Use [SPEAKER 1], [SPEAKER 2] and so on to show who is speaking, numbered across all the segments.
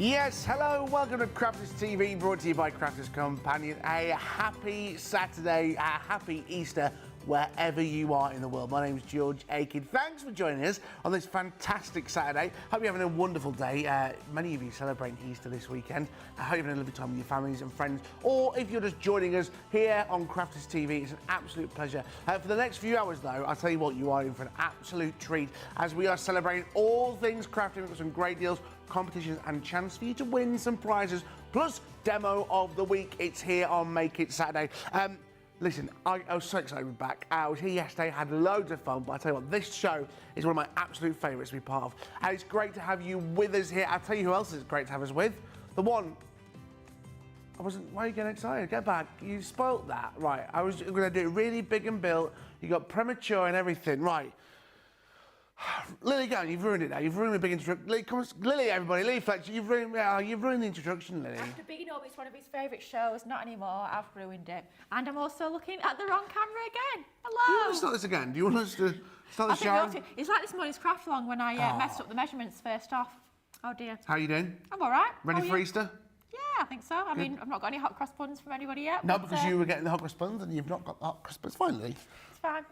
[SPEAKER 1] Yes, hello, welcome to Crafters TV, brought to you by Crafters Companion. A happy Saturday, a happy Easter, wherever you are in the world. My name's George Akid. Thanks for joining us on this fantastic Saturday. Hope you're having a wonderful day. Many of you celebrating Easter this weekend. I hope you're having a lovely time with your families and friends. Or if you're just joining us here on Crafters TV, it's an absolute pleasure. For the next few hours, though, I'll tell you what, you are in for an absolute treat as we are celebrating all things crafting with some great deals, competitions and chance for you to win some prizes, plus demo of the week. It's here on Make It Saturday. Listen, I was so excited to be back. I was here yesterday, had loads of fun, but I tell you what, this show is one of my absolute favourites to be part of. And it's great to have you with us here. I'll tell you who else is great to have us with. The one, why are you getting excited? Get back, you spoilt that. Right, I was going to do it really big and built. You got premature and everything, right. Lilly, go on, you've ruined it now. You've ruined the big introduction. Lilly, everybody, Lilly Fletcher, you've ruined the introduction, Lilly.
[SPEAKER 2] After being up, it's one of his favourite shows. Not anymore, I've ruined it. And I'm also looking at the wrong camera again. Hello.
[SPEAKER 1] Do you want to start this again? Do you want us to start the show?
[SPEAKER 2] It's like this morning's craft along when I messed up the measurements first off. Oh dear.
[SPEAKER 1] How are you doing?
[SPEAKER 2] I'm all right.
[SPEAKER 1] Ready for Easter?
[SPEAKER 2] Yeah, I think so. I mean, I've not got any hot cross buns from anybody yet.
[SPEAKER 1] No, because you were getting the hot cross buns and you've not got the hot cross buns. Finally.
[SPEAKER 2] It's fine.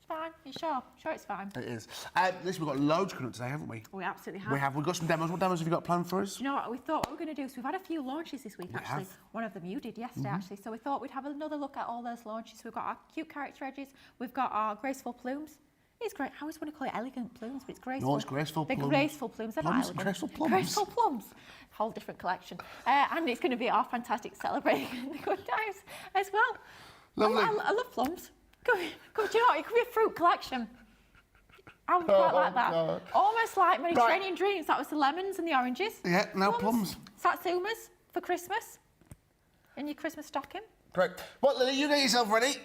[SPEAKER 2] Fine. Are you sure? Sure it's fine.
[SPEAKER 1] It is. Listen, we've got loads coming up today, haven't we?
[SPEAKER 2] We absolutely have.
[SPEAKER 1] We have. We've got some demos. What demos have you got planned for us?
[SPEAKER 2] You know what we thought we were going to do? So we've had a few launches this week, actually.
[SPEAKER 1] Have.
[SPEAKER 2] One of them you did yesterday, actually. So we thought we'd have another look at all those launches. We've got our cute character edges. We've got our graceful plumes. It's great. I always want to call it elegant plumes, but it's graceful.
[SPEAKER 1] No, it's graceful
[SPEAKER 2] They're
[SPEAKER 1] plums.
[SPEAKER 2] graceful plumes. They're not elegant.
[SPEAKER 1] Graceful plums.
[SPEAKER 2] Graceful plums. Whole different collection. And it's going to be our fantastic celebrating the good times as well.
[SPEAKER 1] Lovely.
[SPEAKER 2] I love plums. Do you know what? It could be a fruit collection. I would quite like that.
[SPEAKER 1] God.
[SPEAKER 2] Almost like Mediterranean dreams. That was the lemons and the oranges.
[SPEAKER 1] Yeah, now plums.
[SPEAKER 2] Satsumas for Christmas. In your Christmas stocking.
[SPEAKER 1] Great. Well, Lilly, you get yourself ready.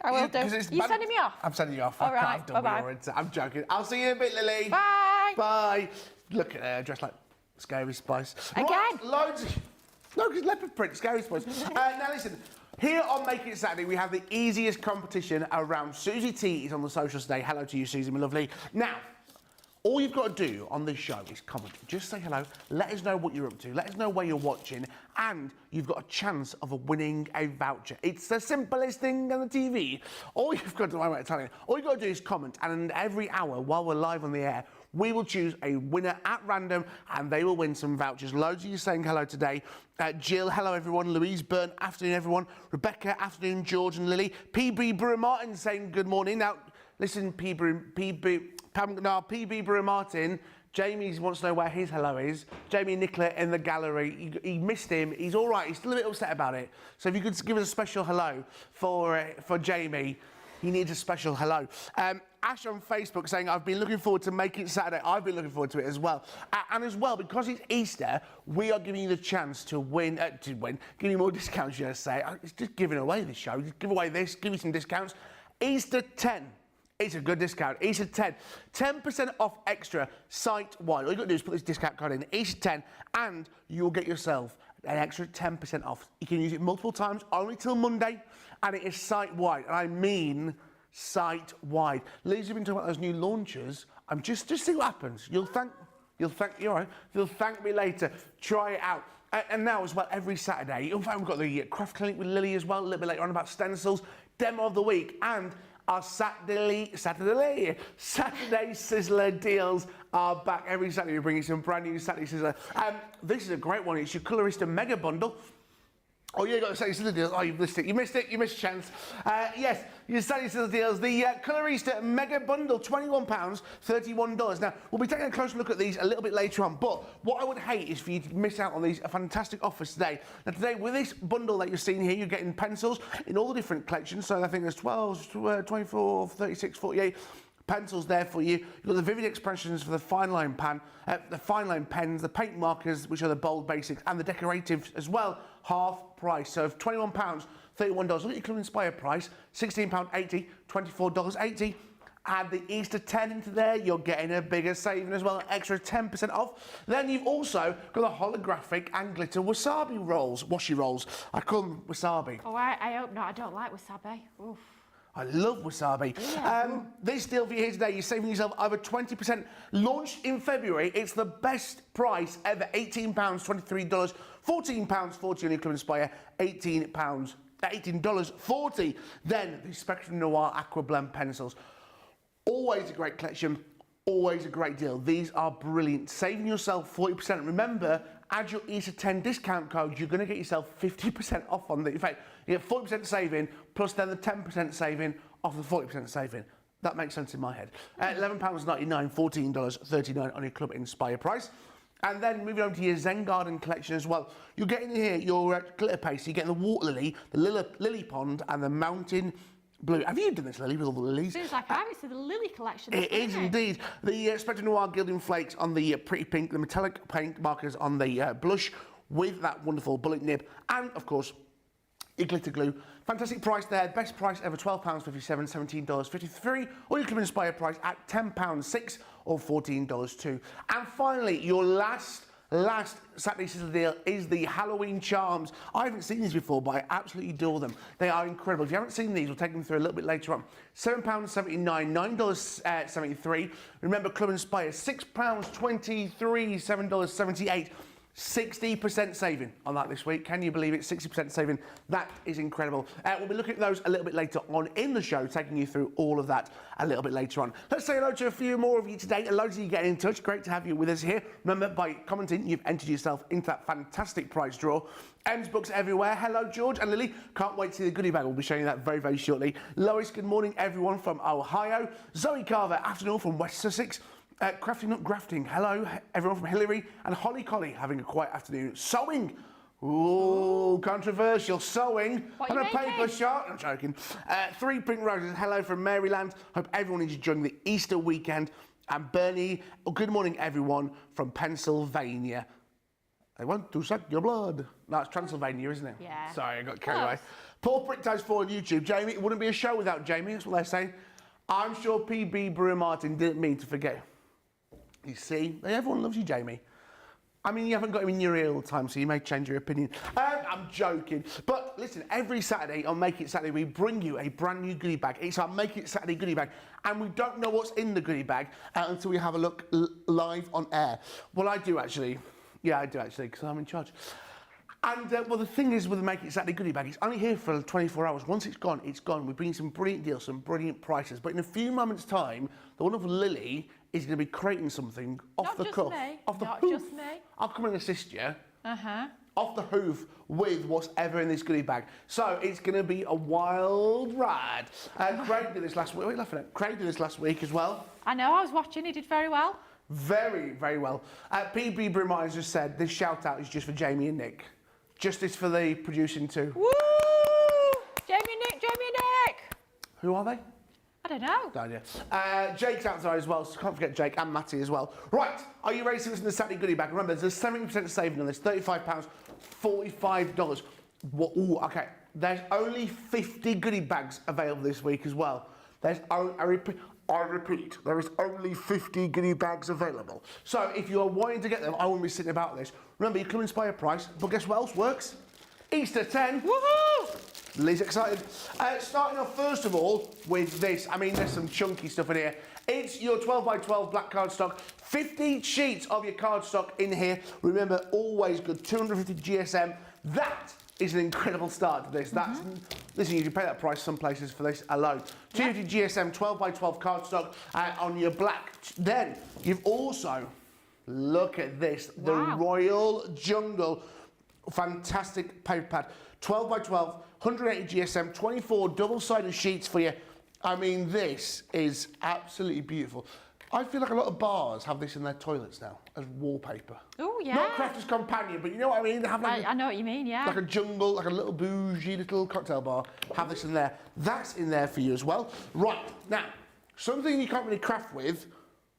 [SPEAKER 2] I will do. You sending me off?
[SPEAKER 1] I'm sending you off.
[SPEAKER 2] All right. Bye-bye.
[SPEAKER 1] I'm joking. I'll see you in a bit, Lilly.
[SPEAKER 2] Bye.
[SPEAKER 1] Bye. Look at her, dressed like Scary Spice.
[SPEAKER 2] Again?
[SPEAKER 1] Right, loads of... No, because leopard print, Scary Spice. Now listen, here on Make It Saturday, we have the easiest competition around. Susie T is on the socials today. Hello to you, Susie, my lovely. Now, all you've got to do on this show is comment. Just say hello, let us know what you're up to, let us know where you're watching, and you've got a chance of winning a voucher. It's the simplest thing on the TV. All you've got to do, I'm telling you, all you've got to do is comment, and every hour while we're live on the air, we will choose a winner at random and they will win some vouchers. Loads of you saying hello today. Jill, hello everyone. Louise Byrne, afternoon everyone. Rebecca, afternoon. George and Lilly. PB Brewer Martin saying good morning. Now, listen, PB Brewer Martin, Jamie wants to know where his hello is. Jamie Nicola in the gallery. He missed him. He's all right. He's still a bit upset about it. So if you could give us a special hello for Jamie. He needs a special hello. Ash on Facebook saying, I've been looking forward to Make It Saturday. I've been looking forward to it as well. And as well, because it's Easter, we are giving you the chance to win, giving you more discounts, should I say. It's just giving away this show. Just give away this, give you some discounts. Easter 10. It's a good discount. Easter 10. 10% off extra site-wide. All you've got to do is put this discount code in, Easter 10, and you'll get yourself an extra 10% off. You can use it multiple times, only till Monday, and it is site-wide. And I mean site-wide. Liz, you've been talking about those new launchers. I'm just see what happens. You'll thank me later. Try it out. And now as well, every Saturday, in fact, we've got the craft clinic with Lilly as well, a little bit later on about stencils, demo of the week, and our Saturday Sizzler deals are back every Saturday. We're bringing some brand new Saturday Sizzler. This is a great one. It's your Colorista Mega Bundle. Oh, you got the Saturday Sizzler deals. Oh, you've missed it. You missed a chance. Yes, your Saturday Sizzler deals. The Colorista Mega Bundle, £21, $31. Now, we'll be taking a closer look at these a little bit later on, but what I would hate is for you to miss out on these fantastic offers today. Now, today, with this bundle that you're seeing here, you're getting pencils in all the different collections. So I think there's 12, 24, 36, 48 pencils there for you. You've got the vivid expressions for the fine line pen, the fine line pens, the paint markers, which are the bold basics, and the decoratives as well, half price. So £21, $31. Look at your Club Inspire price, £16.80, $24.80. Add the Easter 10 into there, you're getting a bigger saving as well, extra 10% off. Then you've also got the holographic and glitter wasabi rolls, washi rolls. I call them wasabi.
[SPEAKER 2] Oh, I hope not. I don't like wasabi. Oof.
[SPEAKER 1] I love wasabi.
[SPEAKER 2] Yeah.
[SPEAKER 1] This deal for you here today, you're saving yourself over 20%. Launched in February, it's the best price ever. £18, $23, £14.40 on your Club Inspire, $18.40. Then the Spectrum Noir Aqua Blend pencils. Always a great collection, always a great deal. These are brilliant. Saving yourself 40%. Remember, add your Easter 10 discount code, you're going to get yourself 50% off on the. In fact, you get 40% saving plus then the 10% saving off the 40% saving. That makes sense in my head. £11.99, $14.39 on your Club Inspire price. And then moving on to your Zen Garden collection as well. You're getting here your glitter paste. You're getting the water lily, the lily pond, and the mountain blue. Have you done this, Lily, with all the lilies?
[SPEAKER 2] Seems like I have. It's the Lily collection.
[SPEAKER 1] It is indeed. The Spectrum Noir Gilding Flakes on the pretty pink, the metallic paint markers on the blush with that wonderful bullet nib, and of course, your glitter glue. Fantastic price there. Best price ever, £12.57, $17.53. Or your Club Inspire price at £10.06 or $14.02. And finally, your last Saturday Sizzler deal is the Halloween charms. I haven't seen these before, but I absolutely adore them. They are incredible. If you haven't seen these, we'll take them through a little bit later on. £7.79, $9.73. Remember, Club Inspire, £6.23, $7.78. 60% saving on that this week. Can you believe it? 60% saving. That is incredible. We'll be looking at those a little bit later on in the show, taking you through all of that a little bit later on. Let's say hello to a few more of you today. Loads of you getting in touch. Great to have you with us here. Remember, by commenting, you've entered yourself into that fantastic prize draw. M's Books everywhere. Hello, George and Lily. Can't wait to see the goodie bag. We'll be showing you that very, very shortly. Lois, good morning, everyone from Ohio. Zoe Carver, afternoon from West Sussex. Crafting Not Grafting, hello, everyone from Hillary, and Holly Collie having a quiet afternoon. Sewing, ooh, controversial, sewing on a paper shot. I'm joking. 3 Pink Roses, hello from Maryland. Hope everyone is enjoying the Easter weekend. And Bernie, good morning, everyone from Pennsylvania. They want to suck your blood. No, it's Transylvania, isn't it?
[SPEAKER 2] Yeah.
[SPEAKER 1] Sorry, I got carried away. Paul Pricktoes 4 on YouTube. Jamie, it wouldn't be a show without Jamie, that's what they're saying. I'm sure PB Brewer Martin didn't mean to forget. You see, everyone loves you, Jamie. I mean, you haven't got him in your ear all the time, so you may change your opinion. I'm joking. But listen, every Saturday on Make It Saturday, we bring you a brand new goodie bag. It's our Make It Saturday goodie bag. And we don't know what's in the goodie bag until we have a look live on air. Well, I do actually. Yeah, I do actually, because I'm in charge. And, well, the thing is with the Make It Saturday goodie bag, it's only here for 24 hours. Once it's gone, it's gone. We bring some brilliant deals, some brilliant prices. But in a few moments' time, the wonderful Lily is going to be creating something off the cuff.
[SPEAKER 2] Not just me.
[SPEAKER 1] I'll come and assist you.
[SPEAKER 2] Off
[SPEAKER 1] the hoof with whatever in this goodie bag. So it's going to be a wild ride. Craig did this last week. What are you laughing at? Craig did this last week as well.
[SPEAKER 2] I know, I was watching. He did very well.
[SPEAKER 1] Very, very well. PB Brumar just said this shout out is just for Jamie and Nick. Justice for the producing too.
[SPEAKER 2] Woo! Jamie and Nick, Jamie and Nick!
[SPEAKER 1] Who are they?
[SPEAKER 2] I don't know.
[SPEAKER 1] No idea. Jake's outside as well, so can't forget Jake and Matty as well. Right, are you ready to listen to the Saturday goodie bag? Remember, there's a 70% saving on this, £35, $45. Ooh, okay, there's only 50 goodie bags available this week as well. I repeat, there is only 50 goodie bags available. So if you are wanting to get them, I won't be sitting about this. Remember, you Club Inspire price, but guess what else works? Easter 10. Woohoo! Lily's excited. Starting off first of all with this. I mean, there's some chunky stuff in here. It's your 12x12 black cardstock. 50 sheets of your cardstock in here. Remember, always good. 250 GSM. That is an incredible start to this. Listen, you can pay that price some places for this alone. 250 GSM 12x12 cardstock on your black. Then you've also, look at this, the Royal Jungle fantastic paper pad. 12x12, 180 GSM, 24 double-sided sheets for you. I mean, this is absolutely beautiful. I feel like a lot of bars have this in their toilets now as wallpaper.
[SPEAKER 2] Oh, yeah.
[SPEAKER 1] Not Crafter's Companion, but you know what I mean? They have like
[SPEAKER 2] I know what you mean, yeah.
[SPEAKER 1] Like a jungle, like a little bougie little cocktail bar. Have this in there. That's in there for you as well. Right, now, something you can't really craft with,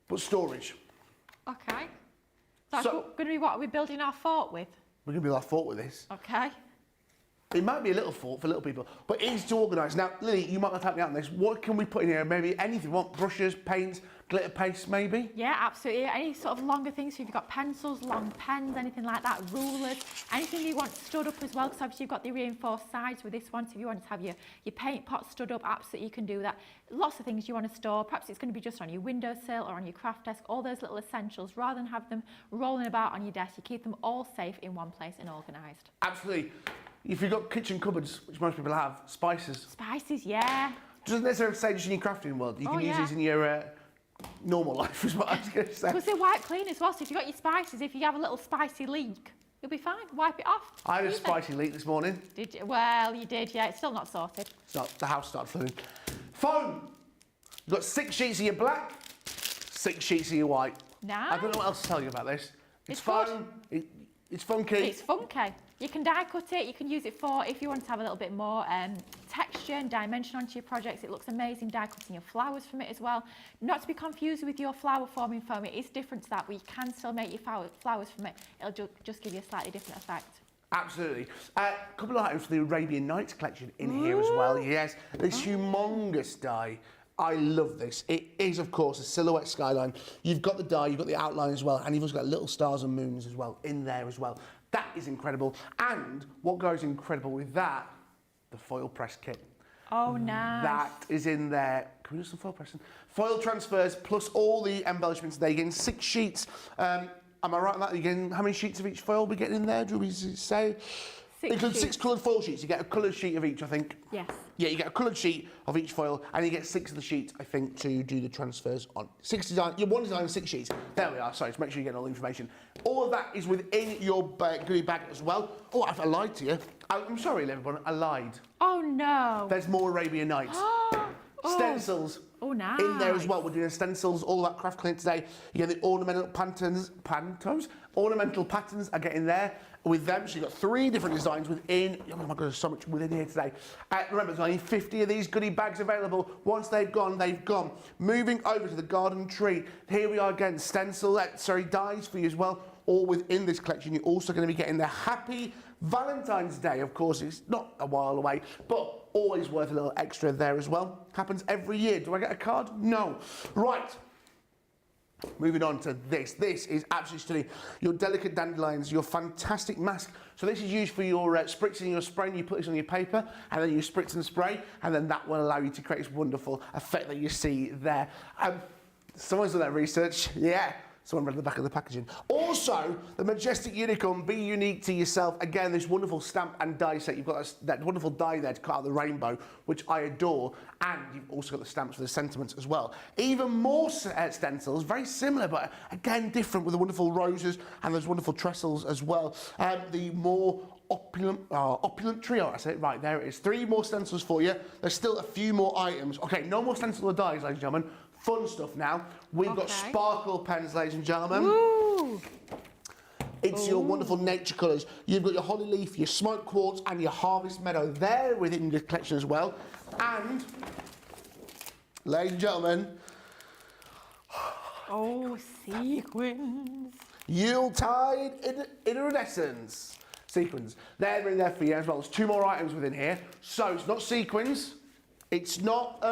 [SPEAKER 1] but storage.
[SPEAKER 2] Okay. That's going to be what we're building our fort with?
[SPEAKER 1] We're going to build our fort with this.
[SPEAKER 2] Okay.
[SPEAKER 1] It might be a little thought for little people, but it is to organise. Now, Lily, you might have to help me out on this. What can we put in here? Maybe anything. What, brushes, paints, glitter paste, maybe?
[SPEAKER 2] Yeah, absolutely. Any sort of longer things. So if you've got pencils, long pens, anything like that, rulers, anything you want stood up as well, because obviously you've got the reinforced sides with this one. So if you want to have your paint pot stood up, absolutely you can do that. Lots of things you want to store. Perhaps it's going to be just on your windowsill or on your craft desk, all those little essentials. Rather than have them rolling about on your desk, you keep them all safe in one place and organised.
[SPEAKER 1] Absolutely. If you've got kitchen cupboards, which most people have, spices.
[SPEAKER 2] Spices, yeah.
[SPEAKER 1] Doesn't necessarily say just in your crafting world. You can use these in your normal life, is what I was going to say.
[SPEAKER 2] Because they're wipe clean as well. So if you've got your spices, if you have a little spicy leak, you'll be fine. Wipe it off.
[SPEAKER 1] I had a spicy leak this morning.
[SPEAKER 2] Did you? Well, you did, yeah. It's still not sorted.
[SPEAKER 1] It's not. The house started flooding. Foam. You've got 6 sheets of your black, 6 sheets of your white.
[SPEAKER 2] Nice.
[SPEAKER 1] I don't know what else to tell you about this. It's
[SPEAKER 2] good.
[SPEAKER 1] foam. It's funky.
[SPEAKER 2] It's funky. You can die cut it. You can use it for, if you want to have a little bit more texture and dimension onto your projects. It looks amazing die cutting your flowers from it as well. Not to be confused with your flower forming foam. It is different to that, but you can still make your flowers from it. It'll just give you a slightly different effect.
[SPEAKER 1] Absolutely. A couple of items for the Arabian Nights collection in here as well. Yes, this humongous die. I love this. It is, of course, a silhouette skyline. You've got the die, you've got the outline as well, and you've also got little stars and moons as well in there as well. That is incredible. And what goes incredible with that, the foil press kit.
[SPEAKER 2] Oh, nice.
[SPEAKER 1] That is in there. Can we do some foil pressing? Foil transfers plus all the embellishments. They get in 6 sheets. Am I right on that? You getting how many sheets of each foil we get in there? Do we say?
[SPEAKER 2] 6
[SPEAKER 1] Include
[SPEAKER 2] sheets.
[SPEAKER 1] 6 coloured foil sheets. You get a coloured sheet of each, I think.
[SPEAKER 2] Yes.
[SPEAKER 1] Yeah, you get a coloured sheet of each foil, and you get 6 of the sheets, I think, to do the transfers on. 6 design. You one design and 6 sheets. There we are. Sorry, to make sure you get all the information. All of that is within your goodie bag as well. Oh, I lied to you. I'm sorry, everyone. I lied.
[SPEAKER 2] Oh no.
[SPEAKER 1] There's more Arabian Nights. Stencils.
[SPEAKER 2] Oh, nice.
[SPEAKER 1] In there as well. We're doing stencils, all that craft clean today. You get the ornamental ornamental patterns are getting there with them. So you've got 3 different designs within. Oh my God, there's so much within here today. Remember, there's only 50 of these goodie bags available. Once they've gone, they've gone. Moving over to the garden tree. Here we are again, dies for you as well. All within this collection. You're also going to be getting the Happy Valentine's Day. Of course, it's not a while away, but always worth a little extra there as well. Happens every year. Do I get a card? No. Right. Moving on to this. This is absolutely stunning. Your delicate dandelions, your fantastic mask. So this is used for your spritzing your spray, and you put this on your paper, and then you spritz and spray, and then that will allow you to create this wonderful effect that you see there. Someone's done that research. Yeah. Someone read the back of the packaging. Also, the Majestic Unicorn, be unique to yourself. Again, this wonderful stamp and die set. You've got that wonderful die there to cut out the rainbow, which I adore. And you've also got the stamps for the sentiments as well. Even more stencils, very similar, but again, different with the wonderful roses and those wonderful trestles as well. The more opulent trio, I said it right, there it is. 3 more stencils for you. There's still a few more items. Okay, no more stencil or dies, ladies and gentlemen. Fun stuff now. We've got sparkle pens, ladies and gentlemen.
[SPEAKER 2] Ooh.
[SPEAKER 1] It's your wonderful nature colours. You've got your holly leaf, your smoke quartz, and your harvest meadow there within your collection as well. And, ladies and gentlemen,
[SPEAKER 2] oh, sequins.
[SPEAKER 1] Yuletide iridescence sequins. They're in there for you as well. There's 2 more items within here. So it's not sequins. It's not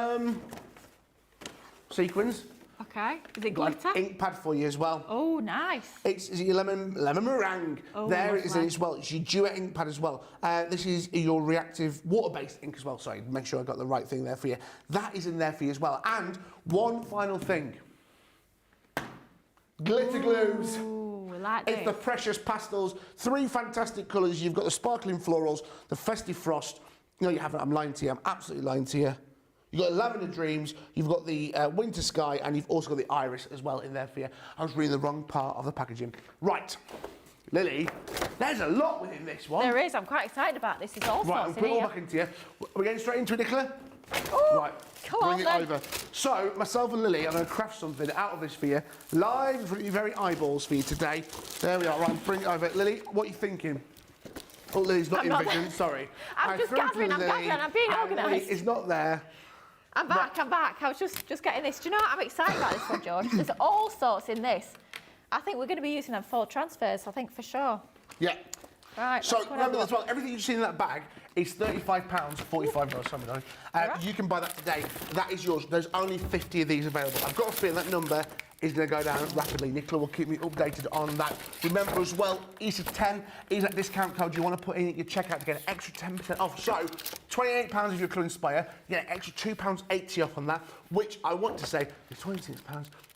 [SPEAKER 1] sequins.
[SPEAKER 2] Okay. Is it
[SPEAKER 1] Got
[SPEAKER 2] glitter?
[SPEAKER 1] an ink pad for you as well.
[SPEAKER 2] Oh, nice.
[SPEAKER 1] Is it your lemon meringue?
[SPEAKER 2] Oh,
[SPEAKER 1] there it is
[SPEAKER 2] lovely.
[SPEAKER 1] as well. It's your duet ink pad as well. This is your reactive water-based ink as well. Sorry, make sure I got the right thing there for you. That is in there for you as well. And one final thing. Glitter glues.
[SPEAKER 2] Ooh, I like this.
[SPEAKER 1] It's the precious pastels. 3 fantastic colours. You've got the sparkling florals, the festive frost. No, you haven't. I'm lying to you. I'm absolutely lying to you. You've got Lavender Dreams, you've got the Winter Sky, and you've also got the Iris as well in there for you. I was reading the wrong part of the packaging. Right, Lily, there's a lot within this one.
[SPEAKER 2] There is. I'm quite excited about this. It's all
[SPEAKER 1] Right, I'll
[SPEAKER 2] sorts
[SPEAKER 1] put
[SPEAKER 2] in
[SPEAKER 1] it all
[SPEAKER 2] here.
[SPEAKER 1] back into you. We're getting straight into it, Nicola?
[SPEAKER 2] Ooh,
[SPEAKER 1] Right,
[SPEAKER 2] come on
[SPEAKER 1] bring it
[SPEAKER 2] then.
[SPEAKER 1] over. So, myself and Lily are going to craft something out of this for you, live in front of your very eyeballs for you today. There we are, right, bring it over. Lily, what are you thinking? Oh, Lily's not
[SPEAKER 2] I'm
[SPEAKER 1] in
[SPEAKER 2] not
[SPEAKER 1] vision,
[SPEAKER 2] there.
[SPEAKER 1] sorry.
[SPEAKER 2] I'm just
[SPEAKER 1] threw it to
[SPEAKER 2] gathering, I'm
[SPEAKER 1] Lily,
[SPEAKER 2] gathering, I'm being
[SPEAKER 1] and Lily
[SPEAKER 2] organised.
[SPEAKER 1] is not there.
[SPEAKER 2] I'm back, I'm back. I was just getting this. Do you know what I'm excited about this one, George? There's all sorts in this. I think we're going to be using them for transfers, I think, for sure.
[SPEAKER 1] Yeah.
[SPEAKER 2] Right,
[SPEAKER 1] So
[SPEAKER 2] let's go and have a
[SPEAKER 1] remember
[SPEAKER 2] look.
[SPEAKER 1] as well, everything you've seen in that bag It's £35, $45, something like that. You can buy that today. That is yours. There's only 50 of these available. I've got a feeling that number is going to go down rapidly. Nicola will keep me updated on that. Remember as well, Easter 10 is that discount code you want to put in at your checkout to get an extra 10% off. So, £28 if you're Clue Inspire, you get an extra £2.80 off on that, which I want to say is £26.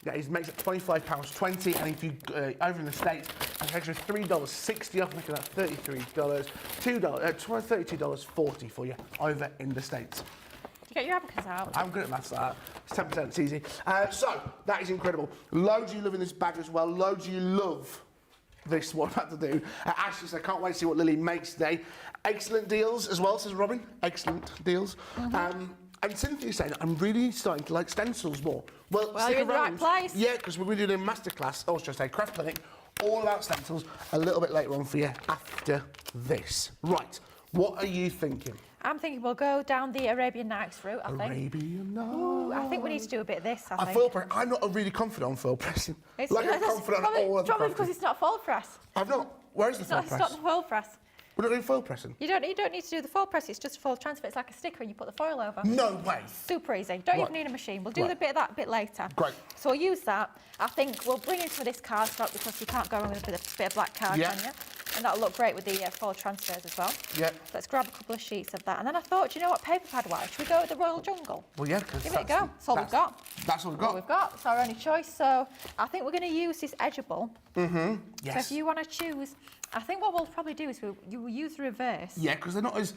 [SPEAKER 1] That makes it £25.20, and if you over in the States, an extra $3.60 off, making that $33, $32.40 for you over in the States.
[SPEAKER 2] Get your abacus out.
[SPEAKER 1] I'm good at maths like that. It's 10%, it's easy. So, that is incredible. Loads of you love in this bag as well. Loads of you love this, what I'm about to do. Ashley says, I can't wait to see what Lily makes today. Excellent deals as well, says Robin. Excellent deals. And Cynthia's saying, I'm really starting to like stencils more. Well
[SPEAKER 2] you're in the right place.
[SPEAKER 1] Yeah, because we're doing a masterclass, or should I say, craft clinic, all about stencils a little bit later on for you after this. Right, what are you thinking?
[SPEAKER 2] I'm thinking we'll go down the Arabian Nights route, I think.
[SPEAKER 1] Arabian Nights.
[SPEAKER 2] Ooh, I think we need to do a bit of this, I think.
[SPEAKER 1] Foil press. I'm not really confident on foil pressing. I'm confident on all of the
[SPEAKER 2] Probably because it's not foil press.
[SPEAKER 1] I've not. Where is the foil press?
[SPEAKER 2] It's not the foil press.
[SPEAKER 1] We're not doing foil pressing?
[SPEAKER 2] You don't need to do the foil press, it's just a foil transfer. It's like a sticker and you put the foil over.
[SPEAKER 1] No way.
[SPEAKER 2] Super easy. Don't even need a machine. We'll do the bit of that a bit later.
[SPEAKER 1] Great.
[SPEAKER 2] So we'll use that. I think we'll bring into this cardstock because you can't go wrong with a bit of black card, can you? And that'll look great with the foil transfers as well.
[SPEAKER 1] Yeah.
[SPEAKER 2] Let's grab a couple of sheets of that. And then I thought, do you know what, paper pad wise, should we go with the Royal Jungle?
[SPEAKER 1] Well, yeah, because
[SPEAKER 2] give it a go. That's all we've got.
[SPEAKER 1] That's all we've got.
[SPEAKER 2] All we've got. It's our only choice. So I think we're going to use this edgeable.
[SPEAKER 1] Yes.
[SPEAKER 2] So if you want to choose, I think what we'll probably do is you will use the reverse.
[SPEAKER 1] Yeah, because they're not as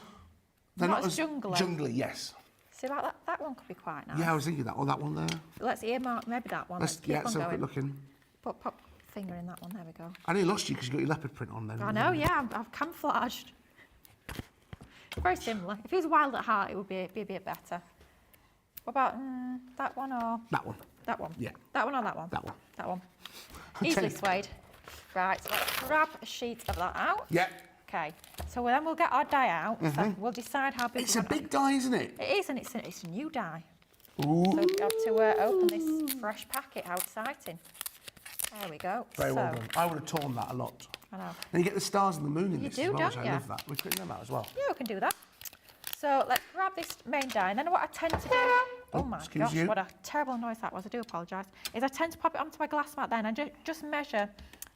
[SPEAKER 2] jungly.
[SPEAKER 1] Jungly, yes.
[SPEAKER 2] See, like that one could be quite nice.
[SPEAKER 1] Yeah, I was thinking that. Or that one there.
[SPEAKER 2] Let's earmark maybe that one.
[SPEAKER 1] Let's
[SPEAKER 2] keep on
[SPEAKER 1] have a quick
[SPEAKER 2] going.
[SPEAKER 1] look in.
[SPEAKER 2] Pop finger in that one. There we go.
[SPEAKER 1] I nearly lost you because you got your leopard print on then.
[SPEAKER 2] I know, yeah. I've camouflaged. Very similar. If it was wild at heart, it would be a bit better. What about that one or
[SPEAKER 1] that one?
[SPEAKER 2] That one.
[SPEAKER 1] Yeah.
[SPEAKER 2] That one or that one?
[SPEAKER 1] That one.
[SPEAKER 2] That one. Easily swayed. Right. So let's grab a sheet of that out.
[SPEAKER 1] Yeah.
[SPEAKER 2] Okay. So then we'll get our die out. So we'll decide how big.
[SPEAKER 1] It's a big die, isn't it?
[SPEAKER 2] It is, and it's a new die.
[SPEAKER 1] Ooh.
[SPEAKER 2] So we have to open this fresh packet. How exciting! There we go.
[SPEAKER 1] Very well done. I would have torn that a lot.
[SPEAKER 2] I know.
[SPEAKER 1] And you get the stars and the moon in
[SPEAKER 2] You
[SPEAKER 1] this
[SPEAKER 2] do,
[SPEAKER 1] as well,
[SPEAKER 2] don't
[SPEAKER 1] which I
[SPEAKER 2] you?
[SPEAKER 1] love that. We're putting them out as well.
[SPEAKER 2] Yeah, we can do that. So let's grab this main die, and then what I tend to do... Oh my gosh, what a terrible noise that was. I do apologise. Is I tend to pop it onto my glass mat then and just measure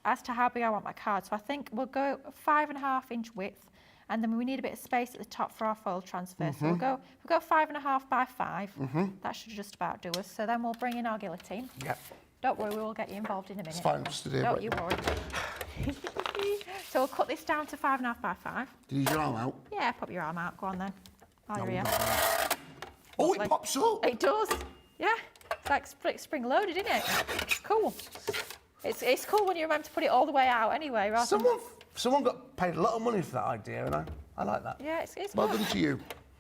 [SPEAKER 2] as to how big I want my card. So I think we'll go 5.5-inch width, and then we need a bit of space at the top for our foil transfer. So we'll go 5.5 by 5. That should just about do us. So then we'll bring in our guillotine.
[SPEAKER 1] Yep.
[SPEAKER 2] Don't worry, we will get you involved in a minute.
[SPEAKER 1] It's fine, just to do
[SPEAKER 2] Don't you worry. So we'll cut this down to 5.5 by 5.
[SPEAKER 1] Did you use your arm out?
[SPEAKER 2] Yeah, pop your arm out. Go on then. While you're here.
[SPEAKER 1] Oh, it pops up.
[SPEAKER 2] It does. Yeah. It's like spring loaded, isn't it? Cool. It's cool when you remember to put it all the way out anyway, right?
[SPEAKER 1] Someone got paid a lot of money for that idea, and I like that.
[SPEAKER 2] Yeah, it's
[SPEAKER 1] well
[SPEAKER 2] good.
[SPEAKER 1] done to you.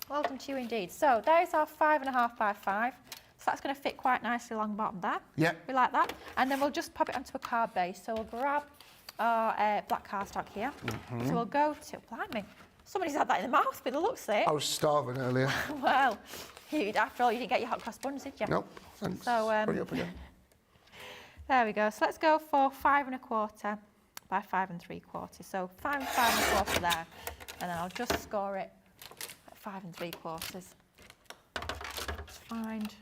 [SPEAKER 2] Well done to you indeed. So there's our 5.5 by 5. So that's going to fit quite nicely along the bottom there.
[SPEAKER 1] Yeah.
[SPEAKER 2] We like that. And then we'll just pop it onto a card base. So we'll grab our black cardstock here. So we'll go to, blimey, somebody's had that in the mouth with the looks of it.
[SPEAKER 1] I was starving earlier.
[SPEAKER 2] Well, after all, you didn't get your hot cross buns, did you?
[SPEAKER 1] Nope, thanks.
[SPEAKER 2] So,
[SPEAKER 1] bring it up again.
[SPEAKER 2] There we go. So let's go for 5.25 by 5.75. So 5.25 there. And then I'll just score it at 5.75. Let's find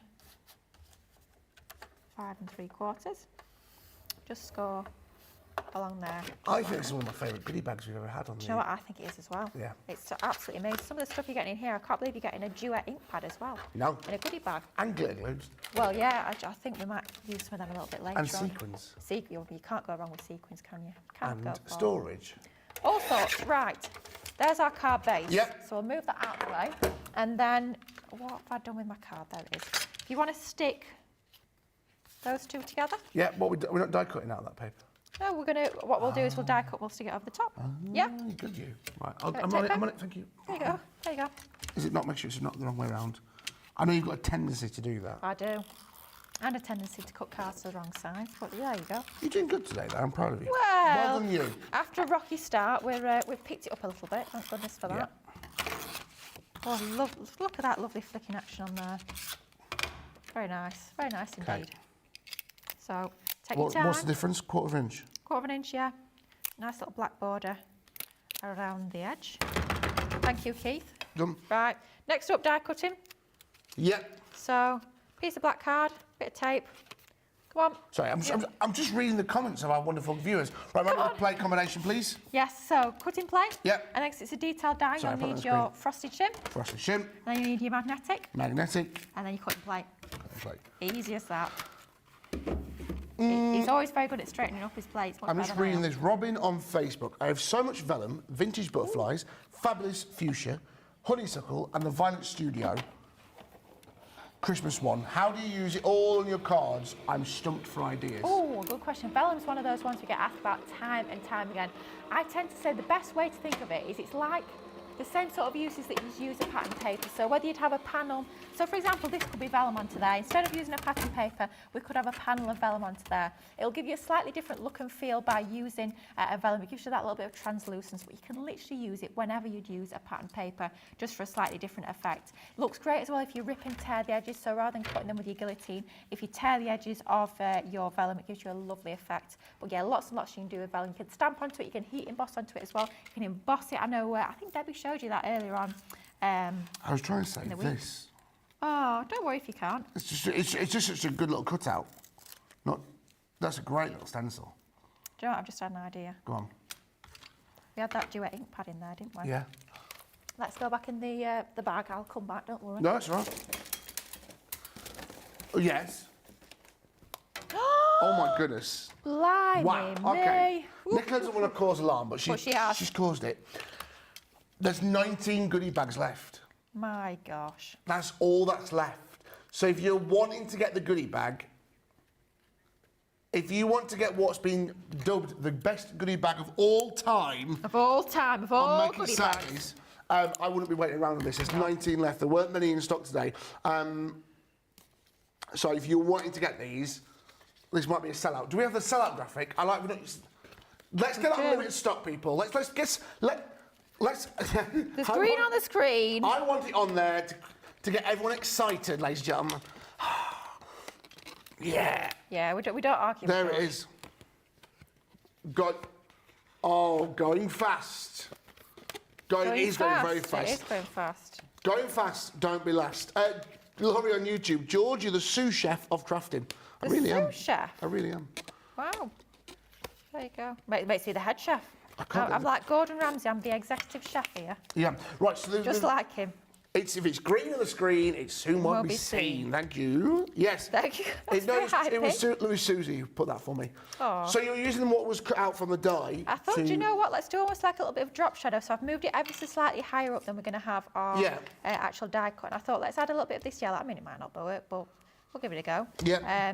[SPEAKER 2] 5.75. Just score along there.
[SPEAKER 1] I think this is one of my favourite goodie bags we've ever had on
[SPEAKER 2] Do you know what? I think it is as well.
[SPEAKER 1] Yeah.
[SPEAKER 2] It's absolutely amazing. Some of the stuff you're getting in here, I can't believe you're getting a duet ink pad as well.
[SPEAKER 1] No.
[SPEAKER 2] In a goodie bag.
[SPEAKER 1] And glitter glues.
[SPEAKER 2] Well, yeah, I think we might use some of them a little bit later
[SPEAKER 1] And
[SPEAKER 2] on.
[SPEAKER 1] sequins.
[SPEAKER 2] You can't go wrong with sequins, can you? Can't go
[SPEAKER 1] And
[SPEAKER 2] wrong.
[SPEAKER 1] storage.
[SPEAKER 2] All sorts. Right. There's our card base.
[SPEAKER 1] Yep.
[SPEAKER 2] So we'll move that out of the way. And then, what have I done with my card? There it is. If you want to stick those two together.
[SPEAKER 1] Yeah, we're not die cutting out that paper.
[SPEAKER 2] No, what we'll do is we'll die cut, we'll stick it over the top. Yeah.
[SPEAKER 1] Good you. Right,
[SPEAKER 2] Can I
[SPEAKER 1] I'm
[SPEAKER 2] take
[SPEAKER 1] on it,
[SPEAKER 2] that?
[SPEAKER 1] I'm on it, thank you.
[SPEAKER 2] There you go. There you go.
[SPEAKER 1] Is it not, make sure it's not the wrong way around? I know you've got a tendency to do that.
[SPEAKER 2] I do. And a tendency to cut cards to the wrong size, but there you go.
[SPEAKER 1] You're doing good today, though. I'm proud of you.
[SPEAKER 2] Well
[SPEAKER 1] done you.
[SPEAKER 2] After a rocky start, we've picked it up a little bit. Thank goodness for that. Oh, look at that lovely flicking action on there. Very nice indeed.
[SPEAKER 1] Okay.
[SPEAKER 2] So take your time.
[SPEAKER 1] What's the difference? Quarter of an inch?
[SPEAKER 2] Quarter of an inch, yeah. Nice little black border around the edge. Thank you, Keith.
[SPEAKER 1] Done.
[SPEAKER 2] Right. Next up, die cutting.
[SPEAKER 1] Yep.
[SPEAKER 2] So, piece of black card, bit of tape. Come on.
[SPEAKER 1] Sorry, I'm just reading the comments of our wonderful viewers. Right, remember the plate combination, please?
[SPEAKER 2] Yes, so cutting plate.
[SPEAKER 1] Yep.
[SPEAKER 2] And next it's a detailed die.
[SPEAKER 1] Sorry,
[SPEAKER 2] You'll need your frosted shim.
[SPEAKER 1] Frosted shim.
[SPEAKER 2] And then you need your magnetic.
[SPEAKER 1] Magnetic.
[SPEAKER 2] And then your cutting plate.
[SPEAKER 1] Cutting plate.
[SPEAKER 2] Easy as that. He's always very good at straightening up his plates.
[SPEAKER 1] I'm just reading this. Robin on Facebook. I have so much vellum, vintage butterflies, fabulous fuchsia, honeysuckle, and the Violet Studio Christmas one. How do you use it all on your cards? I'm stumped for ideas.
[SPEAKER 2] Oh, good question. Vellum's one of those ones we get asked about time and time again. I tend to say the best way to think of it is it's like the same sort of uses that you use a pattern paper. So whether you'd have a panel, so for example, this could be vellum onto there. Instead of using a pattern paper, we could have a panel of vellum onto there. It'll give you a slightly different look and feel by using a vellum. It gives you that little bit of translucence, but you can literally use it whenever you'd use a pattern paper, just for a slightly different effect. It looks great as well if you rip and tear the edges, so rather than cutting them with your guillotine, if you tear the edges of your vellum, it gives you a lovely effect. But yeah, lots and lots you can do with vellum. You can stamp onto it, you can heat emboss onto it as well. You can emboss it. I know, I think Debbie showed you that earlier on.
[SPEAKER 1] I was trying to say this.
[SPEAKER 2] Oh, don't worry if you can't.
[SPEAKER 1] It's just such a good little cutout. That's a great little stencil.
[SPEAKER 2] Do you know what? I've just had an idea.
[SPEAKER 1] Go on.
[SPEAKER 2] We had that duet ink pad in there, didn't we?
[SPEAKER 1] Yeah.
[SPEAKER 2] Let's go back in the bag. I'll come back, don't worry.
[SPEAKER 1] No, that's right. Oh, yes. Oh, my goodness.
[SPEAKER 2] Blimey
[SPEAKER 1] Wow,
[SPEAKER 2] me.
[SPEAKER 1] okay. Nicola doesn't want to cause alarm, but
[SPEAKER 2] But she has.
[SPEAKER 1] she's caused it. There's 19 goodie bags left.
[SPEAKER 2] My gosh.
[SPEAKER 1] That's all that's left. So if you're wanting to get the goodie bag, if you want to get what's been dubbed the best goodie bag of all time,
[SPEAKER 2] Of all time, of all
[SPEAKER 1] on Making
[SPEAKER 2] goodie bags.
[SPEAKER 1] Saturdays, I wouldn't be waiting around on this. There's 19 left. There weren't many in stock today. So if you're wanting to get these, this might be a sellout. Do we have the sellout graphic? Let's get on limited stock, people. Let's.
[SPEAKER 2] There's green on the screen.
[SPEAKER 1] I want it on there to get everyone excited, ladies and gentlemen. Yeah.
[SPEAKER 2] Yeah, we don't argue.
[SPEAKER 1] There it is. Going fast. It is going very fast.
[SPEAKER 2] It is going fast.
[SPEAKER 1] Going fast, don't be last. Laurie on YouTube, George, you're the sous chef of crafting. I really am.
[SPEAKER 2] Sous chef?
[SPEAKER 1] I really am.
[SPEAKER 2] Wow. There you go. Makes me the head chef.
[SPEAKER 1] can't
[SPEAKER 2] I'm like Gordon Ramsay, I'm the executive chef here.
[SPEAKER 1] Yeah, right, so
[SPEAKER 2] Just like him.
[SPEAKER 1] If it's green on the screen, it soon won't be seen. Thank you. Yes.
[SPEAKER 2] Thank you.
[SPEAKER 1] It was Louis Susie who put that for me.
[SPEAKER 2] Aww.
[SPEAKER 1] So you're using what was cut out from the die.
[SPEAKER 2] I thought, do you know what? Let's do almost like a little bit of drop shadow. So I've moved it ever so slightly higher up than we're going to have our actual die cut. And I thought, let's add a little bit of this yellow. I mean, it might not work, but we'll give it a go.
[SPEAKER 1] Yeah.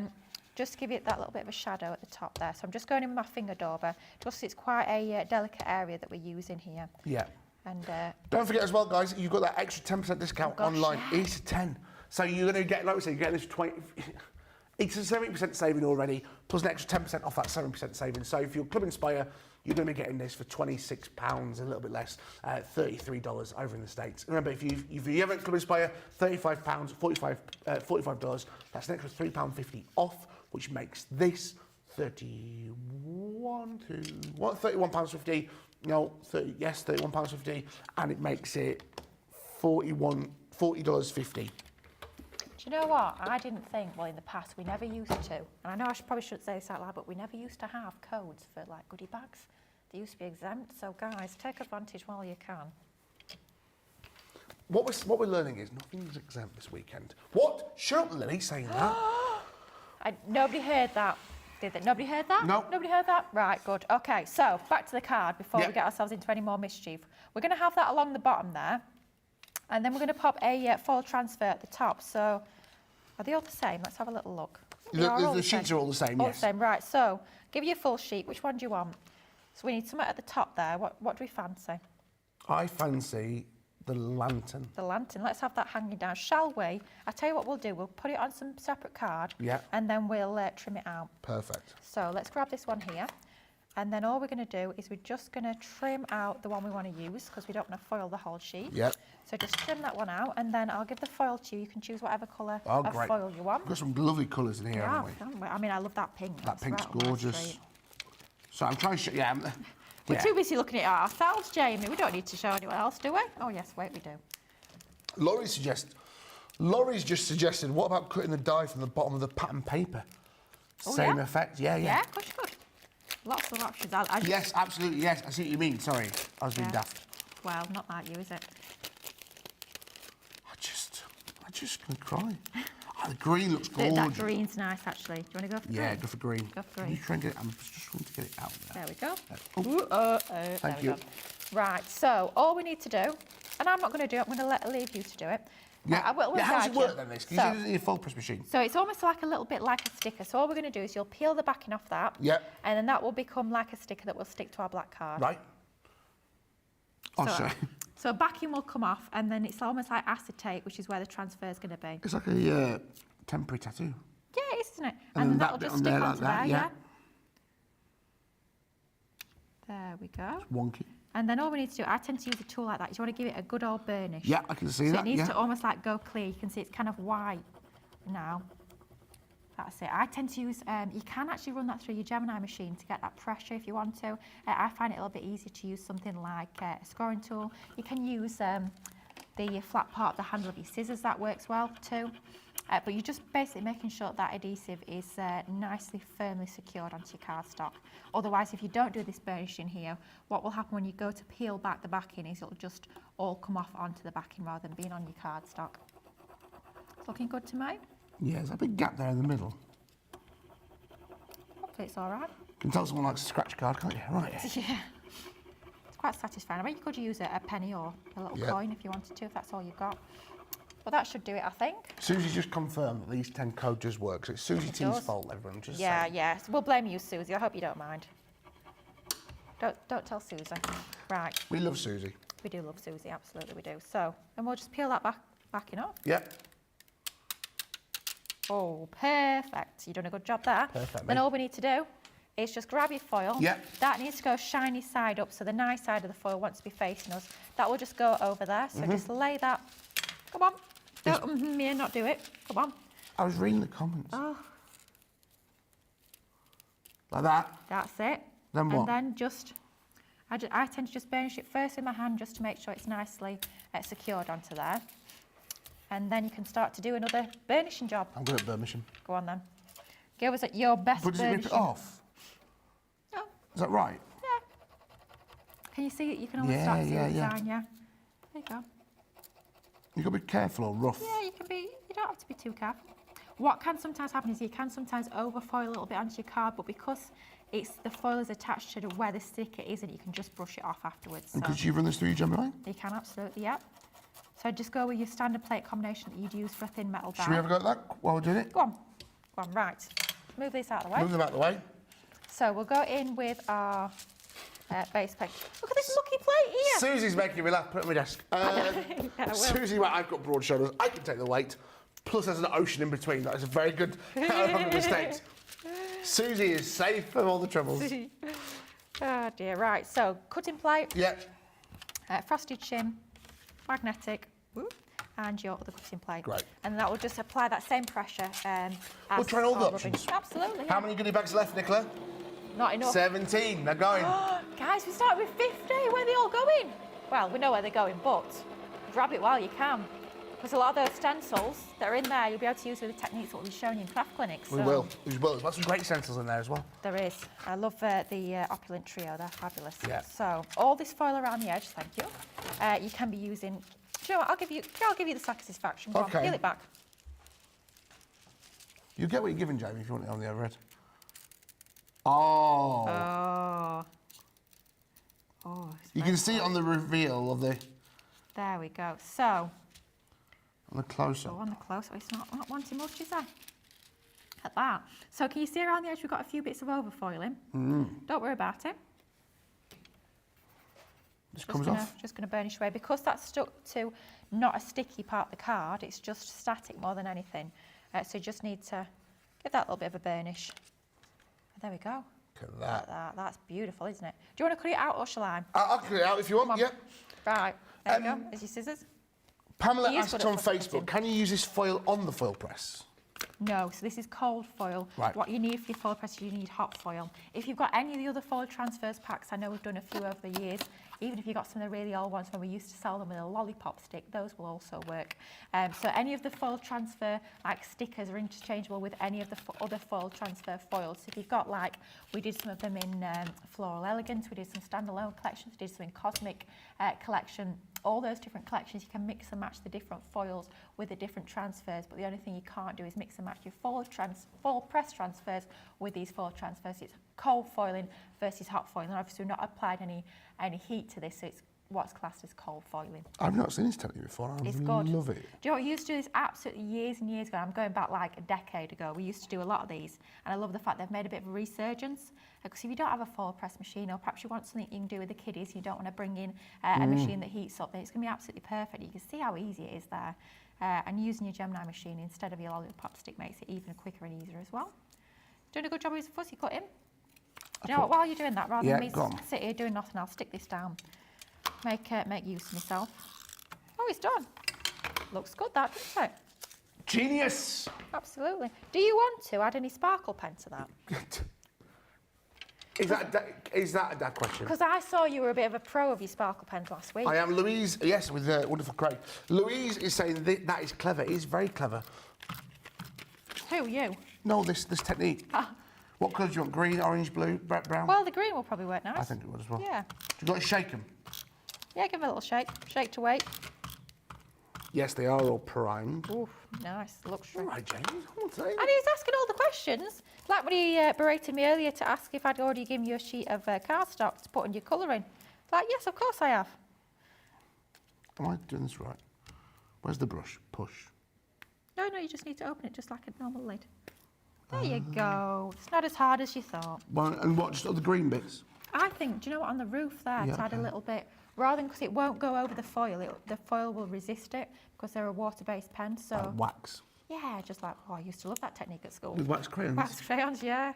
[SPEAKER 2] Just to give it that little bit of a shadow at the top there. So I'm just going in with my finger dauber. Just it's quite a delicate area that we're using here.
[SPEAKER 1] Yeah.
[SPEAKER 2] And
[SPEAKER 1] don't forget as well, guys, you've got that extra 10% discount online.
[SPEAKER 2] Yeah.
[SPEAKER 1] It's 10. So you're going to get, like we said, you're getting this 20. It's a 70% saving already, plus an extra 10% off that 7% saving. So if you're Club Inspire, you're going to be getting this for £26, a little bit less, $33 over in the States. Remember, if you haven't Club Inspire, £35, $45, that's an extra £3.50 off, which makes this £31.50. No, £31.50, and it makes it $40.50.
[SPEAKER 2] do you know what? I didn't think, well, in the past, we never used to. And I know probably shouldn't say this out loud, but we never used to have codes for, like, goodie bags. They used to be exempt. So, guys, take advantage while you can.
[SPEAKER 1] What we're learning is nothing's exempt this weekend. What? Shut up, Lily, saying that.
[SPEAKER 2] Nobody heard that. Did that? Nobody heard that?
[SPEAKER 1] No.
[SPEAKER 2] Nobody heard that? Right, good. Okay, so back to the card before we get ourselves into any more mischief. We're going to have that along the bottom there. And then we're going to pop a foil transfer at the top. So, are they all the same? Let's have a little look.
[SPEAKER 1] The sheets are all the same,
[SPEAKER 2] all
[SPEAKER 1] yes.
[SPEAKER 2] The same, right. So, give you a full sheet. Which one do you want? So, we need something at the top there. What do we fancy?
[SPEAKER 1] I fancy the lantern.
[SPEAKER 2] The lantern. Let's have that hanging down. Shall we? I'll tell you what we'll do. We'll put it on some separate card.
[SPEAKER 1] Yeah.
[SPEAKER 2] And then we'll trim it out.
[SPEAKER 1] Perfect.
[SPEAKER 2] So, let's grab this one here. And then all we're going to do is we're just going to trim out the one we want to use because we don't want to foil the whole sheet.
[SPEAKER 1] Yep.
[SPEAKER 2] So just trim that one out and then I'll give the foil to you. You can choose whatever colour
[SPEAKER 1] of
[SPEAKER 2] foil you want.
[SPEAKER 1] We've got some lovely colours in here, haven't we?
[SPEAKER 2] I mean, I love that pink.
[SPEAKER 1] That pink's
[SPEAKER 2] right
[SPEAKER 1] gorgeous. So I'm trying to show
[SPEAKER 2] We're too busy looking at it ourselves, Jamie. We don't need to show anyone else, do we? Oh, yes, wait, we do.
[SPEAKER 1] Laurie's just suggested, what about cutting the die from the bottom of the pattern paper? Same effect, yeah.
[SPEAKER 2] Yeah, of course you could. Lots of options.
[SPEAKER 1] Yes, absolutely, yes. I see what you mean. Sorry, I was being daft.
[SPEAKER 2] Well, not like you, is it?
[SPEAKER 1] I just gonna cry. Oh, the green looks gorgeous.
[SPEAKER 2] That green's nice, actually. Do you want to go for green?
[SPEAKER 1] Yeah, go for green.
[SPEAKER 2] Go for green.
[SPEAKER 1] You try and get it, I'm just trying to get it out there.
[SPEAKER 2] There we go.
[SPEAKER 1] Thank you.
[SPEAKER 2] Right, so all we need to do, and I'm not going to do it, I'm going to leave you to do it.
[SPEAKER 1] Yeah.
[SPEAKER 2] We'll
[SPEAKER 1] How does it
[SPEAKER 2] guide
[SPEAKER 1] work
[SPEAKER 2] you.
[SPEAKER 1] then, this? Can you use it in your fold press machine?
[SPEAKER 2] So it's almost like a little bit like a sticker. So all we're going to do is you'll peel the backing off that.
[SPEAKER 1] Yeah.
[SPEAKER 2] And then that will become like a sticker that will stick to our black card.
[SPEAKER 1] Right. Oh, sorry.
[SPEAKER 2] So backing will come off, and then it's almost like acetate, which is where the transfer is going to be.
[SPEAKER 1] It's like a temporary tattoo.
[SPEAKER 2] Yeah, it is, isn't it?
[SPEAKER 1] And then
[SPEAKER 2] that'll
[SPEAKER 1] that bit
[SPEAKER 2] just
[SPEAKER 1] on
[SPEAKER 2] stick
[SPEAKER 1] there
[SPEAKER 2] onto
[SPEAKER 1] like that,
[SPEAKER 2] there,
[SPEAKER 1] yeah.
[SPEAKER 2] There we go.
[SPEAKER 1] It's wonky.
[SPEAKER 2] And then all we need to do, I tend to use a tool like that. You want to give it a good old burnish.
[SPEAKER 1] Yeah, I can see
[SPEAKER 2] So
[SPEAKER 1] that.
[SPEAKER 2] it needs to almost like go clear. You can see it's kind of white now. That's it. I tend to use, you can actually run that through your Gemini machine to get that pressure if you want to. I find it a little bit easier to use something like a scoring tool. You can use the flat part of the handle of your scissors, that works well too. But you're just basically making sure that adhesive is nicely, firmly secured onto your cardstock. Otherwise, if you don't do this burnishing here, what will happen when you go to peel back the backing is it'll just all come off onto the backing rather than being on your cardstock. It's looking good to me.
[SPEAKER 1] Yeah, there's a big gap there in the middle.
[SPEAKER 2] Hopefully it's all right.
[SPEAKER 1] You can tell someone likes a scratch card, can't you? Right.
[SPEAKER 2] Yeah. It's quite satisfying. I mean, you could use a penny or a little coin if you wanted to, if that's all you've got. But that should do it, I think.
[SPEAKER 1] Susie's just confirmed that these 10 codes just work. So it's Susie T's fault, everyone. Just saying.
[SPEAKER 2] Yeah. So we'll blame you, Susie. I hope you don't mind. Don't tell Susie. Right.
[SPEAKER 1] We love Susie.
[SPEAKER 2] We do love Susie, absolutely we do. So, and we'll just peel that backing off.
[SPEAKER 1] Yep.
[SPEAKER 2] Oh, perfect. You've done a good job there.
[SPEAKER 1] Perfect.
[SPEAKER 2] Then all we need to do is just grab your foil.
[SPEAKER 1] Yep.
[SPEAKER 2] That needs to go shiny side up, so the nice side of the foil wants to be facing us. That will just go over there. So just lay that. Come on. Don't me and not do it. Come on.
[SPEAKER 1] I was reading the comments.
[SPEAKER 2] Oh.
[SPEAKER 1] Like that.
[SPEAKER 2] That's it.
[SPEAKER 1] Then what?
[SPEAKER 2] And then just, I tend to just burnish it first with my hand just to make sure it's nicely secured onto there. And then you can start to do another burnishing job.
[SPEAKER 1] I'm good at burnishing.
[SPEAKER 2] Go on then. Give us your best
[SPEAKER 1] But does it
[SPEAKER 2] burnishing.
[SPEAKER 1] rip it off?
[SPEAKER 2] No.
[SPEAKER 1] Is that right?
[SPEAKER 2] Yeah. Can you see it? You can always
[SPEAKER 1] Yeah,
[SPEAKER 2] start to see
[SPEAKER 1] yeah,
[SPEAKER 2] the
[SPEAKER 1] yeah.
[SPEAKER 2] design, yeah. There you go.
[SPEAKER 1] You've got to be careful or rough.
[SPEAKER 2] Yeah, you don't have to be too careful. What can sometimes happen is you can sometimes overfoil a little bit onto your card, but because the foil is attached to where the sticker isn't, you can just brush it off afterwards.
[SPEAKER 1] And
[SPEAKER 2] So
[SPEAKER 1] could you run this through your Gemini?
[SPEAKER 2] you can absolutely, yeah. So just go with your standard plate combination that you'd use for a thin metal die.
[SPEAKER 1] Should we have a go at that while we're doing it?
[SPEAKER 2] Go on, right. Move this out of the way.
[SPEAKER 1] Move them out of the way.
[SPEAKER 2] So we'll go in with our base plate. Look at this lucky plate here.
[SPEAKER 1] Susie's making me laugh. Put it on my desk.
[SPEAKER 2] Yeah, I will.
[SPEAKER 1] Susie, well, I've got broad shoulders. I can take the weight. Plus, there's an ocean in between. That is a very good mistakes. Susie is safe from all the troubles.
[SPEAKER 2] Oh dear, right. So cutting plate,
[SPEAKER 1] Yep.
[SPEAKER 2] frosted shim, magnetic, and your other cutting plate.
[SPEAKER 1] Great.
[SPEAKER 2] And that will just apply that same pressure.
[SPEAKER 1] We'll try all the
[SPEAKER 2] rubbing.
[SPEAKER 1] options.
[SPEAKER 2] Absolutely.
[SPEAKER 1] How
[SPEAKER 2] Yeah.
[SPEAKER 1] many goodie bags left, Nicola?
[SPEAKER 2] Not enough.
[SPEAKER 1] 17. They're going.
[SPEAKER 2] Guys, we started with 50. Where are they all going? Well, we know where they're going, but grab it while you can. Because a lot of those stencils that are in there, you'll be able to use with the techniques that we'll be showing you in craft clinics.
[SPEAKER 1] We will. We will. There's got some great stencils in there as well.
[SPEAKER 2] There is. I love the opulent trio. They're fabulous.
[SPEAKER 1] Yeah.
[SPEAKER 2] So all this foil around the edge, thank you. You can be using. Do you know what? I'll give you the satisfaction. Go on,
[SPEAKER 1] Okay.
[SPEAKER 2] peel it back.
[SPEAKER 1] You get what you're giving, Jamie, if you want it on the overhead. Oh.
[SPEAKER 2] It's
[SPEAKER 1] You can see it on the reveal of the
[SPEAKER 2] there we go. So
[SPEAKER 1] on the close
[SPEAKER 2] go
[SPEAKER 1] up.
[SPEAKER 2] on the close. Oh, it's not wanting much, is there? At that. So can you see around the edge? We've got a few bits of overfoiling. Don't worry about it.
[SPEAKER 1] Just comes off.
[SPEAKER 2] Just going to burnish away because that's stuck to not a sticky part of the card. It's just static more than anything. So you just need to give that a little bit of a burnish. There we go.
[SPEAKER 1] Look at that.
[SPEAKER 2] That's beautiful, isn't it? Do you want to cut it out or shall I?
[SPEAKER 1] I'll cut it out if you want. Yeah.
[SPEAKER 2] Right. There you go. There's your scissors.
[SPEAKER 1] Pamela
[SPEAKER 2] He is
[SPEAKER 1] asked
[SPEAKER 2] good at
[SPEAKER 1] on
[SPEAKER 2] putting it
[SPEAKER 1] Facebook,
[SPEAKER 2] in.
[SPEAKER 1] can you use this foil on the foil press?
[SPEAKER 2] No, so this is cold foil.
[SPEAKER 1] Right.
[SPEAKER 2] What you need for your foil press, you need hot foil. If you've got any of the other foil transfers packs, I know we've done a few over the years, even if you got some of the really old ones when we used to sell them with a lollipop stick, those will also work. So any of the foil transfer like stickers are interchangeable with any of the other foil transfer foils. So if you've got like, we did some of them in Floral Elegance, we did some standalone collections, we did some in Cosmic collection, all those different collections, you can mix and match the different foils with the different transfers, but the only thing you can't do is mix and match your foil press transfers with these foil transfers. It's cold foiling versus hot foiling. And obviously we've not applied any heat to this, so it's what's classed as cold foiling.
[SPEAKER 1] I've not seen this technique before.
[SPEAKER 2] It's good.
[SPEAKER 1] Love it.
[SPEAKER 2] Do you know what, we used to do this absolutely years and years ago. I'm going back like a decade ago. We used to do a lot of these, and I love the fact they've made a bit of a resurgence. Because if you don't have a foil press machine, or perhaps you want something you can do with the kiddies, you don't want to bring in a machine that heats up, then it's going to be absolutely perfect. You can see how easy it is there. And using your Gemini machine instead of your lollipop stick makes it even quicker and easier as well. Doing a good job with his fussy cutting. Do you know what, while you're doing that, rather than me sit here doing nothing, I'll stick this down. Make use of myself. Oh, it's done. Looks good, that, doesn't it?
[SPEAKER 1] Genius!
[SPEAKER 2] Absolutely. Do you want to add any sparkle pen to that?
[SPEAKER 1] Is that a dad question?
[SPEAKER 2] Because I saw you were a bit of a pro of your sparkle pens last week.
[SPEAKER 1] I am. Louise, yes, with wonderful Craig. Louise is saying that is clever. It is very clever.
[SPEAKER 2] Who, you?
[SPEAKER 1] No, this technique.
[SPEAKER 2] Ah.
[SPEAKER 1] What colours do you want? Green, orange, blue, brown?
[SPEAKER 2] Well, the green will probably work nice.
[SPEAKER 1] I think it would as well.
[SPEAKER 2] Yeah.
[SPEAKER 1] You've got to shake them.
[SPEAKER 2] Yeah, give them a little shake. Shake to wait.
[SPEAKER 1] Yes, they are all primed.
[SPEAKER 2] Ooh, nice. Luxury.
[SPEAKER 1] All right, James. I'm saying.
[SPEAKER 2] And he was asking all the questions. Like when he berated me earlier to ask if I'd already given you a sheet of cardstock to put on your colouring. Like, yes, of course I have.
[SPEAKER 1] Am I doing this right? Where's the brush? Push.
[SPEAKER 2] No, you just need to open it just like a normal lid. There you go. It's not as hard as you thought.
[SPEAKER 1] Well, and what, just all the green bits?
[SPEAKER 2] I think, do you know what, on the roof there,
[SPEAKER 1] Yeah,
[SPEAKER 2] to add a little bit, rather than, because it won't go over the foil, the foil will resist it, because they're a water-based pen, so...
[SPEAKER 1] Wax.
[SPEAKER 2] Yeah, just like, oh, I used to love that technique at school.
[SPEAKER 1] With wax crayons?
[SPEAKER 2] Wax crayons, yeah.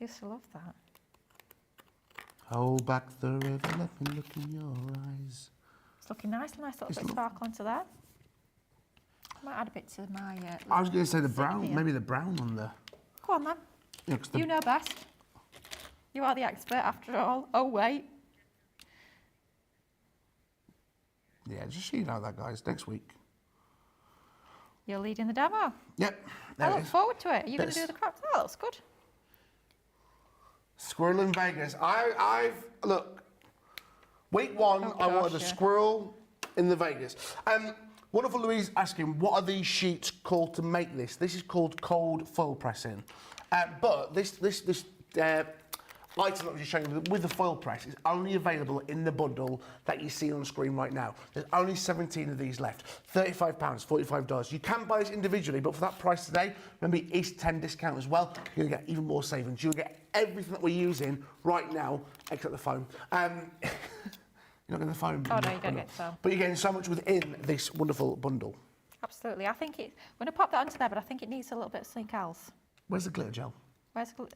[SPEAKER 2] Used to love that.
[SPEAKER 1] Hold back the river, let me look in your eyes.
[SPEAKER 2] It's looking nice little bit of sparkle onto there. I might add a bit to my...
[SPEAKER 1] I was going to say the
[SPEAKER 2] zip
[SPEAKER 1] brown,
[SPEAKER 2] here.
[SPEAKER 1] maybe the brown on there.
[SPEAKER 2] Go on, then.
[SPEAKER 1] Yeah, 'cause the-
[SPEAKER 2] You know best. You are the expert, after all. Oh, wait.
[SPEAKER 1] Yeah, just so you know that, guys, next week.
[SPEAKER 2] You're leading the demo.
[SPEAKER 1] Yep,
[SPEAKER 2] I
[SPEAKER 1] there it
[SPEAKER 2] look
[SPEAKER 1] is.
[SPEAKER 2] forward to it. Are you going to
[SPEAKER 1] This.
[SPEAKER 2] do the crop? That looks good.
[SPEAKER 1] Squirrel in Vegas. Look, week one,
[SPEAKER 2] Oh,
[SPEAKER 1] I wanted a
[SPEAKER 2] gosh, yeah.
[SPEAKER 1] squirrel in the Vegas. Wonderful Louise asking, what are these sheets called to make this? This is called cold foil pressing. But this item that I'm just showing you with the foil press is only available in the bundle that you see on screen right now. There's only 17 of these left. £35, $45. You can buy this individually, but for that price today, remember East 10 discount as well, you're gonna get even more savings. You'll get everything that we're using right now, except the foam. You're not getting the foam.
[SPEAKER 2] Oh, no, you don't get the foam.
[SPEAKER 1] But you're getting so much within this wonderful bundle.
[SPEAKER 2] Absolutely. I think I'm going to pop that onto there, but I think it needs a little bit of something else.
[SPEAKER 1] Where's the glitter gel?
[SPEAKER 2] Where's the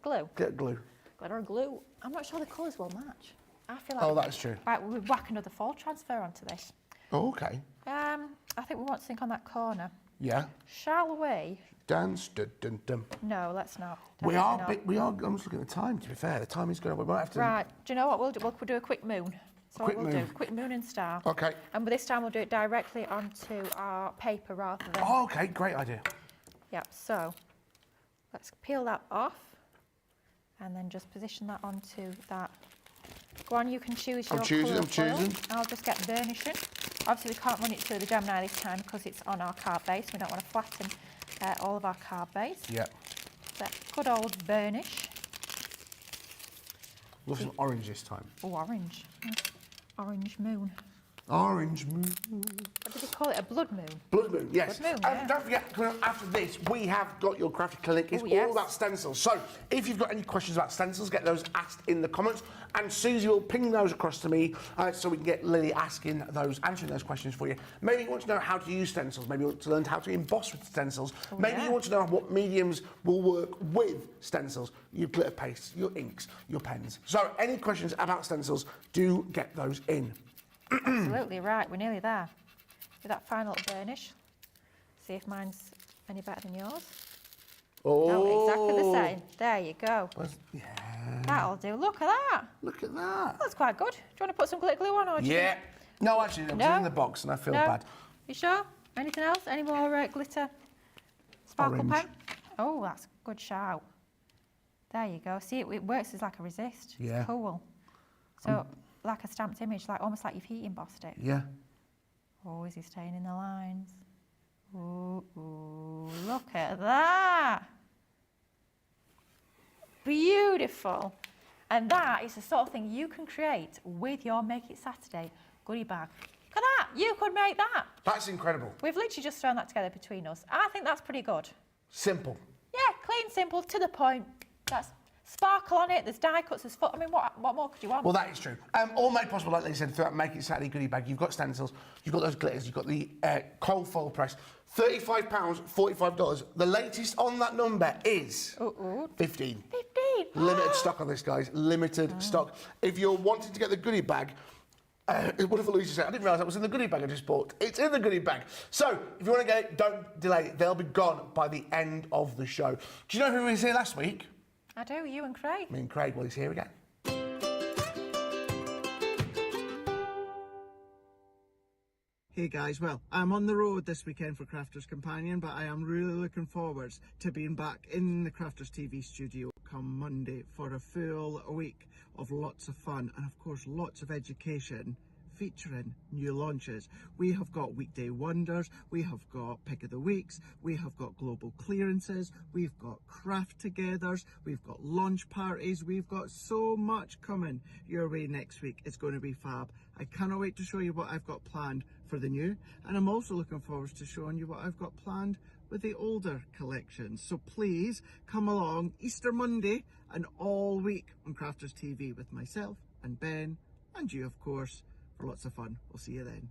[SPEAKER 2] glue?
[SPEAKER 1] Glitter glue.
[SPEAKER 2] Glitter glue. I'm not sure the colours will match. I feel like...
[SPEAKER 1] Oh, that's true.
[SPEAKER 2] Right, we'll whack another foil transfer onto this.
[SPEAKER 1] Oh, okay.
[SPEAKER 2] I think we want something on that corner.
[SPEAKER 1] Yeah.
[SPEAKER 2] Shall we?
[SPEAKER 1] Dance, dun, dun, dun.
[SPEAKER 2] No, let's not.
[SPEAKER 1] We
[SPEAKER 2] Definitely
[SPEAKER 1] are,
[SPEAKER 2] not.
[SPEAKER 1] I'm just looking at the time, to be fair. The time is going, we might have to...
[SPEAKER 2] Right, do you know what we'll do? We'll do a quick moon. So
[SPEAKER 1] Quick
[SPEAKER 2] what we'll
[SPEAKER 1] moon.
[SPEAKER 2] do, quick moon and star.
[SPEAKER 1] Okay.
[SPEAKER 2] And this time we'll do it directly onto our paper rather than...
[SPEAKER 1] Oh, okay, great idea.
[SPEAKER 2] Yep, so let's peel that off and then just position that onto that. Go on, you can choose your colour of foil. I'll just get burnishing. Obviously we can't run it through the Gemini this time because it's on our card base. We don't want to flatten all of our card base.
[SPEAKER 1] Yep.
[SPEAKER 2] That good old burnish.
[SPEAKER 1] We'll have some orange this time.
[SPEAKER 2] Oh, orange. Orange moon.
[SPEAKER 1] Orange moon.
[SPEAKER 2] What did he call it? A blood moon?
[SPEAKER 1] Blood moon, yes.
[SPEAKER 2] Blood moon, yeah.
[SPEAKER 1] Don't forget, coming up after this, we have got your graphic clinic. It's
[SPEAKER 2] Oh, yes.
[SPEAKER 1] all about stencils. So, if you've got any questions about stencils, get those asked in the comments. And Susie will ping those across to me so we can get Lily answering those questions for you. Maybe you want to know how to use stencils. Maybe you want to learn how to emboss with stencils.
[SPEAKER 2] Oh,
[SPEAKER 1] Maybe
[SPEAKER 2] yeah.
[SPEAKER 1] you want to know what mediums will work with stencils. Your glitter pastes, your inks, your pens. So, any questions about stencils, do get those in.
[SPEAKER 2] Absolutely right, we're nearly there. With that final little burnish. See if mine's any better than yours.
[SPEAKER 1] Oh,
[SPEAKER 2] No, exactly the same. There you go.
[SPEAKER 1] Yeah.
[SPEAKER 2] That'll do. Look at that.
[SPEAKER 1] Look at that.
[SPEAKER 2] That's quite good. Do you want to put some glitter glue on, or do you
[SPEAKER 1] Yeah. No, actually, it was
[SPEAKER 2] No?
[SPEAKER 1] in the box and I feel
[SPEAKER 2] No?
[SPEAKER 1] bad.
[SPEAKER 2] You sure? Anything else? Any more glitter? Sparkle
[SPEAKER 1] Orange.
[SPEAKER 2] pen? Oh, that's a good shout. There you go. See, it works as like a resist.
[SPEAKER 1] Yeah.
[SPEAKER 2] It's cool. So, like a stamped image, like almost like you've heat embossed it.
[SPEAKER 1] Yeah.
[SPEAKER 2] Oh, is he staying in the lines? Ooh, look at that. Beautiful. And that is the sort of thing you can create with your Make It Saturday goodie bag. Look at that. You could make that.
[SPEAKER 1] That's incredible.
[SPEAKER 2] We've literally just thrown that together between us. I think that's pretty good.
[SPEAKER 1] Simple.
[SPEAKER 2] Yeah, clean, simple, to the point. That's sparkle on it. There's die cuts. There's I mean, what more could you want?
[SPEAKER 1] Well, that is true. All made possible, like they said, throughout Make It Saturday goodie bag. You've got stencils, you've got those glitters, you've got the cold foil press. £35, $45. The latest on that number is 15.
[SPEAKER 2] 15.
[SPEAKER 1] Limited stock on this, guys. Limited stock. If you're wanting to get the goodie bag, what if Louisa said, I didn't realise that was in the goodie bag I just bought. It's in the goodie bag. So, if you want to get it, don't delay it. They'll be gone by the end of the show. Do you know who was here last week?
[SPEAKER 2] I do, you and Craig.
[SPEAKER 1] Me and Craig. Well, he's here again.
[SPEAKER 3] Hey guys, well, I'm on the road this weekend for Crafters Companion, but I am really looking forward to being back in the Crafters TV studio come Monday for a full week of lots of fun and of course lots of education featuring new launches. We have got weekday wonders, we have got pick of the weeks, we have got global clearances, we've got craft togethers, we've got launch parties, we've got so much coming your way next week. It's going to be fab. I cannot wait to show you what I've got planned for the new, and I'm also looking forward to showing you what I've got planned with the older collections. So please come along Easter Monday and all week on Crafters TV with myself and Ben and you, of course, for lots of fun. We'll see you then.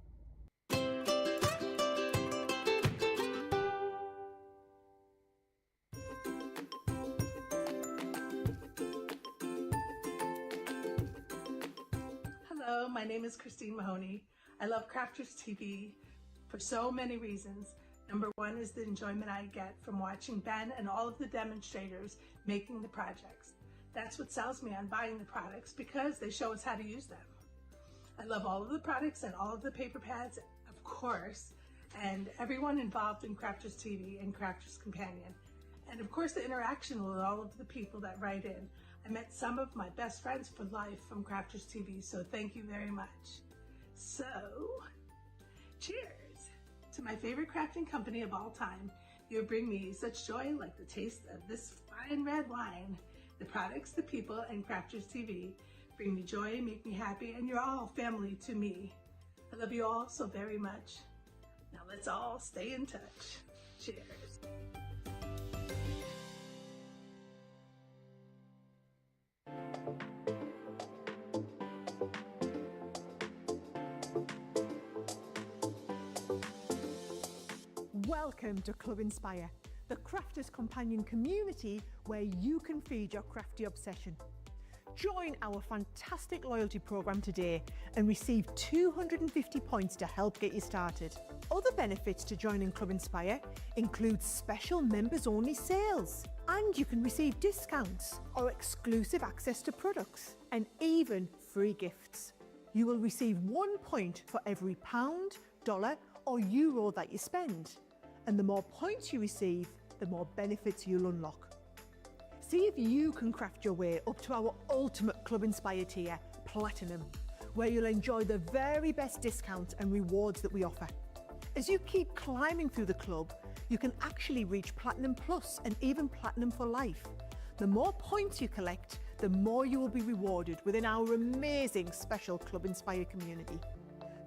[SPEAKER 4] Hello, my name is Christine Mahoney. I love Crafters TV for so many reasons. Number one is the enjoyment I get from watching Ben and all of the demonstrators making the projects. That's what sells me on buying the products, because they show us how to use them. I love all of the products and all of the paper pads, of course, and everyone involved in Crafters TV and Crafters Companion. And of course the interaction with all of the people that write in. I met some of my best friends for life from Crafters TV, so thank you very much. So, cheers to my favorite crafting company of all time. You bring me such joy, like the taste of this fine red wine. The products, the people, and Crafters TV bring me joy, make me happy, and you're all family to me. I love you all so very much. Now let's all stay in touch. Cheers.
[SPEAKER 5] Welcome to Club Inspire, the Crafters Companion community where you can feed your crafty obsession. Join our fantastic loyalty program today and receive 250 points to help get you started. Other benefits to joining Club Inspire include special members-only sales, and you can receive discounts or exclusive access to products, and even free gifts. You will receive 1 point for every pound, dollar or euro that you spend. And the more points you receive, the more benefits you'll unlock. See if you can craft your way up to our ultimate Club Inspire tier, Platinum, where you'll enjoy the very best discounts and rewards that we offer. As you keep climbing through the club, you can actually reach Platinum Plus and even Platinum for life. The more points you collect, the more you will be rewarded within our amazing special Club Inspire community.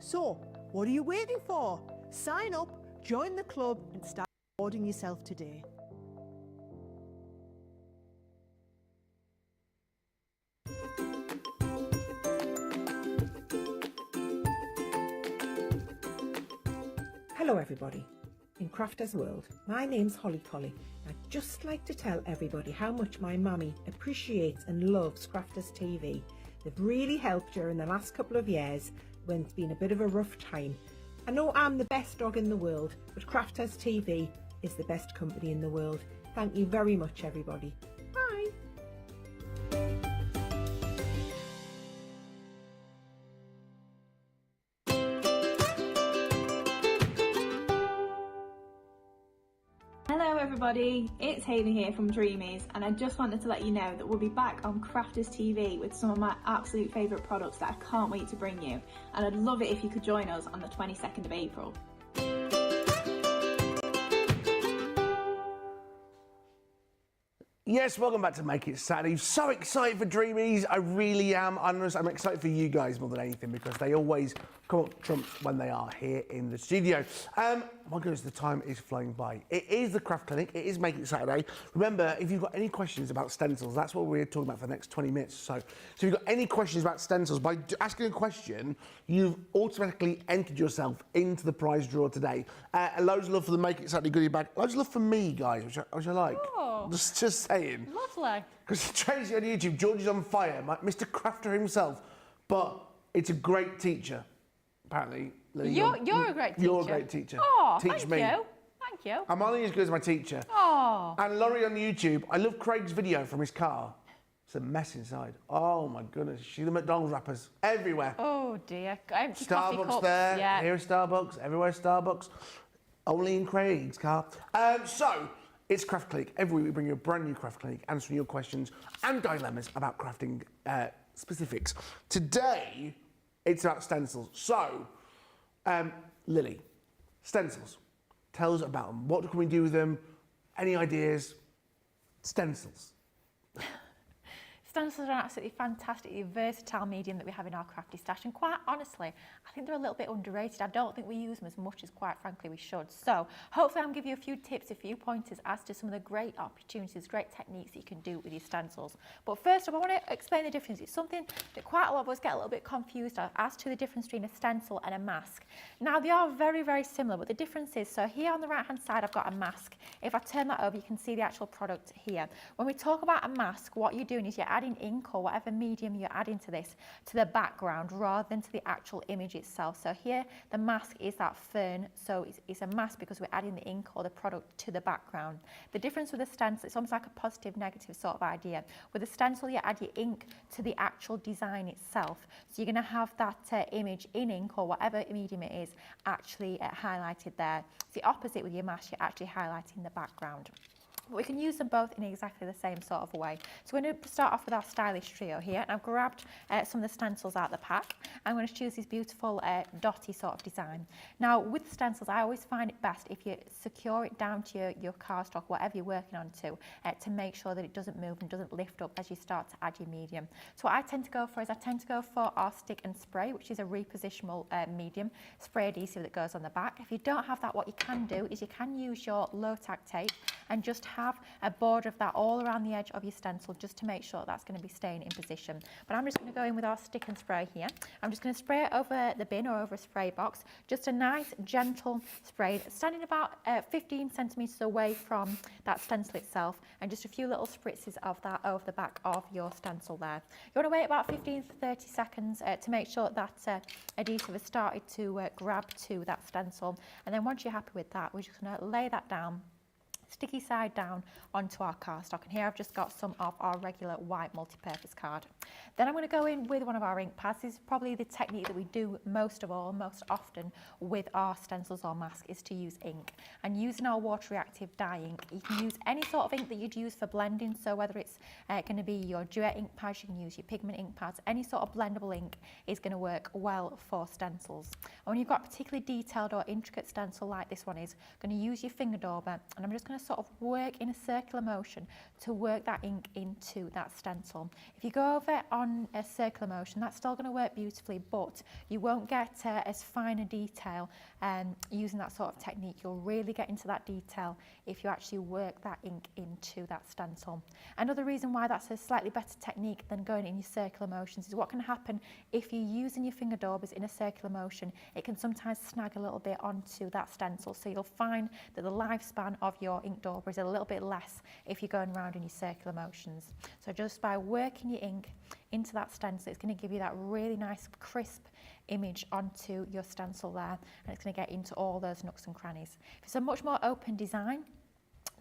[SPEAKER 5] So, what are you waiting for? Sign up, join the club and start rewarding yourself today.
[SPEAKER 6] Hello everybody, in Crafters World, my name's Holly Collie. I'd just like to tell everybody how much my mummy appreciates and loves Crafters TV. They've really helped during the last couple of years when it's been a bit of a rough time. I know I'm the best dog in the world, but Crafters TV is the best company in the world. Thank you very much everybody. Bye!
[SPEAKER 7] everybody, it's Hayley here from Dreamies, and I just wanted to let you know that we'll be back on Crafters TV with some of my absolute favourite products that I can't wait to bring you, and I'd love it if you could join us on the 22nd of April.
[SPEAKER 1] Yes, welcome back to Make It Saturday. So excited for Dreamies. I really am. I'm excited for you guys more than anything because they always come up trumps when they are here in the studio. My goodness, the time is flying by. It is the Craft Clinic. It is Make It Saturday. Remember, if you've got any questions about stencils, that's what we're talking about for the next 20 minutes. So if you've got any questions about stencils, by asking a question, you've automatically entered yourself into the prize draw today. Loads of love for the Make It Saturday Goodie Bag. Loads of love for me, guys, which I like.
[SPEAKER 2] Oh.
[SPEAKER 1] Just saying.
[SPEAKER 2] Lovely.
[SPEAKER 1] Because Tracy on YouTube, George is on fire, Mr. Crafter himself. But it's a great teacher, apparently. Lily,
[SPEAKER 2] You're a great teacher.
[SPEAKER 1] You're a great teacher.
[SPEAKER 2] Oh,
[SPEAKER 1] Teach
[SPEAKER 2] thank
[SPEAKER 1] me.
[SPEAKER 2] you. Thank you.
[SPEAKER 1] I'm only as good as my teacher.
[SPEAKER 2] Oh.
[SPEAKER 1] And Laurie on YouTube, I love Craig's video from his car. It's a mess inside. Oh my goodness. See the McDonald's wrappers everywhere.
[SPEAKER 2] Oh dear. Empty coffee
[SPEAKER 1] Starbucks
[SPEAKER 2] cups.
[SPEAKER 1] there,
[SPEAKER 2] Yeah.
[SPEAKER 1] here Starbucks, everywhere Starbucks. Only in Craig's car. So, it's Craft Clinic. Every week we bring you a brand new Craft Clinic, answering your questions and dilemmas about crafting specifics. Today, it's about stencils. So, Lily, stencils. Tell us about them. What can we do with them? Any ideas? Stencils.
[SPEAKER 2] Stencils are an absolutely fantastically versatile medium that we have in our crafty stash, and quite honestly, I think they're a little bit underrated. I don't think we use them as much as, quite frankly, we should. So hopefully I'm giving you a few tips, a few pointers as to some of the great opportunities, great techniques that you can do with your stencils. But first of all, I want to explain the difference. It's something that quite a lot of us get a little bit confused as to the difference between a stencil and a mask. Now, they are very, very similar, but the difference is, so here on the right-hand side, I've got a mask. If I turn that over, you can see the actual product here. When we talk about a mask, what you're doing is you're adding ink or whatever medium you're adding to this to the background rather than to the actual image itself. So here the mask is that fern, so it's a mask because we're adding the ink or the product to the background. The difference with a stencil, it's almost like a positive negative sort of idea. With a stencil you add your ink to the actual design itself, so you're going to have that image in ink or whatever medium it is actually highlighted there. It's the opposite with your mask, you're actually highlighting the background. But we can use them both in exactly the same sort of way. So we're going to start off with our stylish trio here, and I've grabbed some of the stencils out of the pack. I'm going to choose this beautiful dotty sort of design. Now with stencils, I always find it best if you secure it down to your cardstock, whatever you're working on to make sure that it doesn't move and doesn't lift up as you start to add your medium. So what I tend to go for is our stick and spray, which is a repositionable medium spray adhesive that goes on the back. If you don't have that, what you can do is you can use your low tack tape and just have a border of that all around the edge of your stencil just to make sure that's going to be staying in position. But I'm just going to go in with our stick and spray here. I'm just going to spray it over the bin or over a spray box. Just a nice gentle spray, standing about 15 centimetres away from that stencil itself, and just a few little spritzes of that over the back of your stencil there. You want to wait about 15 to 30 seconds to make sure that adhesive has started to grab to that stencil, and then once you're happy with that, we're just going to lay that down, sticky side down onto our cardstock, and here I've just got some of our regular white multi-purpose card. Then I'm going to go in with one of our ink pads. This is probably the technique that we do most often with our stencils or mask, is to use ink. And using our water reactive dye ink, you can use any sort of ink that you'd use for blending, so whether it's going to be your duet ink pads, you can use your pigment ink pads, any sort of blendable ink is going to work well for stencils. And when you've got a particularly detailed or intricate stencil like this one is, going to use your finger dauber, and I'm just going to sort of work in a circular motion to work that ink into that stencil. If you go over on a circular motion, that's still going to work beautifully, but you won't get as fine a detail using that sort of technique. You'll really get into that detail if you actually work that ink into that stencil. Another reason why that's a slightly better technique than going in your circular motions is what can happen if you're using your finger daubers in a circular motion. It can sometimes snag a little bit onto that stencil, so you'll find that the lifespan of your ink dauber is a little bit less if you're going around in your circular motions. So just by working your ink into that stencil, it's going to give you that really nice crisp image onto your stencil there, and it's going to get into all those nooks and crannies. If it's a much more open design,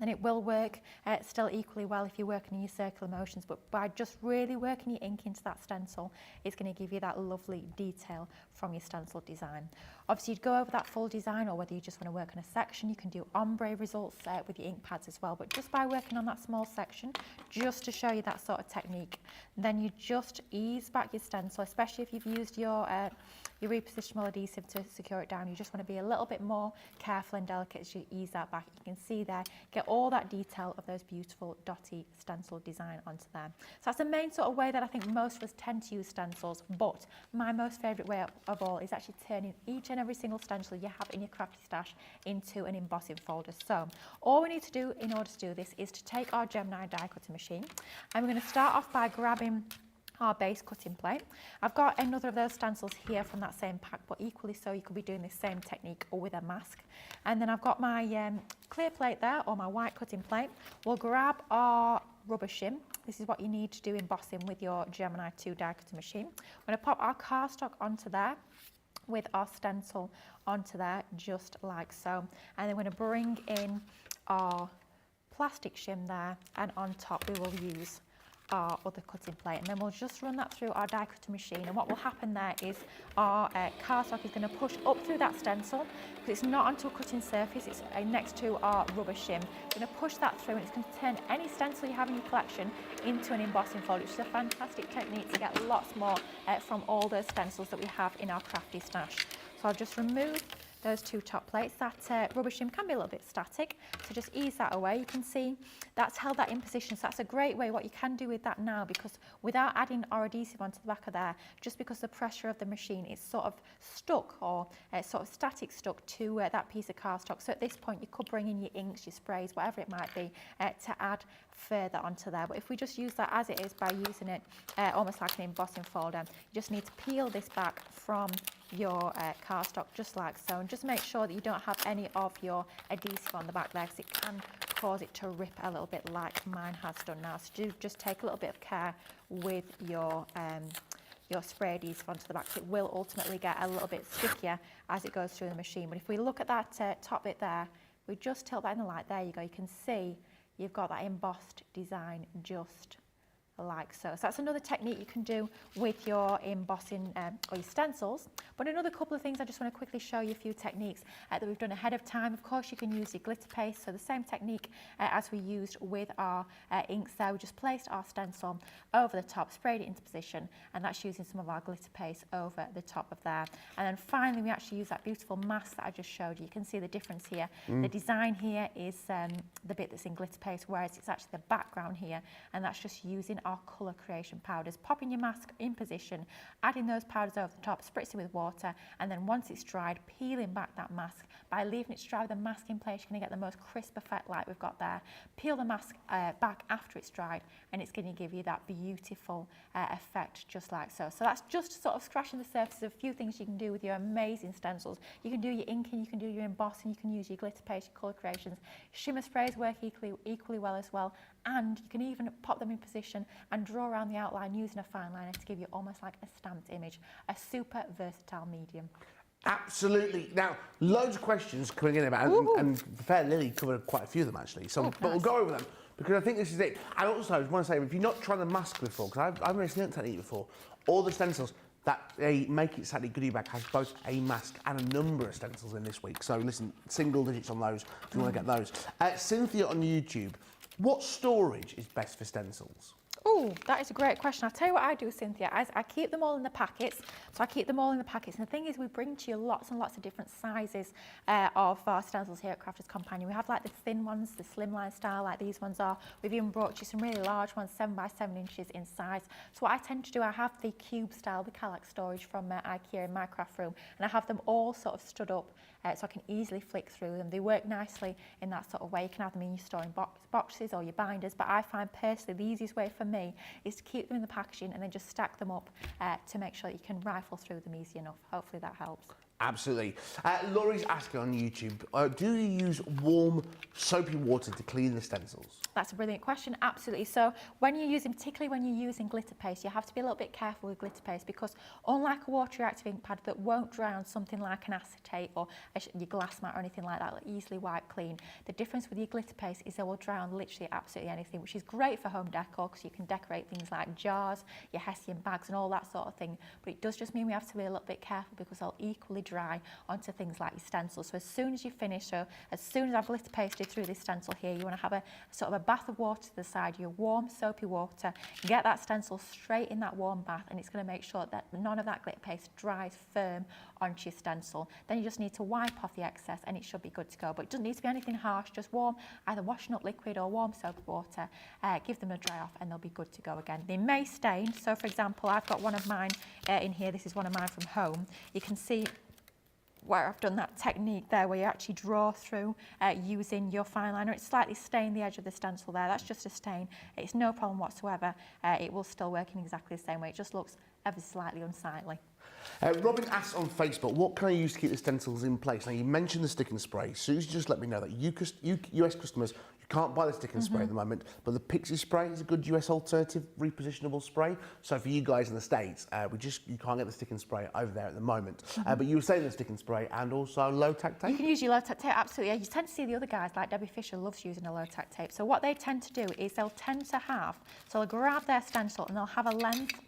[SPEAKER 2] then it will work still equally well if you're working in your circular motions, but by just really working your ink into that stencil, it's going to give you that lovely detail from your stencil design. Obviously, you'd go over that full design, or whether you just want to work on a section, you can do ombre results with your ink pads as well, but just by working on that small section, just to show you that sort of technique, then you just ease back your stencil, especially if you've used your repositionable adhesive to secure it down. You just want to be a little bit more careful and delicate as you ease that back. You can see there, get all that detail of those beautiful dotty stencil design onto there. So that's the main sort of way that I think most of us tend to use stencils, but my most favourite way of all is actually turning each and every single stencil you have in your crafty stash into an embossing folder. So all we need to do in order to do this is to take our Gemini die cutting machine, and we're going to start off by grabbing our base cutting plate. I've got another of those stencils here from that same pack, but equally so you could be doing the same technique or with a mask. And then I've got my clear plate there, or my white cutting plate. We'll grab our rubber shim. This is what you need to do embossing with your Gemini 2 die cutting machine. We're going to pop our cardstock onto there with our stencil onto there, just like so. And then we're going to bring in our plastic shim there, and on top we will use our other cutting plate, and then we'll just run that through our die cutting machine. And what will happen there is our cardstock is going to push up through that stencil, because it's not onto a cutting surface, it's next to our rubber shim. It's going to push that through, and it's going to turn any stencil you have in your collection into an embossing folder, which is a fantastic technique to get lots more from all those stencils that we have in our crafty stash. So I'll just remove those two top plates. That rubber shim can be a little bit static, so just ease that away. You can see that's held that in position, so that's a great way. What you can do with that now, because without adding our adhesive onto the back of there, just because the pressure of the machine is sort of stuck, or sort of static stuck to that piece of cardstock. So at this point you could bring in your inks, your sprays, whatever it might be, to add further onto there. But if we just use that as it is by using it almost like an embossing folder, you just need to peel this back from your cardstock just like so, and just make sure that you don't have any of your adhesive on the back there, because it can cause it to rip a little bit like mine has done now. So do just take a little bit of care with your spray adhesive onto the back, because it will ultimately get a little bit stickier as it goes through the machine. But if we look at that top bit there, we just tilt that in the light, there you go, you can see you've got that embossed design just like so. So that's another technique you can do with your embossing or your stencils. But another couple of things, I just want to quickly show you a few techniques that we've done ahead of time. Of course, you can use your glitter paste, so the same technique as we used with our inks there. We just placed our stencil over the top, sprayed it into position, and that's using some of our glitter paste over the top of there. And then finally, we actually use that beautiful mask that I just showed you. You can see the difference here. The design here is the bit that's in glitter paste, whereas it's actually the background here, and that's just using our colour creation powders. Popping your mask in position, adding those powders over the top, spritzing with water, and then once it's dried, peeling back that mask. By leaving it dry with the mask in place, you're going to get the most crisp effect like we've got there. Peel the mask back after it's dried, and it's going to give you that beautiful effect just like so. So that's just sort of scratching the surface of a few things you can do with your amazing stencils. You can do your inking, you can do your embossing, you can use your glitter paste, your colour creations. Shimmer sprays work equally well as well, and you can even pop them in position and draw around the outline using a fine liner to give you almost like a stamped image. A super versatile medium.
[SPEAKER 1] Absolutely. Now, loads of questions coming in about, and fair Lily covered quite a few of them actually. So, but we'll go over them because I think this is it. And also, I want to say, if you're not tried the mask before, because I've never seen that technique before, all the stencils that they make it Saturday Goodie Bag has both a mask and a number of stencils in this week. So listen, single digits on those if you want to get those. Cynthia on YouTube, what storage is best for stencils?
[SPEAKER 2] Oh, that is a great question. I'll tell you what I do, Cynthia. I keep them all in the packets. So I keep them all in the packets. And the thing is, we bring to you lots and lots of different sizes of our stencils here at Crafters Companion. We have like the thin ones, the slimline style, like these ones are. We've even brought you some really large ones, 7 by 7 inches in size. So what I tend to do, I have the cube style, the Kallax storage from IKEA in my craft room, and I have them all sort of stood up so I can easily flick through them. They work nicely in that sort of way. You can have them in your storing boxes or your binders, but I find personally the easiest way for me is to keep them in the packaging and then just stack them up to make sure that you can rifle through them easy enough. Hopefully that helps.
[SPEAKER 1] Absolutely. Laurie's asking on YouTube, do you use warm soapy water to clean the stencils?
[SPEAKER 2] That's a brilliant question, absolutely. So when you're using, particularly when you're using glitter paste, you have to be a little bit careful with glitter paste because unlike a water reactive ink pad that won't dry on something like an acetate or your glass mat or anything like that, easily wipe clean, the difference with your glitter paste is they will dry on literally absolutely anything, which is great for home decor because you can decorate things like jars, your Hessian bags and all that sort of thing. But it does just mean we have to be a little bit careful because they'll equally dry onto things like your stencil. So as soon as you finish, so as soon as I've glitter pasted through this stencil here, you want to have a sort of a bath of water to the side, your warm soapy water, get that stencil straight in that warm bath, and it's going to make sure that none of that glitter paste dries firm onto your stencil. Then you just need to wipe off the excess and it should be good to go. But it doesn't need to be anything harsh, just warm, either washing up liquid or warm soapy water. Give them a dry off and they'll be good to go again. They may stain, so for example, I've got one of mine in here, this is one of mine from home. You can see where I've done that technique there where you actually draw through using your fine liner. It's slightly stained the edge of the stencil there. That's just a stain. It's no problem whatsoever. It will still work in exactly the same way. It just looks ever slightly unsightly.
[SPEAKER 1] Robin asks on Facebook, what can I use to keep the stencils in place? Now, you mentioned the stick and spray. Susie just let me know that US customers, you can't buy the stick and spray at the moment, but the Pixie spray is a good US alternative repositionable spray. So for you guys in the States, you can't get the stick and spray over there at the moment. But you were saying the stick and spray and also low-tack tape?
[SPEAKER 2] You can use your low-tack tape, absolutely. You tend to see the other guys, like Debbie Fisher, loves using a low-tack tape. So what they tend to do is they'll tend to have, so they'll grab their stencil and they'll have a length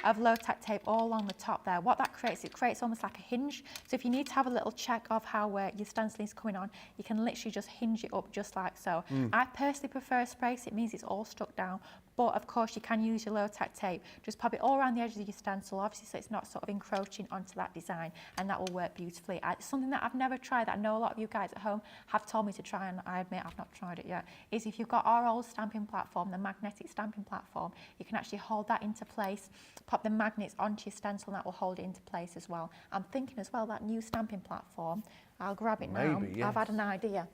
[SPEAKER 2] of low-tack tape all along the top there. What that creates, it creates almost like a hinge. So if you need to have a little check of how your stencil is coming on, you can literally just hinge it up just like so. I personally prefer a spray, so it means it's all stuck down. But of course you can use your low-tack tape. Just pop it all around the edges of your stencil, obviously, so it's not sort of encroaching onto that design, and that will work beautifully. It's something that I've never tried that I know a lot of you guys at home have told me to try, and I admit I've not tried it yet, is if you've got our old stamping platform, the magnetic stamping platform, you can actually hold that into place, pop the magnets onto your stencil, and that will hold it into place as well. I'm thinking as well that new stamping platform, I'll grab it now.
[SPEAKER 1] Maybe, yes.
[SPEAKER 2] I've had an idea.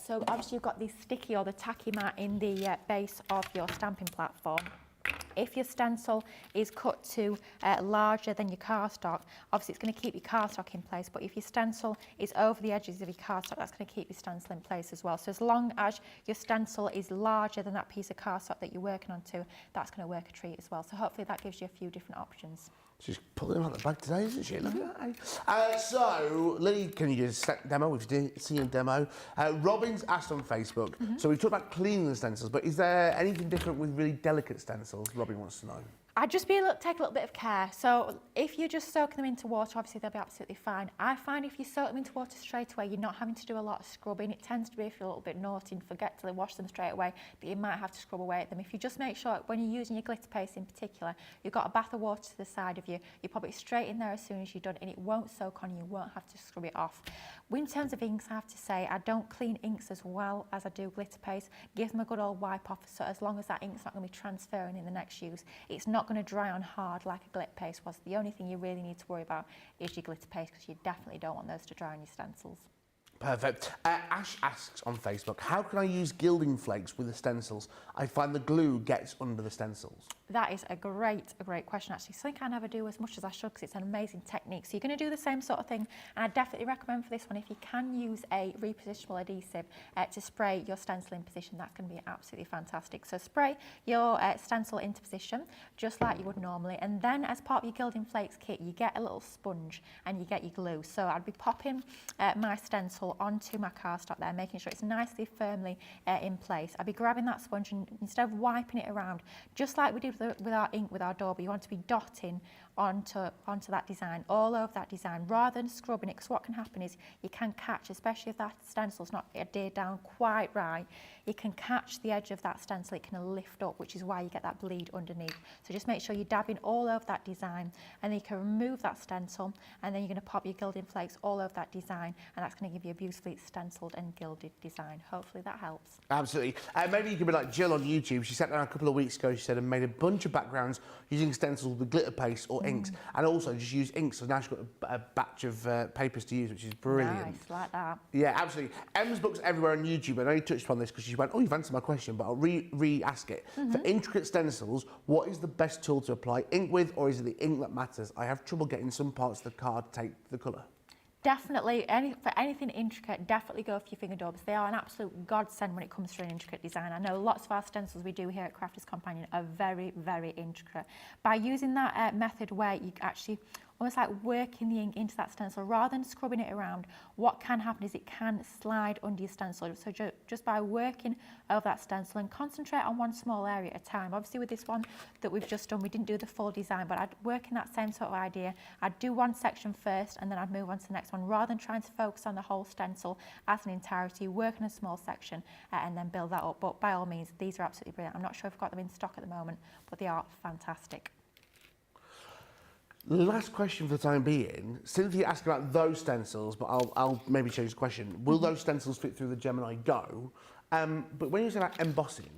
[SPEAKER 2] So obviously you've got the sticky or the tacky mat in the base of your stamping platform. If your stencil is cut to larger than your cardstock, obviously it's going to keep your cardstock in place, but if your stencil is over the edges of your cardstock, that's going to keep your stencil in place as well. So as long as your stencil is larger than that piece of cardstock that you're working onto, that's going to work a treat as well. So hopefully that gives you a few different options.
[SPEAKER 1] She's pulling them out the bag today, isn't she? Look at that. So, Lily, can you do a demo? We've seen a demo. Robin's asked on Facebook. So we've talked about cleaning the stencils, but is there anything different with really delicate stencils? Robin wants to know.
[SPEAKER 2] I'd just take a little bit of care. So if you're just soaking them into water, obviously they'll be absolutely fine. I find if you soak them into water straight away, you're not having to do a lot of scrubbing. It tends to be if you're a little bit naughty and forget to wash them straight away, that you might have to scrub away at them. If you just make sure when you're using your glitter paste in particular, you've got a bath of water to the side of you, you pop it straight in there as soon as you're done, and it won't soak on, you won't have to scrub it off. In terms of inks, I have to say, I don't clean inks as well as I do glitter paste. Give them a good old wipe off, so as long as that ink's not going to be transferring in the next use, it's not going to dry on hard like a glitter paste was. The only thing you really need to worry about is your glitter paste, because you definitely don't want those to dry on your stencils.
[SPEAKER 1] Perfect. Ash asks on Facebook, how can I use gilding flakes with the stencils? I find the glue gets under the stencils.
[SPEAKER 2] That is a great question, actually. Something I never do as much as I should, because it's an amazing technique. So you're going to do the same sort of thing, and I definitely recommend for this one, if you can use a repositionable adhesive to spray your stencil in position, that's going to be absolutely fantastic. So spray your stencil into position, just like you would normally, and then as part of your gilding flakes kit, you get a little sponge and you get your glue. So I'd be popping my stencil onto my cardstock there, making sure it's nicely firmly in place. I'd be grabbing that sponge, and instead of wiping it around, just like we did with our ink with our Dorby, you want to be dotting onto that design, all over that design, rather than scrubbing it, because what can happen is you can catch, especially if that stencil's not adhered down quite right, you can catch the edge of that stencil, it can lift up, which is why you get that bleed underneath. So just make sure you're dabbing all over that design, and then you can remove that stencil, and then you're going to pop your gilding flakes all over that design, and that's going to give you a beautifully stenciled and gilded design. Hopefully that helps.
[SPEAKER 1] Absolutely. Maybe you could be like Jill on YouTube. She sat down a couple of weeks ago, she said, and made a bunch of backgrounds using stencils with glitter paste or inks, and also just use inks. So now she's got a batch of papers to use, which is brilliant.
[SPEAKER 2] Nice, like that.
[SPEAKER 1] Yeah, absolutely. Em's Books Everywhere on YouTube. I know you touched upon this because she went, oh, you've answered my question, but I'll re-ask it. For intricate stencils, what is the best tool to apply ink with, or is it the ink that matters? I have trouble getting some parts of the card tape to the colour.
[SPEAKER 2] Definitely, for anything intricate, definitely go for your finger daubers. They are an absolute godsend when it comes to an intricate design. I know lots of our stencils we do here at Crafters Companion are very, very intricate. By using that method where you actually almost like working the ink into that stencil rather than scrubbing it around, what can happen is it can slide under your stencil. So just by working over that stencil and concentrate on one small area at a time. Obviously with this one that we've just done, we didn't do the full design, but I'd work in that same sort of idea. I'd do one section first and then I'd move on to the next one rather than trying to focus on the whole stencil as an entirety, work in a small section and then build that up. But by all means, these are absolutely brilliant. I'm not sure if I've got them in stock at the moment, but they are fantastic.
[SPEAKER 1] Last question for the time being. Cynthia asked about those stencils, but I'll maybe change the question. Will those stencils fit through the Gemini Go? But when you say about embossing,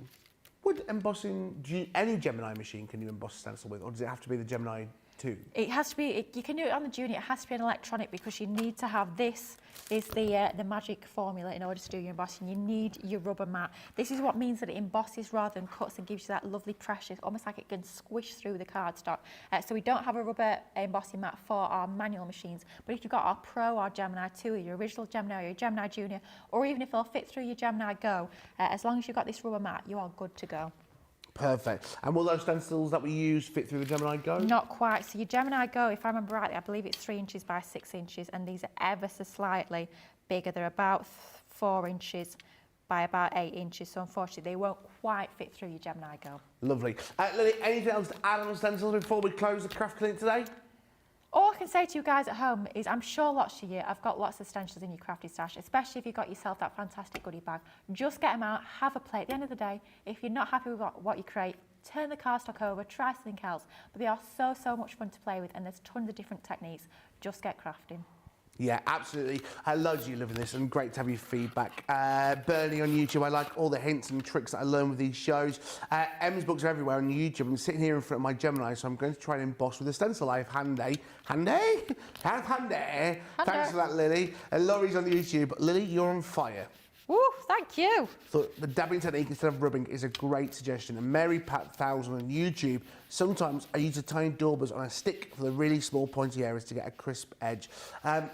[SPEAKER 1] would embossing, any Gemini machine can you emboss a stencil with, or does it have to be the Gemini 2? It
[SPEAKER 2] has to be, you can do it on the Junior, it has to be an electronic because you need to have, this is the magic formula in order to do your embossing. You need your rubber mat. This is what means that it embosses rather than cuts and gives you that lovely pressure, almost like it can squish through the cardstock. So we don't have a rubber embossing mat for our manual machines, but if you've got our Pro or Gemini 2, or your original Gemini or your Gemini Junior, or even if they'll fit through your Gemini Go, as long as you've got this rubber mat, you are good to go.
[SPEAKER 1] Perfect. And will those stencils that we use fit through the Gemini Go?
[SPEAKER 2] Not quite. So your Gemini Go, if I remember rightly, I believe it's 3 inches by 6 inches, and these are ever so slightly bigger. They're about 4 inches by about 8 inches. So unfortunately, they won't quite fit through your Gemini Go.
[SPEAKER 1] Lovely. Lily, anything else to add on the stencils before we close the craft clinic today?
[SPEAKER 2] All I can say to you guys at home is I'm sure lots of you have got lots of stencils in your crafty stash, especially if you've got yourself that fantastic goodie bag. Just get them out, have a play. At the end of the day, if you're not happy with what you create, turn the cardstock over, try something else. But they are so much fun to play with, and there's tons of different techniques. Just get crafting.
[SPEAKER 1] Yeah, absolutely. I love you loving this and great to have your feedback. Bernie on YouTube, I like all the hints and tricks that I learn with these shows. Em's books are everywhere on YouTube. I'm sitting here in front of my Gemini, so I'm going to try and emboss with a stencil I have handy. Handy? Thanks for that, Lily. Laurie's on YouTube. Lily, you're on fire.
[SPEAKER 2] Woo, thank you.
[SPEAKER 1] So the dabbing technique instead of rubbing is a great suggestion. And Mary Pat 1000 on YouTube, sometimes I use a tiny daubers on a stick for the really small pointy areas to get a crisp edge.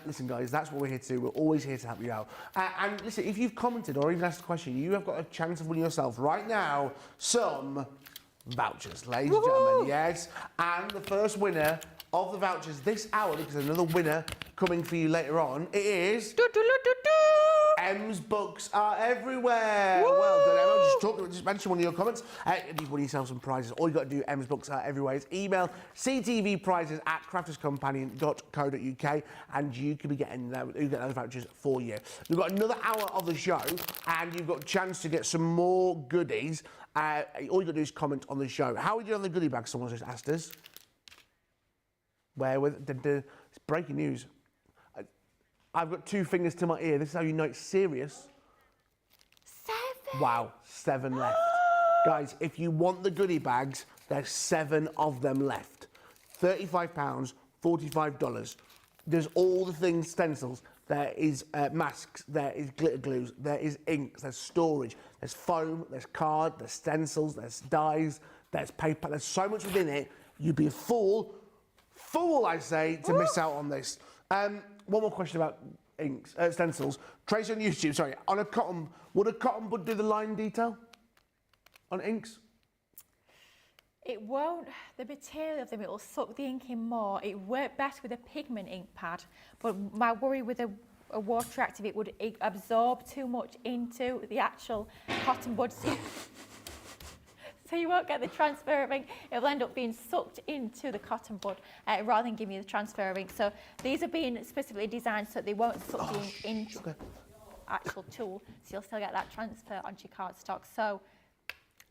[SPEAKER 1] Listen guys, that's what we're here to do. We're always here to help you out. And listen, if you've commented or even asked a question, you have got a chance of winning yourself right now some vouchers, ladies and gentlemen, yes. And the first winner of the vouchers this hour, because there's another winner coming for you later on, it is... Em's books are everywhere. Woo! Well done, Emma. Just mention one of your comments. If you've won yourself some prizes, all you got to do, Em's books are everywhere, is email ctvprizes@crafterscompanion.co.uk and you could be getting those vouchers for you. We've got another hour of the show and you've got a chance to get some more goodies. All you got to do is comment on the show. How are we doing on the goodie bag? Someone just asked us. Where with it's breaking news. I've got 2 fingers to my ear. This is how you know it's serious.
[SPEAKER 2] 7.
[SPEAKER 1] Wow, 7 left. Guys, if you want the goodie bags, there's 7 of them left. £35, $45. There's all the things, stencils. There is masks, there is glitter glues, there is inks, there's storage, there's foam, there's card, there's stencils, there's dyes, there's paper. There's so much within it. You'd be a fool, I say, to miss out on this. One more question about inks, stencils. Tracy on YouTube, sorry, on a cotton, would a cotton bud do the line detail on inks?
[SPEAKER 2] It won't, the material of them, it will suck the ink in more. It worked better with a pigment ink pad, but my worry with a water active, it would absorb too much into the actual cotton bud. So you won't get the transfer of ink. It will end up being sucked into the cotton bud rather than giving you the transfer of ink. So these are being specifically designed so they won't suck the ink into the actual tool. So you'll still get that transfer onto your cardstock. So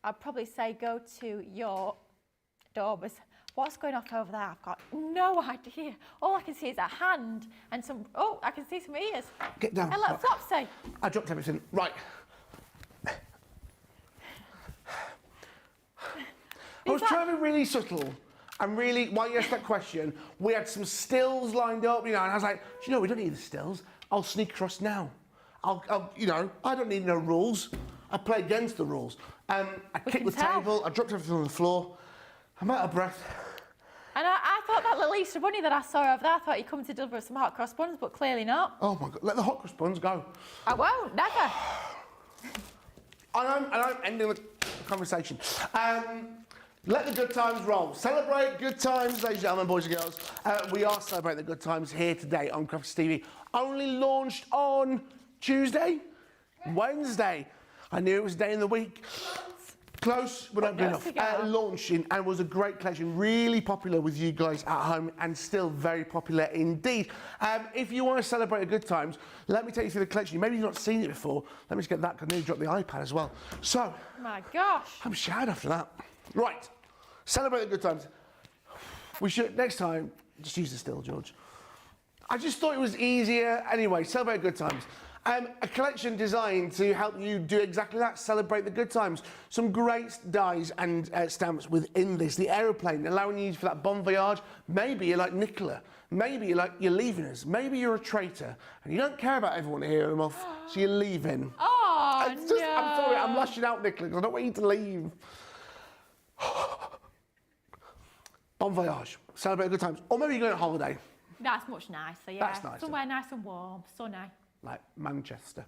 [SPEAKER 2] I'd probably say go to your daubers. What's going off over there? I've got no idea. All I can see is a hand and some, oh, I can see some ears.
[SPEAKER 1] Get down.
[SPEAKER 2] Hello, Flopsy.
[SPEAKER 1] I dropped everything. Right. I was trying to be really subtle and really, while you asked that question, we had some stills lined up, you know, and I was like, do you know, we don't need the stills. I'll sneak across now. I'll you know, I don't need no rules. I play against the rules. I kicked the table, I dropped everything on the floor. I'm out of breath.
[SPEAKER 2] And I thought that little Easter bunny that I saw over there, I thought he'd come to deliver us some hot cross buns, but clearly not.
[SPEAKER 1] Oh my God, let the hot cross buns go.
[SPEAKER 2] I won't, never.
[SPEAKER 1] I'm ending the conversation. Let the good times roll. Celebrate good times, ladies and gentlemen, boys and girls. We are celebrating the good times here today on Crafters TV. Only launched on Tuesday? Wednesday. I knew it was a day in the week. Close, but not good enough. Launching, and was a great collection. Really popular with you guys at home, and still very popular indeed. If you want to celebrate the good times, let me take you through the collection. Maybe you've not seen it before. Let me just get that, because I nearly dropped the iPad as well. So,
[SPEAKER 2] My gosh.
[SPEAKER 1] I'm shattered after that. Right, celebrate the good times. We should, next time, just use the still, George. I just thought it was easier. Anyway, celebrate good times. A collection designed to help you do exactly that, celebrate the good times. Some great dies and stamps within this. The aeroplane, allowing you for that bon voyage. Maybe you're like Nicola. Maybe you're leaving us. Maybe you're a traitor and you don't care about everyone hearing them off, so you're leaving.
[SPEAKER 2] Oh,
[SPEAKER 1] no. I'm sorry, I'm lashing out, Nicola, because I don't want you to leave. Bon voyage, celebrate good times. Or maybe you're going on holiday.
[SPEAKER 2] That's much nicer, yeah.
[SPEAKER 1] That's nicer.
[SPEAKER 2] Somewhere nice and warm, sunny.
[SPEAKER 1] Like Manchester.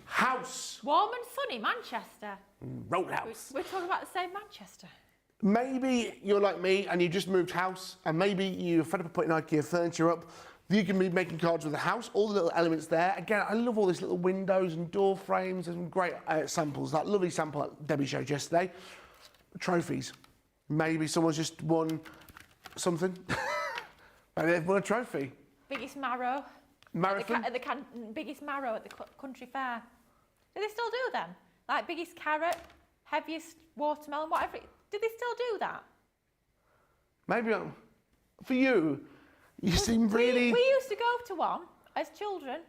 [SPEAKER 1] House.
[SPEAKER 2] Warm and sunny, Manchester.
[SPEAKER 1] Roadhouse.
[SPEAKER 2] We're talking about the same Manchester.
[SPEAKER 1] Maybe you're like me and you just moved house, and maybe you're fed up of putting IKEA furniture up. You can be making cards with the house, all the little elements there. Again, I love all these little windows and door frames and great samples. That lovely sample that Debbie showed yesterday. Trophies. Maybe someone's just won something. Maybe they've won a trophy.
[SPEAKER 2] Biggest marrow.
[SPEAKER 1] Marathon?
[SPEAKER 2] Biggest marrow at the country fair. Do they still do them? Like biggest carrot, heaviest watermelon, whatever. Do they still do that?
[SPEAKER 1] Maybe for you, you seem really.
[SPEAKER 2] We used to go to one as children,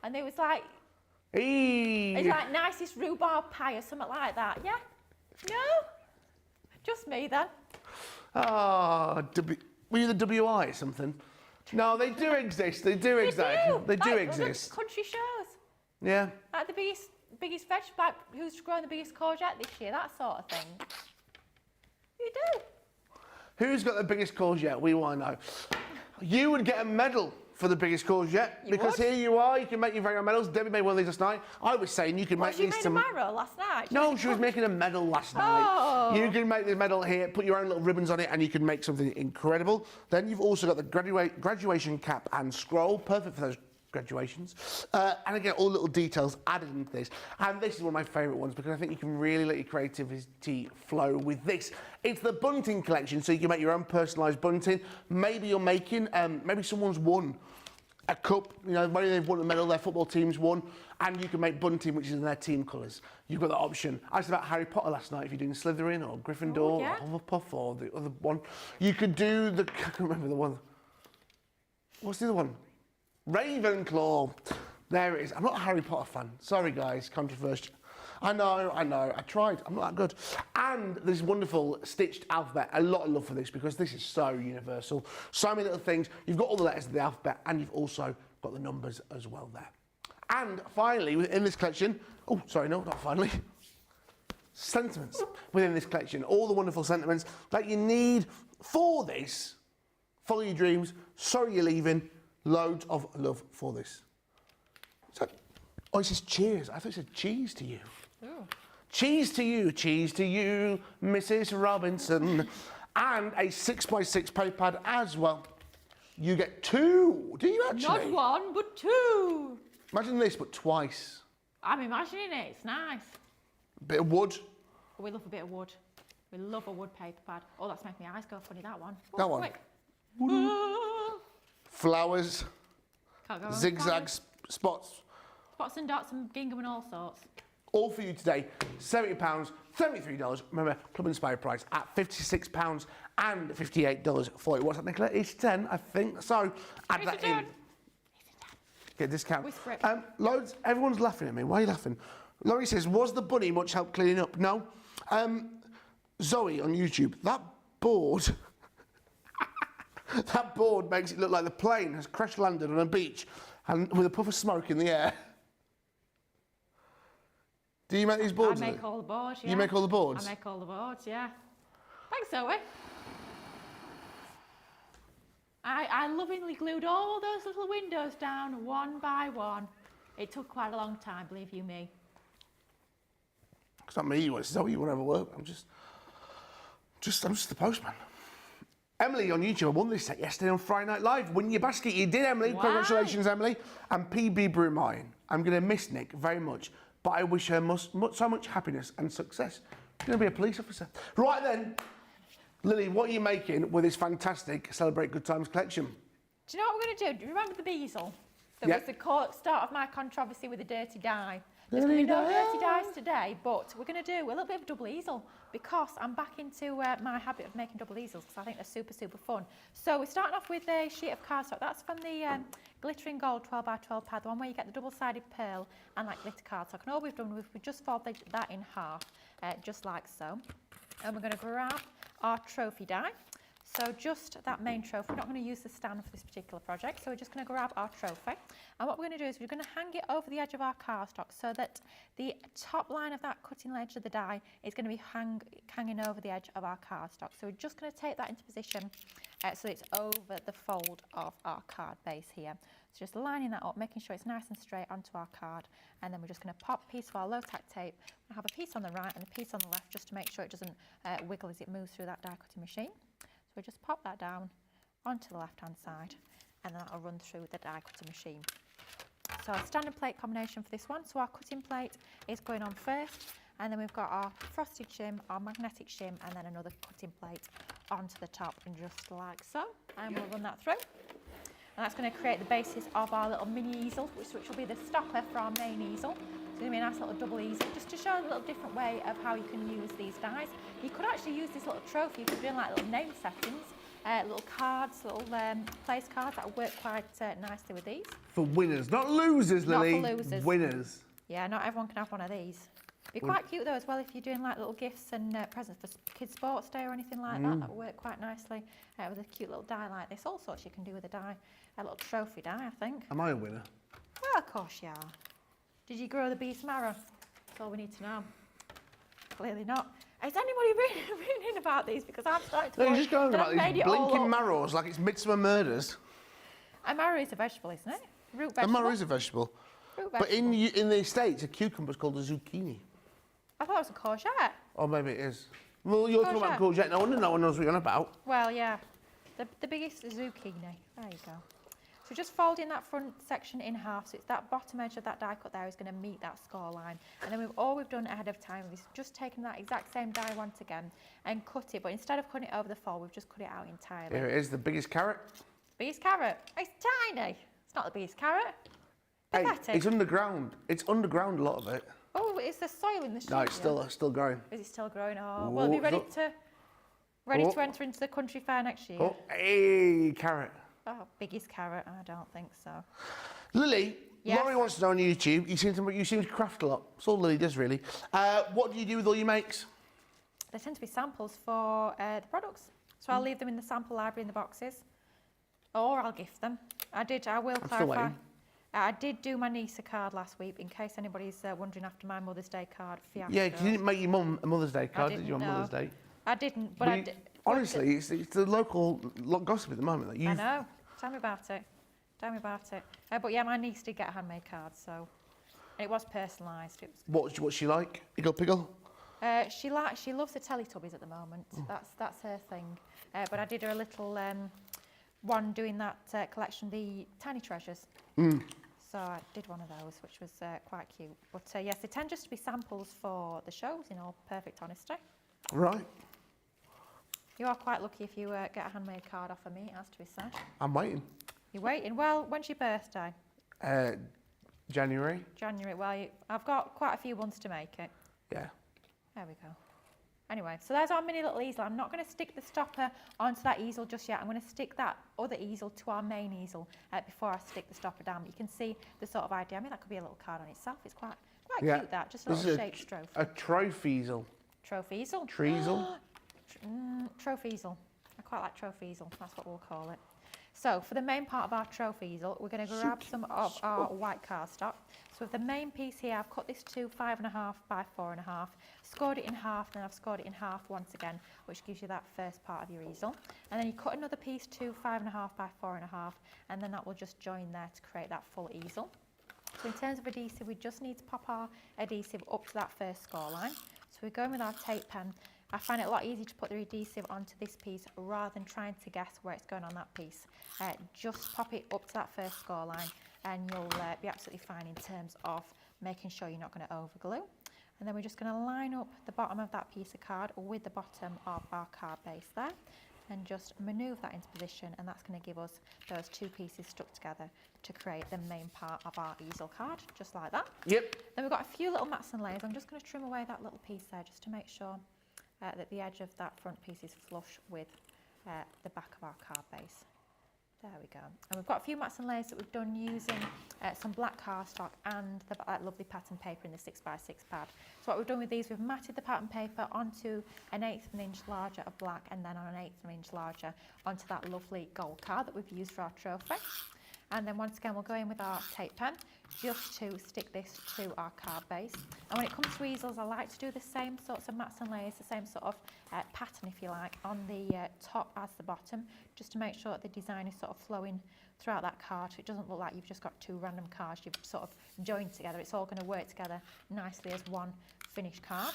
[SPEAKER 2] and it was like. It's like nicest rhubarb pie or something like that. Yeah? No? Just me then.
[SPEAKER 1] Ah, were you the WI or something? No, they do exist. They do exist. They do exist.
[SPEAKER 2] Country shows.
[SPEAKER 1] Yeah.
[SPEAKER 2] Like the biggest vegetable, like who's growing the biggest courgette this year, that sort of thing. You do.
[SPEAKER 1] Who's got the biggest courgette? We want to know. You would get a medal for the biggest courgette, because here you are. You can make your very own medals. Debbie made one of these last night. I was saying you can make these.
[SPEAKER 2] She made a marrow last night.
[SPEAKER 1] No, she was making a medal last night. You can make the medal here, put your own little ribbons on it, and you can make something incredible. Then you've also got the graduation cap and scroll, perfect for those graduations. And again, all little details added into this. And this is one of my favourite ones, because I think you can really let your creativity flow with this. It's the bunting collection, so you can make your own personalised bunting. Maybe you're making, maybe someone's won a cup, you know, maybe they've won a medal, their football team's won, and you can make bunting, which is in their team colours. You've got that option. I said about Harry Potter last night, if you're doing Slytherin or Gryffindor or Hufflepuff or the other one. You could do the, I can't remember the one. What's the other one? Ravenclaw. There it is. I'm not a Harry Potter fan. Sorry, guys, controversial. I know, I tried. I'm not that good. And this wonderful stitched alphabet. A lot of love for this, because this is so universal. So many little things. You've got all the letters of the alphabet, and you've also got the numbers as well there. And finally, within this collection, oh, sorry, no, not finally. Sentiments within this collection. All the wonderful sentiments that you need for this. Follow your dreams. Sorry you're leaving. Loads of love for this. So, oh, it says cheers. I thought it said cheese to you. Ooh. Cheese to you, Mrs. Robinson. And a 6x6 paper pad as well. You get two. Do you actually?
[SPEAKER 2] Not one, but two.
[SPEAKER 1] Imagine this, but twice.
[SPEAKER 2] I'm imagining it. It's nice.
[SPEAKER 1] Bit of wood.
[SPEAKER 2] We love a bit of wood. We love a wood paper pad. Oh, that's making my eyes go funny, that one.
[SPEAKER 1] That one. Flowers.
[SPEAKER 2] Can't go wrong.
[SPEAKER 1] Zigzags, spots.
[SPEAKER 2] Spots and dots and gingham and all sorts.
[SPEAKER 1] All for you today. £70, $33. Remember, Club Inspire price at £56 and $58 for it. What's that, Nicola? Each 10, I think. So add that in. Get a discount.
[SPEAKER 2] Whisper it.
[SPEAKER 1] Loads. Everyone's laughing at me. Why are you laughing? Laurie says, was the bunny much help cleaning up? No. Zoe on YouTube. That board. That board makes it look like the plane has crash landed on a beach and with a puff of smoke in the air. Do you make these boards?
[SPEAKER 2] I make all the boards, yeah.
[SPEAKER 1] You make all the boards?
[SPEAKER 2] I make all the boards, yeah. Thanks, Zoe. I lovingly glued all those little windows down one by one. It took quite a long time, believe you me.
[SPEAKER 1] It's not me, it's not you want to have a work. I'm just the postman. Emily on YouTube, I won this set yesterday on Friday Night Live. Win your basket. You did, Emily.
[SPEAKER 2] Wow.
[SPEAKER 1] Congratulations, Emily. And PB Brew mine. I'm going to miss Nick very much, but I wish her so much happiness and success. She's going to be a police officer. Right then, Lily, what are you making with this fantastic Celebrate Good Times collection?
[SPEAKER 2] Do you know what we're going to do? Do you remember the bezel? That
[SPEAKER 1] Yeah.
[SPEAKER 2] was the start of my controversy with the dirty dye. There's going to be no dirty dyes today, but we're going to do a little bit of double easel because I'm back into my habit of making double easels because I think they're super, super fun. So we're starting off with a sheet of cardstock. That's from the Glittering Gold 12x12 pad, the one where you get the double-sided pearl and like glitter cardstock. And all we've done is we've just folded that in half, just like so. And we're going to grab our trophy die. So just that main trophy, we're not going to use the stand for this particular project, so we're just going to grab our trophy. And what we're going to do is we're going to hang it over the edge of our cardstock so that the top line of that cutting edge of the die is going to be hanging over the edge of our cardstock. So we're just going to take that into position so it's over the fold of our card base here. So just lining that up, making sure it's nice and straight onto our card, and then we're just going to pop a piece of our low-tack tape. We'll have a piece on the right and a piece on the left just to make sure it doesn't wiggle as it moves through that die cutting machine. So we just pop that down onto the left-hand side, and then that'll run through the die cutting machine. So our standard plate combination for this one, so our cutting plate is going on first, and then we've got our frosted shim, our magnetic shim, and then another cutting plate onto the top, and just like so. And we'll run that through. And that's going to create the basis of our little mini easel, which will be the stopper for our main easel. It's going to be a nice little double easel, just to show a little different way of how you can use these dies. You could actually use this little trophy if you're doing like little name settings, little cards, little place cards that would work quite nicely with these.
[SPEAKER 1] For winners, not losers, Lily.
[SPEAKER 2] Not for losers.
[SPEAKER 1] Winners.
[SPEAKER 2] Yeah, not everyone can have one of these. Be quite cute though as well if you're doing like little gifts and presents for Kids Sports Day or anything like that. That would work quite nicely with a cute little die like this. All sorts you can do with a die, a little trophy die, I think.
[SPEAKER 1] Am I a winner?
[SPEAKER 2] Well, of course you are. Did you grow the beast marrow? That's all we need to know. Clearly not. Is anybody reading about these? Because I'm starting to.
[SPEAKER 1] No, you're just going about these blinking marrows like it's Midsummer Murders.
[SPEAKER 2] A marrow is a vegetable, isn't it? Root
[SPEAKER 1] A
[SPEAKER 2] vegetable.
[SPEAKER 1] marrow is a vegetable.
[SPEAKER 2] Root
[SPEAKER 1] But
[SPEAKER 2] vegetable.
[SPEAKER 1] in the States, a cucumber's called a zucchini.
[SPEAKER 2] I thought it was a courgette.
[SPEAKER 1] Or maybe it is. Well, you're talking about courgette. No wonder no one knows what you're on about.
[SPEAKER 2] Well, yeah. The biggest is zucchini. There you go. So just folding that front section in half, so it's that bottom edge of that die cut there is going to meet that score line. And then all we've done ahead of time is just taken that exact same die once again and cut it, but instead of cutting it over the fold, we've just cut it out entirely.
[SPEAKER 1] Here it is, the biggest carrot.
[SPEAKER 2] Biggest carrot. It's tiny. It's not the biggest carrot.
[SPEAKER 1] Hey,
[SPEAKER 2] Pathetic.
[SPEAKER 1] it's underground. It's underground, a lot of it.
[SPEAKER 2] Oh, is there soil in the sheet?
[SPEAKER 1] No, it's still growing.
[SPEAKER 2] Is it still growing? Oh, will it be ready to enter into the country fair next year?
[SPEAKER 1] Oh, hey, carrot.
[SPEAKER 2] Oh, biggest carrot? I don't think so.
[SPEAKER 1] Lily,
[SPEAKER 2] Yes?
[SPEAKER 1] Laurie wants to know on YouTube, you seem to craft a lot. That's all Lily does, really. What do you do with all your makes?
[SPEAKER 2] There tend to be samples for the products. So I'll leave them in the sample library in the boxes. Or I'll gift them. I will
[SPEAKER 1] still
[SPEAKER 2] clarify.
[SPEAKER 1] waiting.
[SPEAKER 2] I did do my niece a card last week, in case anybody's wondering after my Mother's Day card fiasco.
[SPEAKER 1] Yeah, 'cause you didn't make your mum a Mother's Day card, did
[SPEAKER 2] didn't,
[SPEAKER 1] you, on
[SPEAKER 2] no.
[SPEAKER 1] Mother's Day?
[SPEAKER 2] I didn't, but I did.
[SPEAKER 1] Honestly, it's the local gossip at the moment. That
[SPEAKER 2] I know. Tell me about it. Tell me about it. But yeah, my niece did get a handmade card, so it was personalised.
[SPEAKER 1] What's she like? Iggle Piggle?
[SPEAKER 2] She loves the Teletubbies at the moment. That's her thing. But I did her a little one doing that collection, the Tiny Treasures. So I did one of those, which was quite cute. But yes, they tend just to be samples for the shows, in all perfect honesty.
[SPEAKER 1] Right.
[SPEAKER 2] You are quite lucky if you get a handmade card off of me, it has to be said.
[SPEAKER 1] I'm waiting.
[SPEAKER 2] You're waiting? Well, when's your birthday?
[SPEAKER 1] January.
[SPEAKER 2] January. Well, I've got quite a few months to make it.
[SPEAKER 1] Yeah.
[SPEAKER 2] There we go. Anyway, so there's our mini little easel. I'm not going to stick the stopper onto that easel just yet. I'm going to stick that other easel to our main easel before I stick the stopper down. But you can see the sort of idea. I mean, that could be a little card on itself. It's quite cute, that. Just a little shaped trophy.
[SPEAKER 1] A trophy easel.
[SPEAKER 2] Trophy easel?
[SPEAKER 1] Treasel?
[SPEAKER 2] Trophy easel. I quite like trophy easel. That's what we'll call it. So for the main part of our trophy easel, we're going to grab some of our white cardstock. So So with the main piece here, I've cut this to 5.5 by 4.5, scored it in half, and then I've scored it in half once again, which gives you that first part of your easel. And then you cut another piece to 5.5 by 4.5, and then that will just join there to create that full easel. So in terms of adhesive, we just need to pop our adhesive up to that first score line. So we're going with our tape pen. I find it a lot easier to put the adhesive onto this piece rather than trying to guess where it's going on that piece. Just pop it up to that first score line and you'll be absolutely fine in terms of making sure you're not going to overglue. And then we're just going to line up the bottom of that piece of card with the bottom of our card base there and just manoeuvre that into position, and that's going to give us those two pieces stuck together to create the main part of our easel card, just like that.
[SPEAKER 1] Yep.
[SPEAKER 2] Then we've got a few little mats and layers. I'm just going to trim away that little piece there just to make sure that the edge of that front piece is flush with the back of our card base. There we go. And we've got a few mats and layers that we've done using some black cardstock and that lovely pattern paper in the 6x6 pad. So what we've done with these, we've matted the pattern paper onto an 1/8 of an inch larger of black, and then on an 1/8 of an inch larger onto that lovely gold card that we've used for our trophy. And then once again, we'll go in with our tape pen just to stick this to our card base. And when it comes to easels, I like to do the same sorts of mats and layers, the same sort of pattern, if you like, on the top as the bottom, just to make sure that the design is sort of flowing throughout that card. So it doesn't look like you've just got two random cards you've sort of joined together. It's all going to work together nicely as one finished card.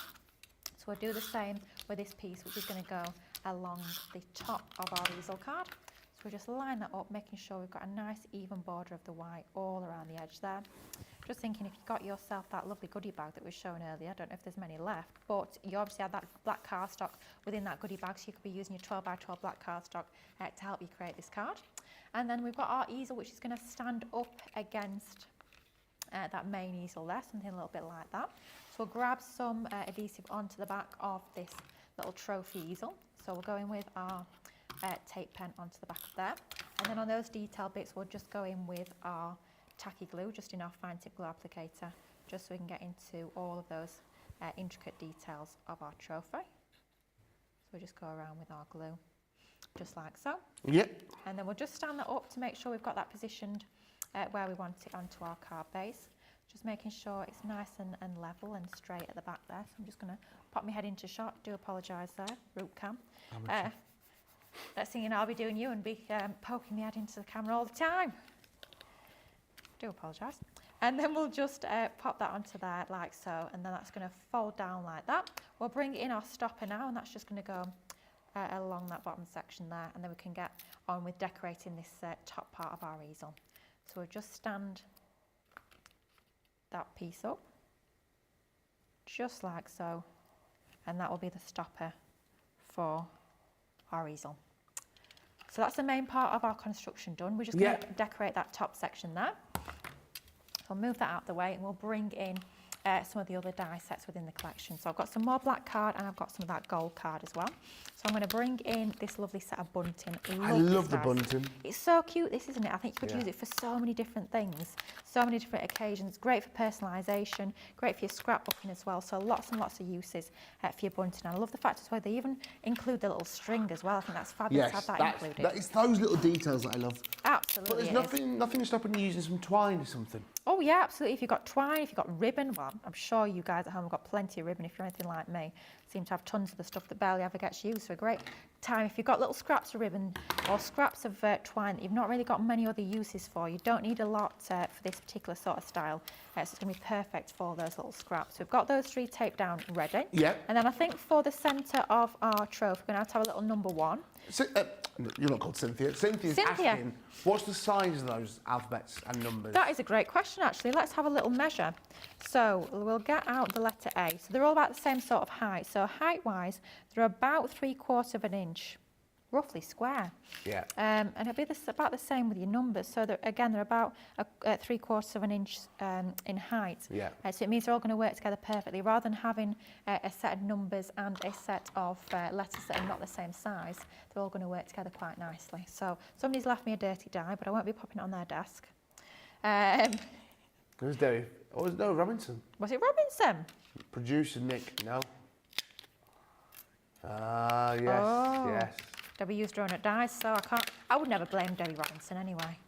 [SPEAKER 2] So we'll do the same with this piece, which is going to go along the top of our easel card. So we'll just line that up, making sure we've got a nice even border of the white all around the edge there. Just thinking, if you got yourself that lovely goodie bag that was shown earlier, I don't know if there's many left, but you obviously had that black cardstock within that goodie bag, so you could be using your 12x12 black cardstock to help you create this card. And then we've got our easel, which is going to stand up against that main easel there, something a little bit like that. So we'll grab some adhesive onto the back of this little trophy easel. So we'll go in with our tape pen onto the back of there, and then on those detail bits we'll just go in with our tacky glue, just in our fine tip glue applicator, just so we can get into all of those intricate details of our trophy. So we'll just go around with our glue just like so.
[SPEAKER 1] Yep. And
[SPEAKER 2] then we'll just stand that up to make sure we've got that positioned where we want it onto our card base, just making sure it's nice and level and straight at the back there. So I'm just going to pop my head into shot. Do apologise there, root cam. Next thing you know, I'll be doing you and be poking my head into the camera all the time. Do apologise. And then we'll just pop that onto there like so, and then that's going to fold down like that. We'll bring in our stopper now, and that's just going to go along that bottom section there, and then we can get on with decorating this top part of our easel. So we'll just stand that piece up, just like so, and that will be the stopper for our easel. So that's the main part of our construction done. We're just going to decorate that top section there. So I'll move that out of the way, and we'll bring in some of the other die sets within the collection. So I've got some more black card, and I've got some of that gold card as well. So I'm going to bring in this lovely set of bunting.
[SPEAKER 1] I love the bunting.
[SPEAKER 2] It's so cute, this, isn't it? I think you could use it for so many different things, so many different occasions. Great for personalisation, great for your scrapbooking as well. So lots and lots of uses for your bunting. And I love the fact as well they even include the little string as well. I think that's fabulous to have that included.
[SPEAKER 1] It's those little details that I love.
[SPEAKER 2] Absolutely.
[SPEAKER 1] But there's nothing stopping you using some twine or something.
[SPEAKER 2] Oh yeah, absolutely. If you've got twine, if you've got ribbon, well, I'm sure you guys at home have got plenty of ribbon. If you're anything like me, seem to have tons of the stuff that barely ever gets used. So a great time if you've got little scraps of ribbon or scraps of twine that you've not really got many other uses for. You don't need a lot for this particular sort of style. So it's going to be perfect for those little scraps. So we've got those three taped down ready.
[SPEAKER 1] Yep.
[SPEAKER 2] And then I think for the centre of our trophy, we're going to have a little number 1.
[SPEAKER 1] So, you're not called Cynthia. Cynthia's asking, what's the size of those alphabets and numbers?
[SPEAKER 2] That is a great question, actually. Let's have a little measure. So we'll get out the letter A. So they're all about the same sort of height. So height-wise, they're about 3/4 of an inch, roughly square.
[SPEAKER 1] Yeah.
[SPEAKER 2] And it'll be about the same with your numbers. So they're about 3/4 of an inch in height.
[SPEAKER 1] Yeah.
[SPEAKER 2] So it means they're all going to work together perfectly. Rather than having a set of numbers and a set of letters that are not the same size, they're all going to work together quite nicely. So somebody's left me a dirty die, but I won't be popping it on their desk.
[SPEAKER 1] It was Debbie. Oh, no, Robinson.
[SPEAKER 2] Was it Robinson?
[SPEAKER 1] Producer Nick, no. Yes.
[SPEAKER 2] Debbie used her own at dice, so I would never blame Debbie Robinson anyway.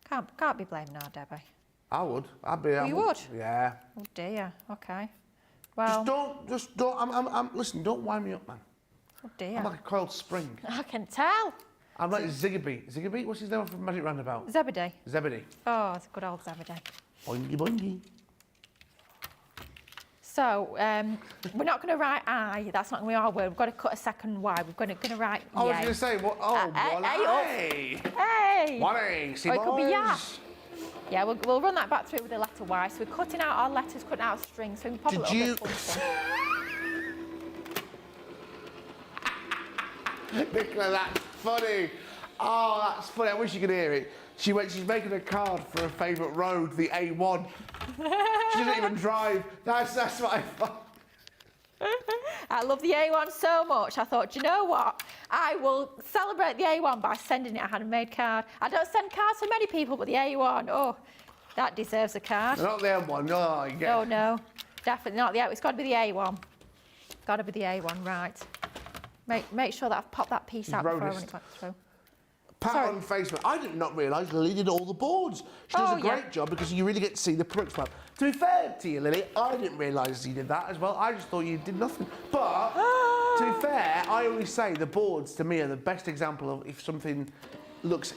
[SPEAKER 2] Can't be blamed now, Debbie.
[SPEAKER 1] I would. I'd be.
[SPEAKER 2] You would?
[SPEAKER 1] Yeah.
[SPEAKER 2] Oh dear. Okay. Well.
[SPEAKER 1] Just don't. Listen, don't wind me up, man.
[SPEAKER 2] Oh dear.
[SPEAKER 1] I'm like a coiled spring.
[SPEAKER 2] I can tell.
[SPEAKER 1] I'm like Zigabee. Zigabee? What's his name from Magic Roundabout?
[SPEAKER 2] Zebedee.
[SPEAKER 1] Zebedee.
[SPEAKER 2] Oh, it's a good old Zebedee.
[SPEAKER 1] Boingy boingy.
[SPEAKER 2] So, we're not going to write I. That's not going to be our word. We've got to cut a second Y. We're going to write
[SPEAKER 1] I was
[SPEAKER 2] yay.
[SPEAKER 1] going to say, what? Oh,
[SPEAKER 2] Hey.
[SPEAKER 1] Wally. See,
[SPEAKER 2] Or it could be ya.
[SPEAKER 1] boys.
[SPEAKER 2] Yeah, we'll run that back through with the letter Y. So we're cutting out our letters, cutting out strings. So we can pop a little bit of something.
[SPEAKER 1] Nicola, that's funny. Oh, that's funny. I wish you could hear it. She's making a card for her favourite road, the A1. She doesn't even drive. That's what I thought.
[SPEAKER 2] I love the A1 so much. I thought, do you know what? I will celebrate the A1 by sending it a handmade card. I don't send cards for many people, but the A1, oh, that deserves a card.
[SPEAKER 1] Not the M1, no. You get...
[SPEAKER 2] No, definitely not the A1. It's got to be the A1. Got to be the A1, right. Make sure that I've popped that piece out before I run it back through.
[SPEAKER 1] Pat on Facebook. I did not realise Lily did all the boards. She does a great job because you really get to see the products. Well, to be fair to you, Lily, I didn't realise you did that as well. I just thought you did nothing. But to be fair, I always say the boards to me are the best example of if something looks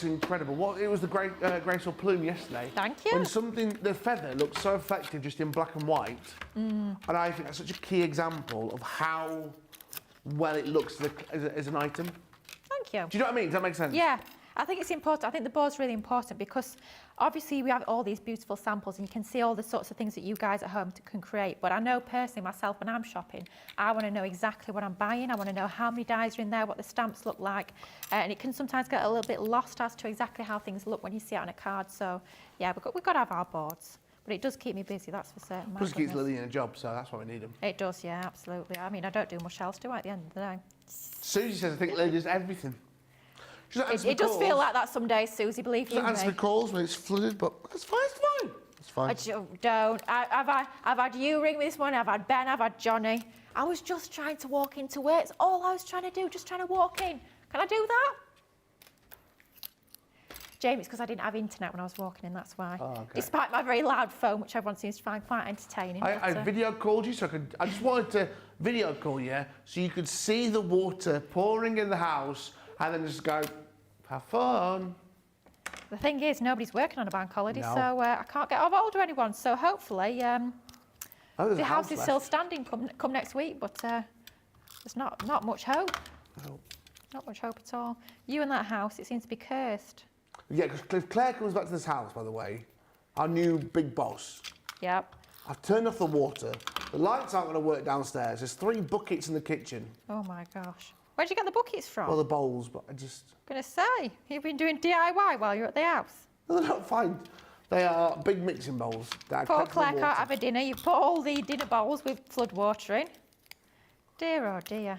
[SPEAKER 1] incredible. It was the graceful plume yesterday.
[SPEAKER 2] Thank you.
[SPEAKER 1] When the feather looks so effective just in black and white, and I think that's such a key example of how well it looks as an item.
[SPEAKER 2] Thank you.
[SPEAKER 1] Do you know what I mean? Does that make sense?
[SPEAKER 2] Yeah, I think it's important. I think the board's really important because obviously we have all these beautiful samples and you can see all the sorts of things that you guys at home can create. But I know personally myself when I'm shopping, I want to know exactly what I'm buying. I want to know how many dies are in there, what the stamps look like. And it can sometimes get a little bit lost as to exactly how things look when you see it on a card. So yeah, we've got to have our boards. But it does keep me busy, that's for certain.
[SPEAKER 1] Plus it keeps Lily in a job, so that's why we need them.
[SPEAKER 2] It does, yeah, absolutely. I mean, I don't do much else, do I, at the end of the day?
[SPEAKER 1] Susie says, I think Lily does everything.
[SPEAKER 2] It does feel like that some days, Susie, believe you me.
[SPEAKER 1] She doesn't answer the calls when it's flooded, but that's fine, it's fine. It's fine.
[SPEAKER 2] I don't. I've had you ring me this morning, I've had Ben, I've had Johnny. I was just trying to walk into work. It's all I was trying to do, just trying to walk in. Can I do that? Jamie, it's because I didn't have internet when I was walking in, that's why.
[SPEAKER 1] Oh, okay.
[SPEAKER 2] Despite my very loud phone, which everyone seems to find quite entertaining.
[SPEAKER 1] I video called you, so I just wanted to video call you so you could see the water pouring in the house and then just go, have fun.
[SPEAKER 2] The thing is, nobody's working on a bank holiday,
[SPEAKER 1] No.
[SPEAKER 2] so I can't get hold of anyone. So hopefully, the house is still standing come next week, but there's not much hope.
[SPEAKER 1] No.
[SPEAKER 2] Not much hope at all. You and that house, it seems to be cursed.
[SPEAKER 1] Yeah, because if Claire comes back to this house, by the way, our new big boss,
[SPEAKER 2] Yep.
[SPEAKER 1] I've turned off the water. The lights aren't going to work downstairs. There's 3 buckets in the kitchen.
[SPEAKER 2] Oh my gosh. Where'd you get the buckets from?
[SPEAKER 1] Well, the bowls, but I just...
[SPEAKER 2] I'm going to say, you've been doing DIY while you're at the house.
[SPEAKER 1] No, they're not fine. They are big mixing bowls.
[SPEAKER 2] Poor Claire can't have a dinner. You put all the dinner bowls with flood water in. Dear, oh dear.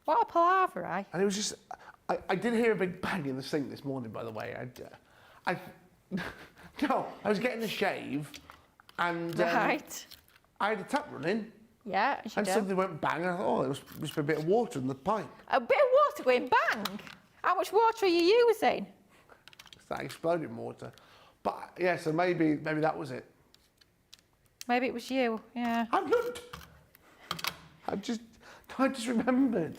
[SPEAKER 2] What a palaver, eh?
[SPEAKER 1] And it was just... I did hear a big bang in the sink this morning, by the way. No, I was getting a shave and
[SPEAKER 2] Right.
[SPEAKER 1] I had a tap running
[SPEAKER 2] Yeah, as you
[SPEAKER 1] and
[SPEAKER 2] do.
[SPEAKER 1] something went bang and I thought, oh, it must be a bit of water in the pipe.
[SPEAKER 2] A bit of water going bang? How much water are you using?
[SPEAKER 1] It's that exploding water. But yeah, so maybe that was it.
[SPEAKER 2] Maybe it was you, yeah.
[SPEAKER 1] I'm not... I just remembered.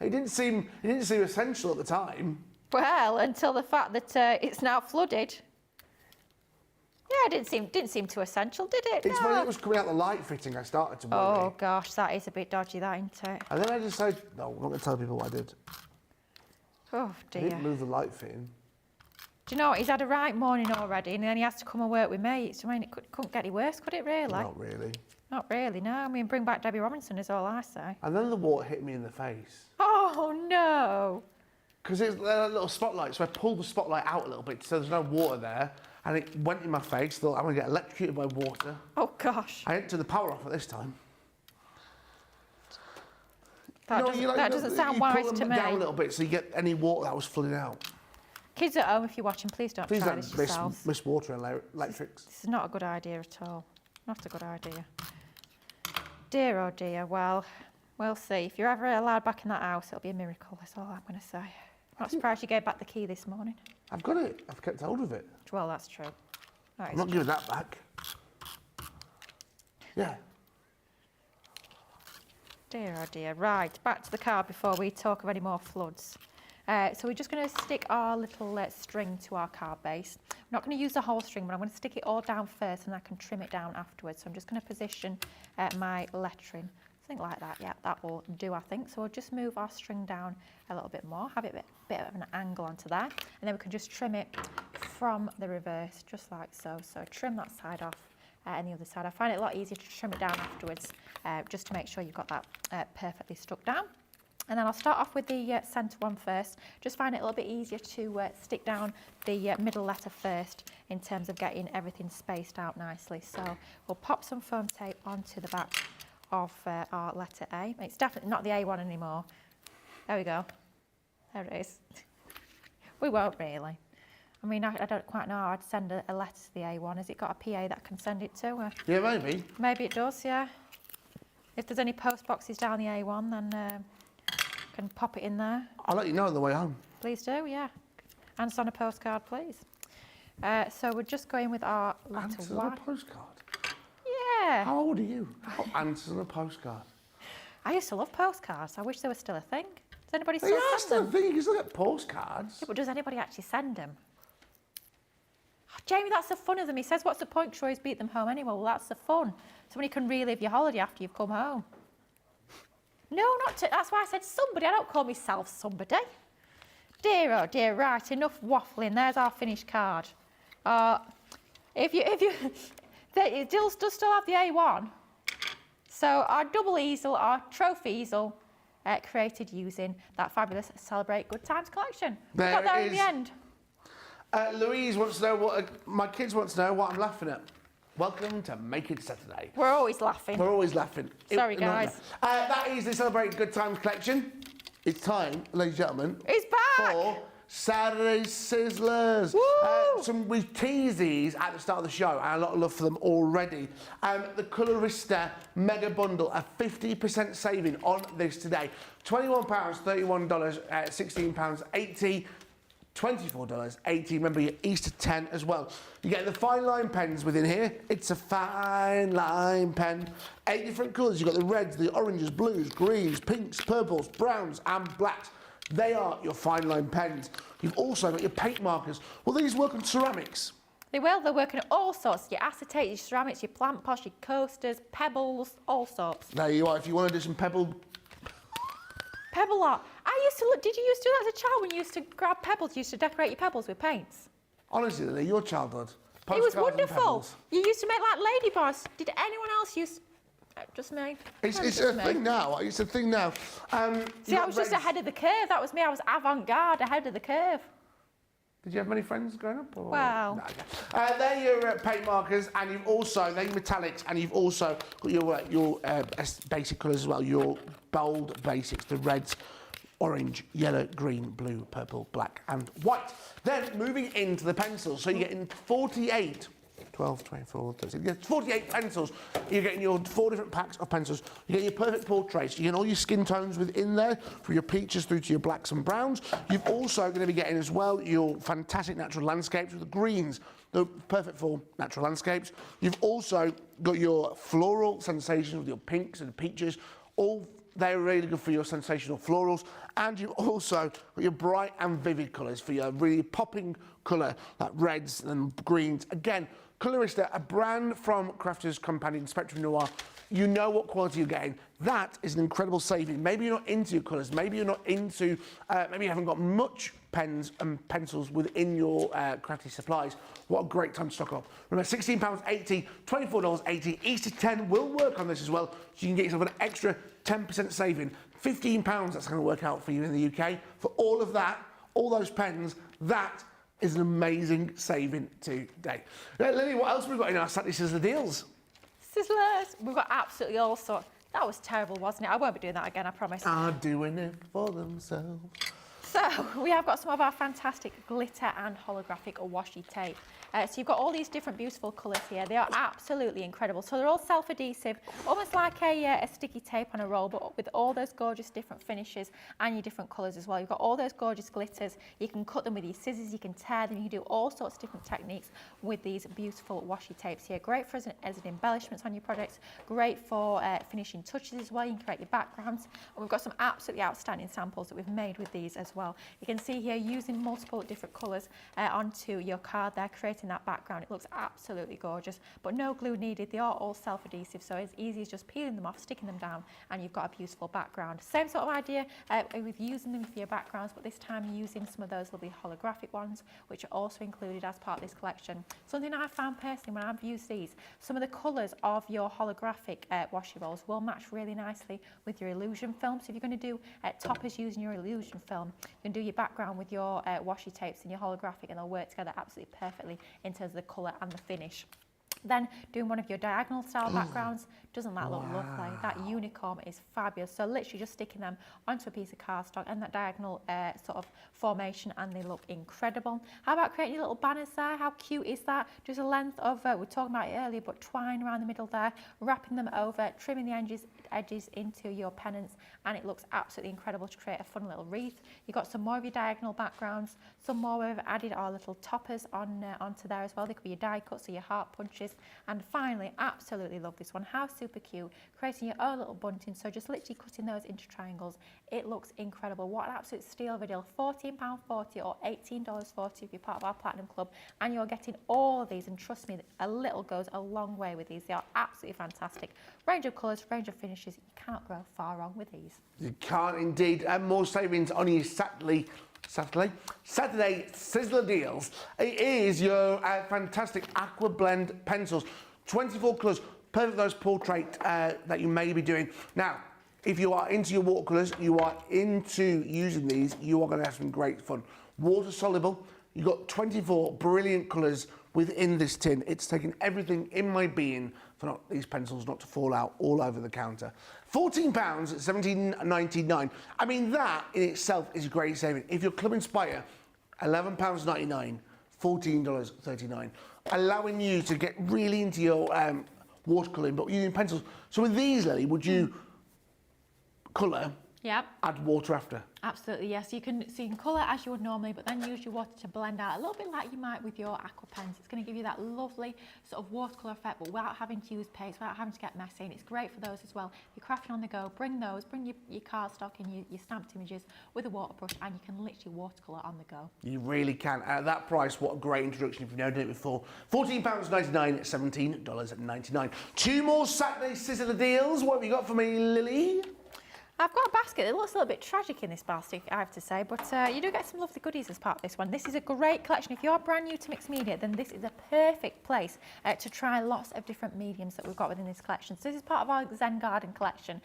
[SPEAKER 1] It didn't seem essential at the time.
[SPEAKER 2] Well, until the fact that it's now flooded. Yeah, it didn't seem too essential, did it?
[SPEAKER 1] It's
[SPEAKER 2] No.
[SPEAKER 1] when it was coming out the light fitting I started to worry.
[SPEAKER 2] Oh gosh, that is a bit dodgy, that, isn't it?
[SPEAKER 1] And then I decided, no, I'm not going to tell people what I did.
[SPEAKER 2] Oh
[SPEAKER 1] I
[SPEAKER 2] dear.
[SPEAKER 1] didn't move the light fitting.
[SPEAKER 2] Do you know what? He's had a right morning already, and then he has to come and work with me. I mean, it couldn't get any worse, could it really?
[SPEAKER 1] Not really.
[SPEAKER 2] Not really, no. I mean, bring back Debbie Robinson is all I say.
[SPEAKER 1] And then the water hit me in the face.
[SPEAKER 2] Oh no!
[SPEAKER 1] Because it's a little spotlight, so I pulled the spotlight out a little bit so there's no water there, and it went in my face. Thought I'm going to get electrocuted by water.
[SPEAKER 2] Oh gosh.
[SPEAKER 1] I didn't turn the power off at this time.
[SPEAKER 2] That doesn't sound wise to
[SPEAKER 1] You pull them
[SPEAKER 2] me.
[SPEAKER 1] down a little bit so you get any water that was flooding out.
[SPEAKER 2] Kids at home, if you're watching, please don't
[SPEAKER 1] Please
[SPEAKER 2] try
[SPEAKER 1] don't
[SPEAKER 2] this yourselves.
[SPEAKER 1] miss water and electrics.
[SPEAKER 2] This is not a good idea at all. Not a good idea. Dear, oh dear. Well, we'll see. If you're ever allowed back in that house, it'll be a miracle. That's all I'm going to say. Not surprised you gave back the key this morning.
[SPEAKER 1] I've got it. I've kept hold of it.
[SPEAKER 2] Well, that's true. Right,
[SPEAKER 1] I'm not giving that back. Yeah.
[SPEAKER 2] Dear, oh dear. Right, back to the card before we talk of any more floods. So we're just going to stick our little string to our card base. I'm not going to use the whole string, but I'm going to stick it all down first and I can trim it down afterwards. So I'm just going to position my lettering, something like that. Yeah, that will do, I think. So we'll just move our string down a little bit more, have it a bit of an angle onto that, and then we can just trim it from the reverse, just like so. So trim that side off. And the other side. I find it a lot easier to trim it down afterwards, just to make sure you've got that perfectly stuck down. And then I'll start off with the centre one first. Just find it a little bit easier to stick down the middle letter first in terms of getting everything spaced out nicely. So we'll pop some foam tape onto the back of our letter A. It's definitely not the A1 anymore. There we go. There it is. We won't really. I mean, I don't quite know how I'd send a letter to the A1. Has it got a PA that I can send it to?
[SPEAKER 1] Yeah, maybe.
[SPEAKER 2] Maybe it does, yeah. If there's any post boxes down the A1, then can pop it in there.
[SPEAKER 1] I'll let you know on the way home.
[SPEAKER 2] Please do, yeah. Answer on a postcard, please. So we're just going with our letter
[SPEAKER 1] Answers
[SPEAKER 2] Y.
[SPEAKER 1] on a postcard?
[SPEAKER 2] Yeah.
[SPEAKER 1] How old are you? How answers on a postcard?
[SPEAKER 2] I used to love postcards. I wish they were still a thing. Does anybody still
[SPEAKER 1] Yeah,
[SPEAKER 2] send
[SPEAKER 1] that's the
[SPEAKER 2] them?
[SPEAKER 1] thing. You can still get postcards.
[SPEAKER 2] Yeah, but does anybody actually send them? Oh, Jamie, that's the fun of them. He says, what's the point? You always beat them home anyway. Well, that's the fun. Somebody can relive your holiday after you've come home. No, not to, that's why I said somebody. I don't call myself somebody. Dear, oh dear, right, enough waffling. There's our finished card. If you, it does still have the A1. So our double easel, our trophy easel, created using that fabulous Celebrate Good Times collection. We got there in the end.
[SPEAKER 1] Louise wants to know what my kids want to know what I'm laughing at. Welcome to Make It Saturday.
[SPEAKER 2] We're always laughing.
[SPEAKER 1] We're always laughing.
[SPEAKER 2] Sorry, guys.
[SPEAKER 1] That is the Celebrate Good Times collection. It's time, ladies and gentlemen,
[SPEAKER 2] It's back!
[SPEAKER 1] for Saturday Sizzlers. We teased these at the start of the show, and a lot of love for them already. The Colorista Mega Bundle, a 50% saving on this today. £21, $31, £16.80. $24.80. Remember your Easter 10 as well. You get the fine line pens within here. It's a fine line pen. 8 different colours. You've got the reds, the oranges, blues, greens, pinks, purples, browns and blacks. They are your fine line pens. You've also got your paint markers. Will these work on ceramics?
[SPEAKER 2] They will. They're working on all sorts. Your acetate, your ceramics, your plant pots, your coasters, pebbles, all sorts.
[SPEAKER 1] There you are. If you want to do some pebble
[SPEAKER 2] Pebble art. I used to look. Did you used to do that as a child when you used to grab pebbles? You used to decorate your pebbles with paints.
[SPEAKER 1] Honestly, they're your childhood.
[SPEAKER 2] It was
[SPEAKER 1] Postcards and
[SPEAKER 2] wonderful.
[SPEAKER 1] pebbles.
[SPEAKER 2] You used to make like ladybars. Did anyone else use? Just me.
[SPEAKER 1] It's
[SPEAKER 2] Just
[SPEAKER 1] a
[SPEAKER 2] me.
[SPEAKER 1] thing now. It's a thing now.
[SPEAKER 2] See, I was just ahead of the curve. That was me. I was avant-garde, ahead of the curve.
[SPEAKER 1] Did you have many friends growing up? Or?
[SPEAKER 2] Wow.
[SPEAKER 1] No. They're your paint markers, and you've also, they're your metallics, and you've also got your basic colours as well, your bold basics, the reds, orange, yellow, green, blue, purple, black, and white. Then moving into the pencils, so you're getting 48. 12, 24, 13, you get 48 pencils. You're getting your 4 different packs of pencils. You get your perfect portraits. You get all your skin tones within there, from your peaches through to your blacks and browns. You've also going to be getting as well your fantastic natural landscapes with the greens, the perfect for natural landscapes. You've also got your floral sensations with your pinks and peaches, all they're really good for your sensational florals. And you've also got your bright and vivid colours for your really popping colour, like reds and greens. Again, Colorista, a brand from Crafters Companion Spectrum Noir. You know what quality you're getting. That is an incredible saving. Maybe you're not into your colours. Maybe you're not into, maybe you haven't got much pens and pencils within your crafty supplies. What a great time to stock up. Remember, £16.80, $24.80. Easter 10 will work on this as well, so you can get yourself an extra 10% saving. £15, that's going to work out for you in the UK. For all of that, all those pens, that is an amazing saving today. Lily, what else have we got in our Saturday Sizzler deals?
[SPEAKER 2] Sizzlers. We've got absolutely all sorts. That was terrible, wasn't it? I won't be doing that again, I promise.
[SPEAKER 1] Are doing it for themselves.
[SPEAKER 2] So we have got some of our fantastic glitter and holographic washi tape. So you've got all these different beautiful colours here. They are absolutely incredible. So they're all self-adhesive, almost like a sticky tape on a roll, but with all those gorgeous different finishes and your different colours as well. You've got all those gorgeous glitters. You can cut them with your scissors, you can tear them, you can do all sorts of different techniques with these beautiful washi tapes here. Great for as an embellishments on your products, great for finishing touches as well. You can create your backgrounds. And we've got some absolutely outstanding samples that we've made with these as well. You can see here using multiple different colours onto your card there, creating that background. It looks absolutely gorgeous, but no glue needed. They are all self-adhesive, so as easy as just peeling them off, sticking them down, and you've got a beautiful background. Same sort of idea with using them for your backgrounds, but this time using some of those lovely holographic ones, which are also included as part of this collection. Something I found personally when I've used these, some of the colours of your holographic washi rolls will match really nicely with your illusion film. So if you're going to do toppers using your illusion film, you can do your background with your washi tapes and your holographic, and they'll work together absolutely perfectly in terms of the colour and the finish. Then doing one of your diagonal style backgrounds, doesn't that look lovely? That unicorn is fabulous. So literally just sticking them onto a piece of cardstock and that diagonal sort of formation, and they look incredible. How about creating your little banners there? How cute is that? Just a length of, we were talking about it earlier, but twine around the middle there, wrapping them over, trimming the edges into your pennants, and it looks absolutely incredible to create a fun little wreath. You've got some more of your diagonal backgrounds, some more we've added our little toppers onto there as well. They could be your die cuts or your heart punches. And finally, absolutely love this one. How super cute, creating your own little bunting. So just literally cutting those into triangles. It looks incredible. What an absolute steal of a deal. £14.40 or $18.40 if you're part of our Platinum Club, and you're getting all of these, and trust me, a little goes a long way with these. They are absolutely fantastic. Range of colours, range of finishes. You can't go far wrong with these.
[SPEAKER 1] You can't indeed. And more savings on your Saturday Sizzler deals. It is your fantastic Aqua Blend pencils, 24 colours, perfect for those portrait that you may be doing. Now, if you are into your watercolours, you are into using these, you are going to have some great fun. Water soluble, you've got 24 brilliant colours within this tin. It's taken everything in my being for these pencils not to fall out all over the counter. £14 at $17.99. I mean, that in itself is a great saving. If you're Club Inspire, £11.99, $14.39, allowing you to get really into your watercolouring, but using pencils. So with these, Lily, would you colour, add water after?
[SPEAKER 2] Absolutely, yes. So you can colour as you would normally, but then use your water to blend out a little bit like you might with your aqua pens. It's going to give you that lovely sort of watercolour effect, but without having to use paints, without having to get messy. And it's great for those as well. If you're crafting on the go, bring your cardstock and your stamped images with a water brush, and you can literally watercolour on the go.
[SPEAKER 1] You really can. At that price, what a great introduction if you've never done it before. £14.99 at $17.99. Two more Saturday Sizzler deals. What have you got for me, Lily?
[SPEAKER 2] I've got a basket. It looks a little bit tragic in this basket, I have to say, but you do get some lovely goodies as part of this one. This is a great collection. If you're brand new to mixed media, then this is a perfect place to try lots of different mediums that we've got within this collection. So this is part of our Zen Garden collection.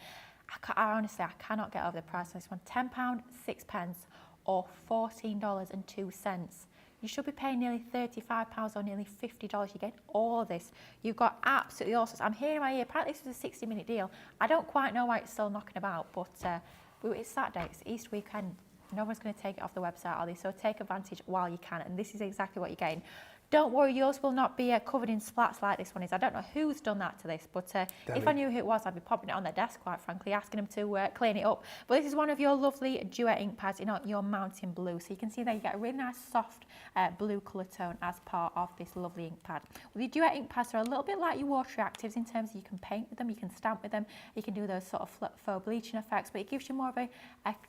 [SPEAKER 2] Honestly, I cannot get over the price of this one. £10, 6 pence, or $14.02. You should be paying nearly £35 or nearly $50. You get all of this. You've got absolutely all sorts. I'm hearing in my ear, apparently this was a 60-minute deal. I don't quite know why it's still knocking about, but it's Saturday, it's Easter weekend. No one's going to take it off the website, are they? So take advantage while you can, and this is exactly what you're getting. Don't worry, yours will not be covered in splats like this one is. I don't know who's done that to this, but if I knew who it was, I'd be popping it on their desk, quite frankly, asking them to clean it up. But this is one of your lovely duet ink pads in your mountain blue. So you can see there you get a really nice soft blue colour tone as part of this lovely ink pad. Well, the duet ink pads are a little bit like your water reactives in terms of you can paint with them, you can stamp with them, you can do those sort of faux bleaching effects, but it gives you more of a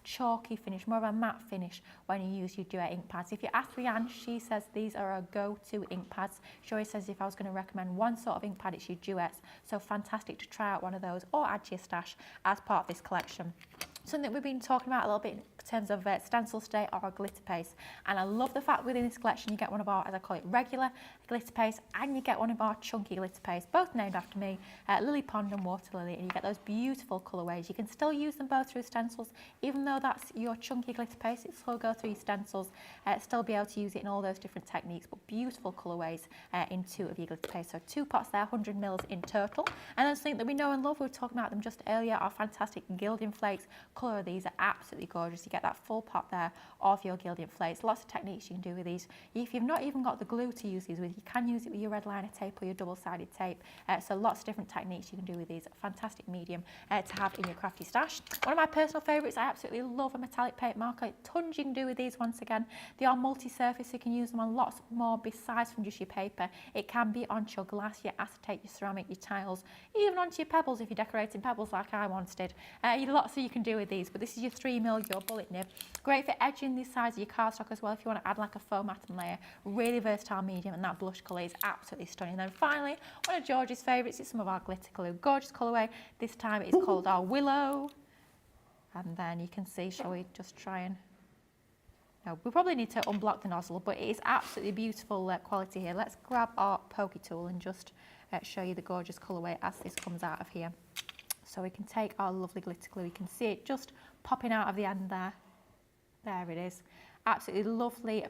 [SPEAKER 2] chalky finish, more of a matte finish when you use your duet ink pads. If you ask Leanne, she says these are a go-to ink pads. She always says if I was going to recommend one sort of ink pad, it's your duets. So fantastic to try out one of those or add to your stash as part of this collection. Something we've been talking about a little bit in terms of stencil stay or a glitter paste, and I love the fact within this collection you get one of our, as I call it, regular glitter paste, and you get one of our chunky glitter paste, both named after me, Lily Pond and Water Lily, and you get those beautiful colourways. You can still use them both through stencils, even though that's your chunky glitter paste, it still go through your stencils, still be able to use it in all those different techniques, but beautiful colourways in two of your glitter paste. So 2 pots there, 100 mils in total. And then something that we know and love, we were talking about them just earlier, our fantastic gilding flakes. Colour of these are absolutely gorgeous. You get that full pot there of your gilded flakes. Lots of techniques you can do with these. If you've not even got the glue to use these with, you can use it with your red liner tape or your double-sided tape. So lots of different techniques you can do with these. Fantastic medium to have in your crafty stash. One of my personal favourites, I absolutely love a metallic paint marker. Tons you can do with these once again. They are multi-surface, so you can use them on lots more besides from just your paper. It can be onto your glass, your acetate, your ceramic, your tiles, even onto your pebbles if you're decorating pebbles like I once did. Lots you can do with these, but this is your 3mm, your bullet nib. Great for edging the sides of your cardstock as well if you want to add like a foam atom layer. Really versatile medium, and that blush colour is absolutely stunning. And then finally, one of George's favourites is some of our glitter glue. Gorgeous colourway. This time it's called our Willow. And then you can see, shall we just try and... No, we probably need to unblock the nozzle, but it is absolutely beautiful quality here. Let's grab our pokey tool and just show you the gorgeous colourway as this comes out of here. So we can take our lovely glitter glue. You can see it just popping out of the end there. There it is. Absolutely lovely,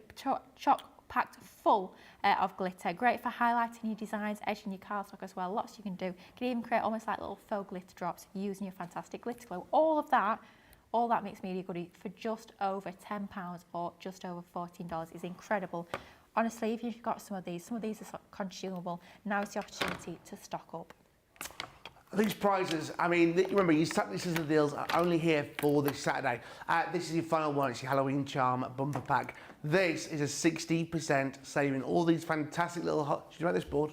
[SPEAKER 2] chock-packed full of glitter. Great for highlighting your designs, edging your cardstock as well. Lots you can do. You can even create almost like little faux glitter drops using your fantastic glitter glue. All that Mixed Media Goodie for just over £10 or just over $14 is incredible. Honestly, if you've got some of these are consumable. Now is the opportunity to stock up.
[SPEAKER 1] These prizes, I mean, remember, your Saturday Sizzlers deals are only here for this Saturday. This is your final one. It's your Halloween Charm bumper pack. This is a 60% saving. All these fantastic little... Did you make this board?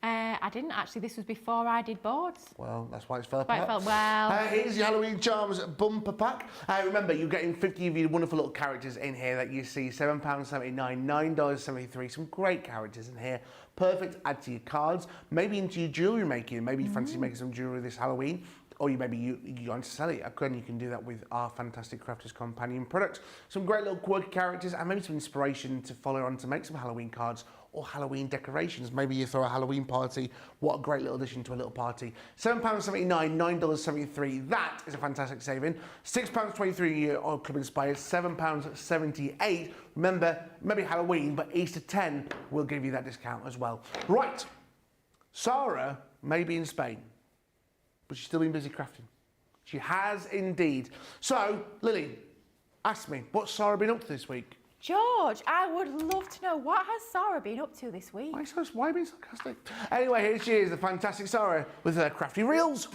[SPEAKER 2] I didn't actually. This was before I did boards.
[SPEAKER 1] Well, that's why it's fell apart.
[SPEAKER 2] Well.
[SPEAKER 1] Here's your Halloween Charms bumper pack. Remember, you're getting 50 of your wonderful little characters in here that you see. £7.79, $9.73. Some great characters in here. Perfect add to your cards, maybe into your jewellery making. Maybe you fancy making some jewellery this Halloween. Or you want to sell it. Again, you can do that with our fantastic Crafters Companion products. Some great little quirky characters and maybe some inspiration to follow on to make some Halloween cards or Halloween decorations. Maybe you throw a Halloween party. What a great little addition to a little party. £7.79, $9.73. That is a fantastic saving. £6.23 on Club Inspired, £7.78. Remember, maybe Halloween, but Easter 10 will give you that discount as well. Right, Sarah may be in Spain, but she's still been busy crafting. She has indeed. So, Lily, ask me, what's Sarah been up to this week?
[SPEAKER 2] George, I would love to know, what has Sarah been up to this week?
[SPEAKER 1] Why being sarcastic? Anyway, here she is, the fantastic Sarah with her crafty reels.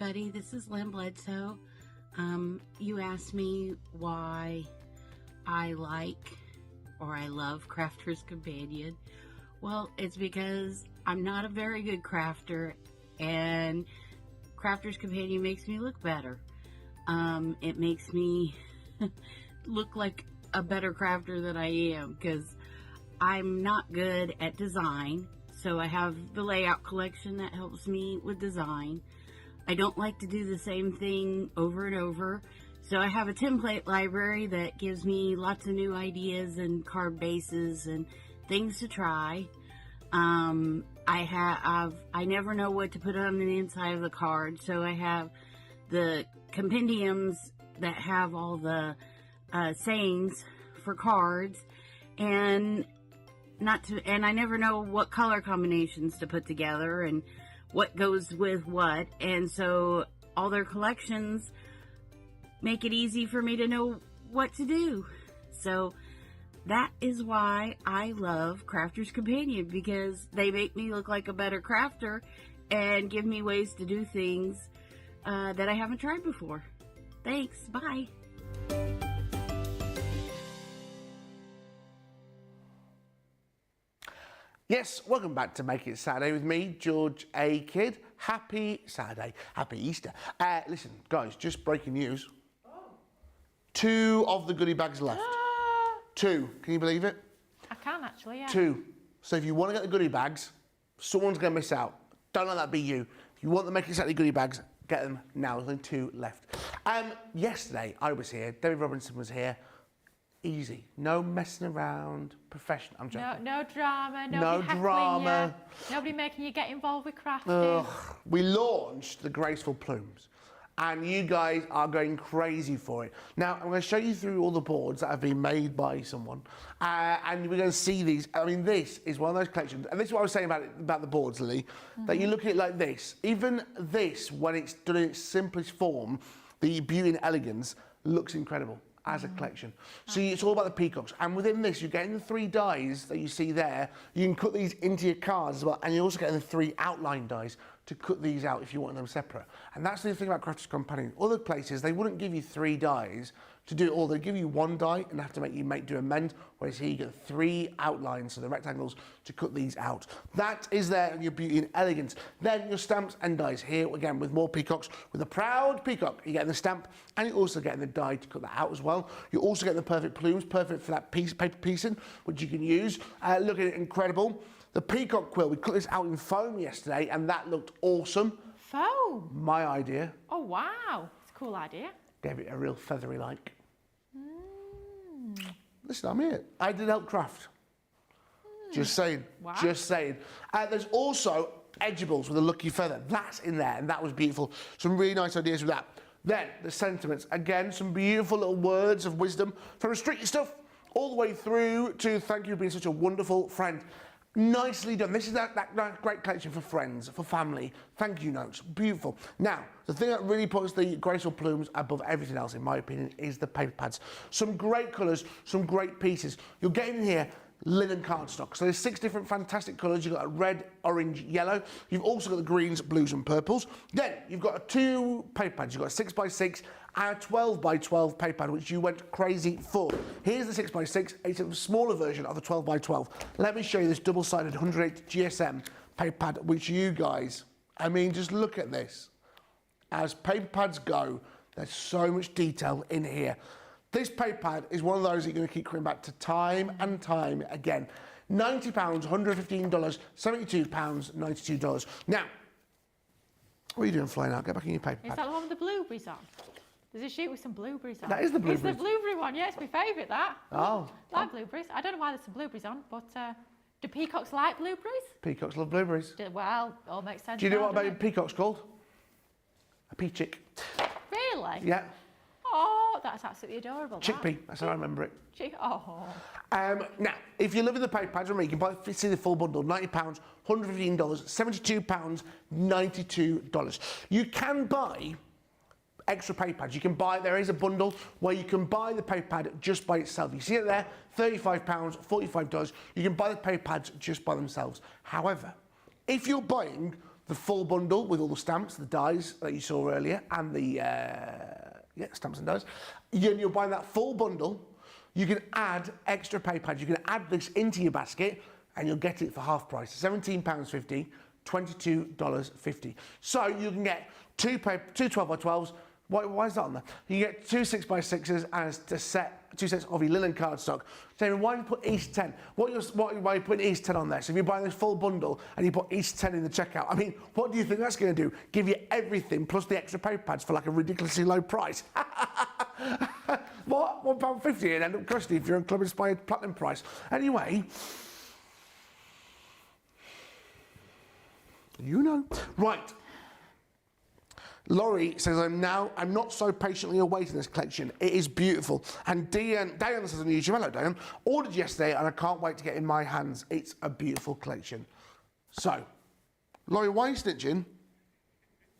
[SPEAKER 8] everybody. This is Lynn Bledsoe. You asked me why I like or I love Crafter's Companion. Well, it's because I'm not a very good crafter, and Crafter's Companion makes me look better. It makes me look like a better crafter than I am, because I'm not good at design. So I have the layout collection that helps me with design. I don't like to do the same thing over and over. So I have a template library that gives me lots of new ideas and card bases and things to try. I never know what to put on the inside of the card. So I have the compendiums that have all the sayings for cards, and I never know what color combinations to put together and what goes with what, and so all their collections make it easy for me to know what to do. So that is why I love Crafter's Companion, because they make me look like a better crafter and give me ways to do things that I haven't tried before. Thanks, bye.
[SPEAKER 1] Yes, welcome back to Make It Saturday with me, George Akid. Happy Saturday, happy Easter. Listen, guys, just breaking news. 2 of the goodie bags left. 2, can you believe it?
[SPEAKER 2] I can actually, yeah.
[SPEAKER 1] 2. So if you want to get the goodie bags, someone's going to miss out. Don't let that be you. If you want the Make It Saturday goodie bags, get them now. There's only 2 left. Yesterday, I was here. David Robinson was here. Easy. No messing around. Professional. I'm joking.
[SPEAKER 2] No drama. Nobody heckling you. Nobody making you get involved with crafting.
[SPEAKER 1] We launched the Graceful Plumes, and you guys are going crazy for it. Now, I'm going to show you through all the boards that have been made by someone, and we're going to see these. I mean, this is one of those collections, and this is what I was saying about the boards, Lily, that you look at it like this. Even this, when it's done in its simplest form, the beauty and elegance looks incredible as a collection. So it's all about the peacocks, and within this you're getting the 3 dies that you see there. You can cut these into your cards as well, and you're also getting the 3 outline dies to cut these out if you want them separate. And that's the thing about Crafter's Companion. Other places, they wouldn't give you 3 dies to do it all. They give you 1 die and have to do a mend, whereas here you get 3 outlines, so the rectangles, to cut these out. That is there in your beauty and elegance. Then your stamps and dies here, again, with more peacocks. With a proud peacock, you're getting the stamp, and you're also getting the die to cut that out as well. You're also getting the perfect plumes, perfect for that paper piecing, which you can use. Look at it, incredible. The peacock quill, we cut this out in foam yesterday, and that looked awesome.
[SPEAKER 2] Foam?
[SPEAKER 1] My idea.
[SPEAKER 2] Oh, wow. It's a cool idea.
[SPEAKER 1] Gave it a real feathery like. Listen, I'm here. I did help craft. Just saying.
[SPEAKER 2] Wow.
[SPEAKER 1] Just saying. There's also edgeables with a lucky feather. That's in there, and that was beautiful. Some really nice ideas with that. Then, the sentiments. Again, some beautiful little words of wisdom from Restrict Your Stuff all the way through to thank you for being such a wonderful friend. Nicely done. This is that great collection for friends, for family. Thank you notes. Beautiful. Now, the thing that really puts the Graceful Plumes above everything else, in my opinion, is the paper pads. Some great colours, some great pieces. You're getting in here linen cardstock. So there's 6 different fantastic colours. You've got a red, orange, yellow. You've also got the greens, blues and purples. Then you've got 2 paper pads. You've got a 6x6 and a 12x12 paper pad, which you went crazy for. Here's the 6x6. It's a smaller version of the 12x12. Let me show you this double-sided 108 GSM paper pad, which you guys, I mean, just look at this. As paper pads go, there's so much detail in here. This paper pad is one of those that you're going to keep coming back to time and time again. £90, $115, £72, $92. Now, what are you doing flying out? Get back in your paper pad.
[SPEAKER 2] Is that the one with the blueberries on? Does it shoot with some blueberries on?
[SPEAKER 1] That is the blueberries.
[SPEAKER 2] It's the blueberry one, yeah, it's my favourite, that.
[SPEAKER 1] Oh.
[SPEAKER 2] I like blueberries. I don't know why there's some blueberries on, but do peacocks like blueberries?
[SPEAKER 1] Peacocks love blueberries.
[SPEAKER 2] Well, all makes sense.
[SPEAKER 1] Do you know
[SPEAKER 2] now,
[SPEAKER 1] what a baby
[SPEAKER 2] doesn't
[SPEAKER 1] peacock's called? A peachick.
[SPEAKER 2] it? Really?
[SPEAKER 1] Yeah.
[SPEAKER 2] Oh, that's absolutely adorable.
[SPEAKER 1] Chickpea, that's how I remember it.
[SPEAKER 2] Oh.
[SPEAKER 1] Now, if you're loving the paper pads, remember, you can see the full bundle, £90, $115, £72, $92. You can buy extra paper pads. You can buy, there is a bundle where you can buy the paper pad just by itself. You see it there, £35, $45. You can buy the paper pads just by themselves. However, if you're buying the full bundle with all the stamps, the dies that you saw earlier, and the stamps and dies. You're buying that full bundle. You can add extra pay pads. You can add this into your basket, and you'll get it for half price. £17.50, $22.50. So you can get two 12x12s. Why is that on there? You get two 6x6s and two sets of your linen cardstock. David, why have you put East 10? Why are you putting East 10 on there? So if you're buying this full bundle and you put East 10 in the checkout, I mean, what do you think that's going to do? Give you everything plus the extra paper pads for like a ridiculously low price. What? £1.50 and end up costing if you're on Club Inspired Platinum price. Anyway, you know. Right. Laurie says, I'm not so patiently awaiting this collection. It is beautiful. And Diane says on YouTube, hello Diane, ordered yesterday and I can't wait to get it in my hands. It's a beautiful collection. So, Laurie, why are you snitching?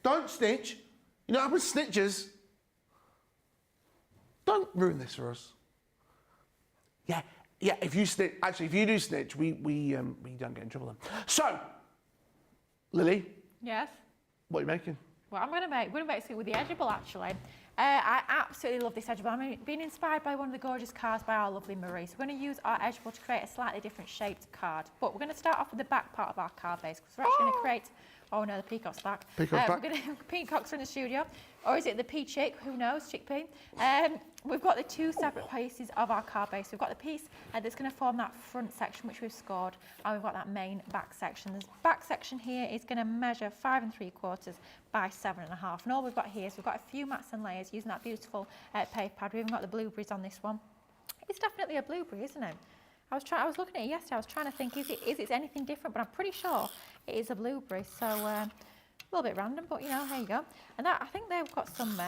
[SPEAKER 1] Don't snitch. You know what happens to snitchers? Don't ruin this for us. Yeah, if you snitch, actually, if you do snitch, we don't get in trouble then. So, Lily.
[SPEAKER 2] Yes?
[SPEAKER 1] What are you making?
[SPEAKER 2] Well, we're going to make something with the edgeable, actually. I absolutely love this edgeable. I'm being inspired by one of the gorgeous cards by our lovely Marie. So we're going to use our edgeable to create a slightly different shaped card. But we're going to start off with the back part of our card base, because we're actually going to create... Oh no, the peacock's back. Peacocks are in the studio. Or is it the pea chick? Who knows? Chickpea. We've got the two separate pieces of our card base. We've got the piece that's going to form that front section, which we've scored, and we've got that main back section. The back section here is going to measure 5 3/4 by 7.5. And all we've got here is we've got a few mats and layers using that beautiful paper pad. We've even got the blueberries on this one. It's definitely a blueberry, isn't it? I was looking at it yesterday. I was trying to think, is it anything different? But I'm pretty sure it is a blueberry. So a little bit random, but you know, there you go. And I think they've got some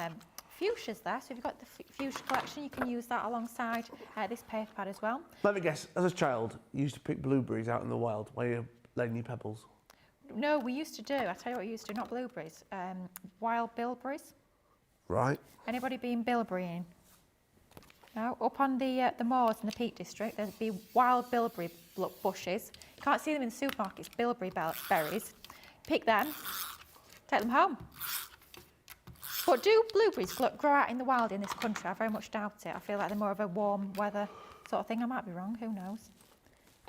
[SPEAKER 2] fuchsias there. So if you've got the fuchsia collection, you can use that alongside this paper pad as well.
[SPEAKER 1] Let me guess. As a child, you used to pick blueberries out in the wild while you're laying your pebbles.
[SPEAKER 2] No, we used to do. I tell you what, we used to do. Not blueberries. Wild bilberries.
[SPEAKER 1] Right.
[SPEAKER 2] Anybody been bilberrying? No, up on the moors in the Peak District, there'd be wild bilberry bushes. You can't see them in the supermarkets, bilberry berries. Pick them, take them home. But do blueberries grow out in the wild in this country? I very much doubt it. I feel like they're more of a warm weather sort of thing. I might be wrong, who knows?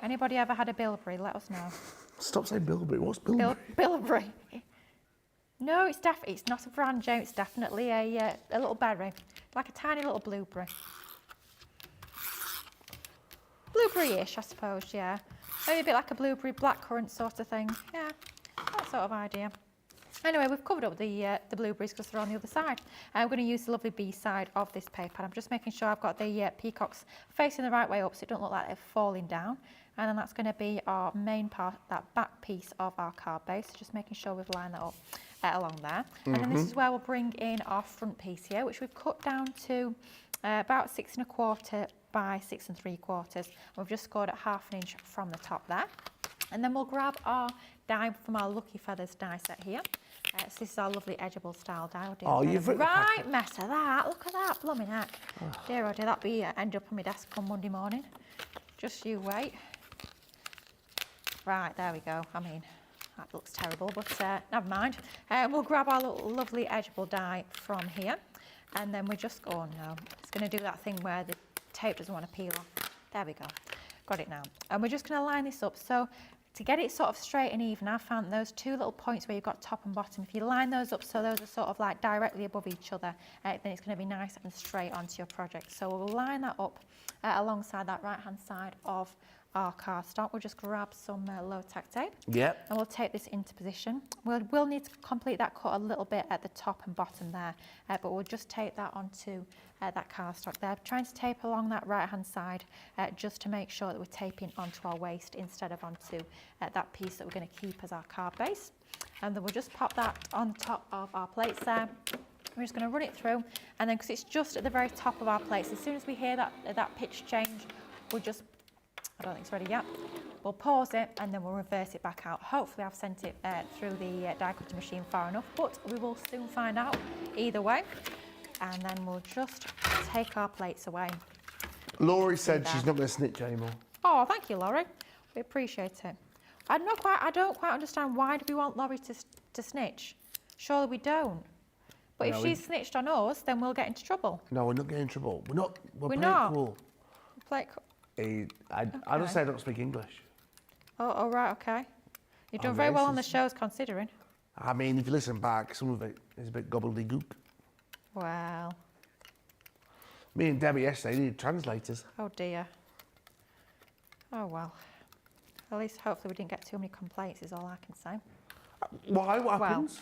[SPEAKER 2] Anybody ever had a bilberry? Let us know.
[SPEAKER 1] Stop saying bilberry. What's bilberry?
[SPEAKER 2] Bilberry. No, it's not a brand, Joe. It's definitely a little berry, like a tiny little blueberry. Blueberry-ish, I suppose, yeah. Maybe a bit like a blueberry blackcurrant sort of thing. Yeah, that sort of idea. Anyway, we've covered up the blueberries because they're on the other side. We're going to use the lovely B side of this paper. I'm just making sure I've got the peacocks facing the right way up so it don't look like they're falling down. And then that's going to be our main part, that back piece of our card base. Just making sure we've lined that up along there. And then this is where we'll bring in our front piece here, which we've cut down to about 6 1/4 by 6 3/4. We've just scored at 1/2 inch from the top there. And then we'll grab our die from our Lucky Feathers die set here. So this is our lovely edgeable style die.
[SPEAKER 1] Oh, you've written
[SPEAKER 2] right mess of that. Look at that, blooming heck. Dear oh dear, that'll be end up on my desk on Monday morning. Just you wait. Right, there we go. I mean, that looks terrible, but never mind. We'll grab our little lovely edgeable die from here. And then we're just, oh no, it's going to do that thing where the tape doesn't want to peel off. There we go. Got it now. And we're just going to line this up. So to get it sort of straight and even, I found those two little points where you've got top and bottom. If you line those up so those are sort of like directly above each other, then it's going to be nice and straight onto your project. So we'll line that up alongside that right-hand side of our cardstock. We'll just grab some low tack tape.
[SPEAKER 1] Yep.
[SPEAKER 2] And we'll take this into position. We'll need to complete that cut a little bit at the top and bottom there, but we'll just tape that onto that cardstock there. Trying to tape along that right-hand side just to make sure that we're taping onto our waist instead of onto that piece that we're going to keep as our card base. And then we'll just pop that on top of our plates there. We're just going to run it through, and then because it's just at the very top of our plates, as soon as we hear that pitch change, we'll just, I don't think it's ready yet. We'll pause it and then we'll reverse it back out. Hopefully I've sent it through the die cutting machine far enough, but we will soon find out either way. And then we'll just take our plates away.
[SPEAKER 1] Laurie said she's not going to snitch anymore.
[SPEAKER 2] Oh, thank you, Laurie. We appreciate it. I don't quite understand, why do we want Laurie to to snitch? Surely we don't. But if
[SPEAKER 1] No,
[SPEAKER 2] she's snitched on us, then we'll get into trouble.
[SPEAKER 1] No, we're not getting in trouble. We're playing
[SPEAKER 2] not.
[SPEAKER 1] cool.
[SPEAKER 2] Like,
[SPEAKER 1] I just say I don't speak English.
[SPEAKER 2] oh, right, okay. You've done very well on the shows, considering.
[SPEAKER 1] I mean, if you listen back, some of it is a bit gobbledygook.
[SPEAKER 2] Well,
[SPEAKER 1] Me and Debbie yesterday needed translators.
[SPEAKER 2] oh dear. Oh well. At least hopefully we didn't get too many complaints is all I can say.
[SPEAKER 1] Why? What happens?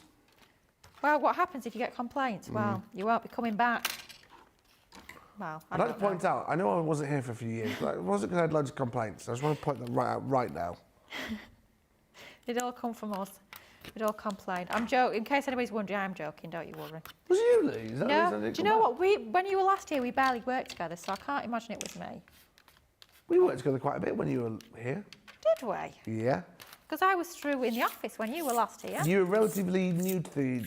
[SPEAKER 2] Well, what happens if you get complaints?
[SPEAKER 1] Mm.
[SPEAKER 2] Well, you won't be coming back. Well,
[SPEAKER 1] I'd like to point out, I know I wasn't here for a few years, but it wasn't because I had loads of complaints. I just want to point that right out right now.
[SPEAKER 2] It all come from us. We'd all complain. I'm joking. In case anybody's wondering, I'm joking. Don't you worry.
[SPEAKER 1] Was it you, Lee? Is that the reason I
[SPEAKER 2] No.
[SPEAKER 1] didn't
[SPEAKER 2] Do you
[SPEAKER 1] come
[SPEAKER 2] know
[SPEAKER 1] back?
[SPEAKER 2] what? When you were last here, we barely worked together, so I can't imagine it was me.
[SPEAKER 1] We worked together quite a bit when you were here.
[SPEAKER 2] Did we?
[SPEAKER 1] Yeah.
[SPEAKER 2] Because I was through in the office when you were last here.
[SPEAKER 1] You were relatively new to the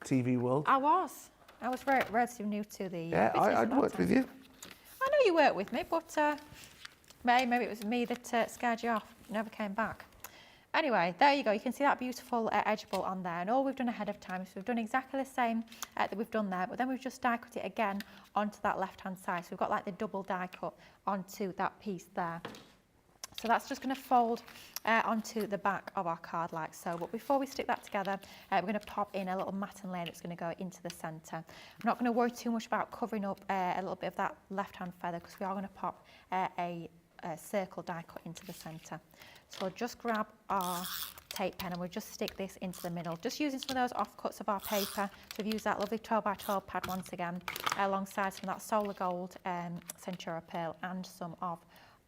[SPEAKER 1] TV world.
[SPEAKER 2] I was. I was relatively new to the
[SPEAKER 1] Yeah,
[SPEAKER 2] business at
[SPEAKER 1] I'd
[SPEAKER 2] that
[SPEAKER 1] worked
[SPEAKER 2] time.
[SPEAKER 1] with you.
[SPEAKER 2] I know you worked with me, but maybe it was me that scared you off. Never came back. Anyway, there you go. You can see that beautiful edge bolt on there. And all we've done ahead of time is we've done exactly the same that we've done there, but then we've just die cut it again onto that left-hand side. So we've got like the double die cut onto that piece there. So that's just going to fold onto the back of our card like so. But before we stick that together, we're going to pop in a little matten layer that's going to go into the centre. I'm not going to worry too much about covering up a little bit of that left-hand feather because we are going to pop a circle die cut into the centre. So we'll just grab our tape pen and we'll just stick this into the middle, just using some of those offcuts of our paper. So we've used that lovely 12x12 pad once again, alongside some of that Solar Gold Centura Pearl and some of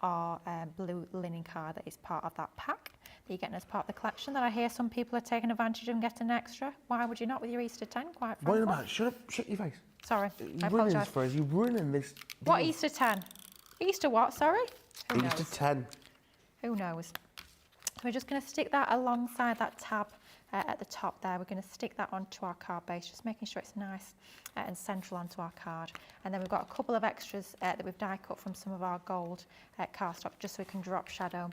[SPEAKER 2] our blue linen card that is part of that pack that you're getting as part of the collection that I hear some people are taking advantage of and getting an extra. Why would you not with your Easter 10, quite frankly?
[SPEAKER 1] Wait a minute, shut up, shut your face.
[SPEAKER 2] Sorry, I
[SPEAKER 1] You're ruining this
[SPEAKER 2] apologise.
[SPEAKER 1] for us, you're ruining this.
[SPEAKER 2] What Easter 10? Easter what, sorry? Who
[SPEAKER 1] Easter
[SPEAKER 2] knows?
[SPEAKER 1] 10.
[SPEAKER 2] Who knows? So we're just going to stick that alongside that tab at the top there. We're going to stick that onto our card base, just making sure it's nice and central onto our card. And then we've got a couple of extras that we've die cut from some of our gold cardstock, just so we can drop shadow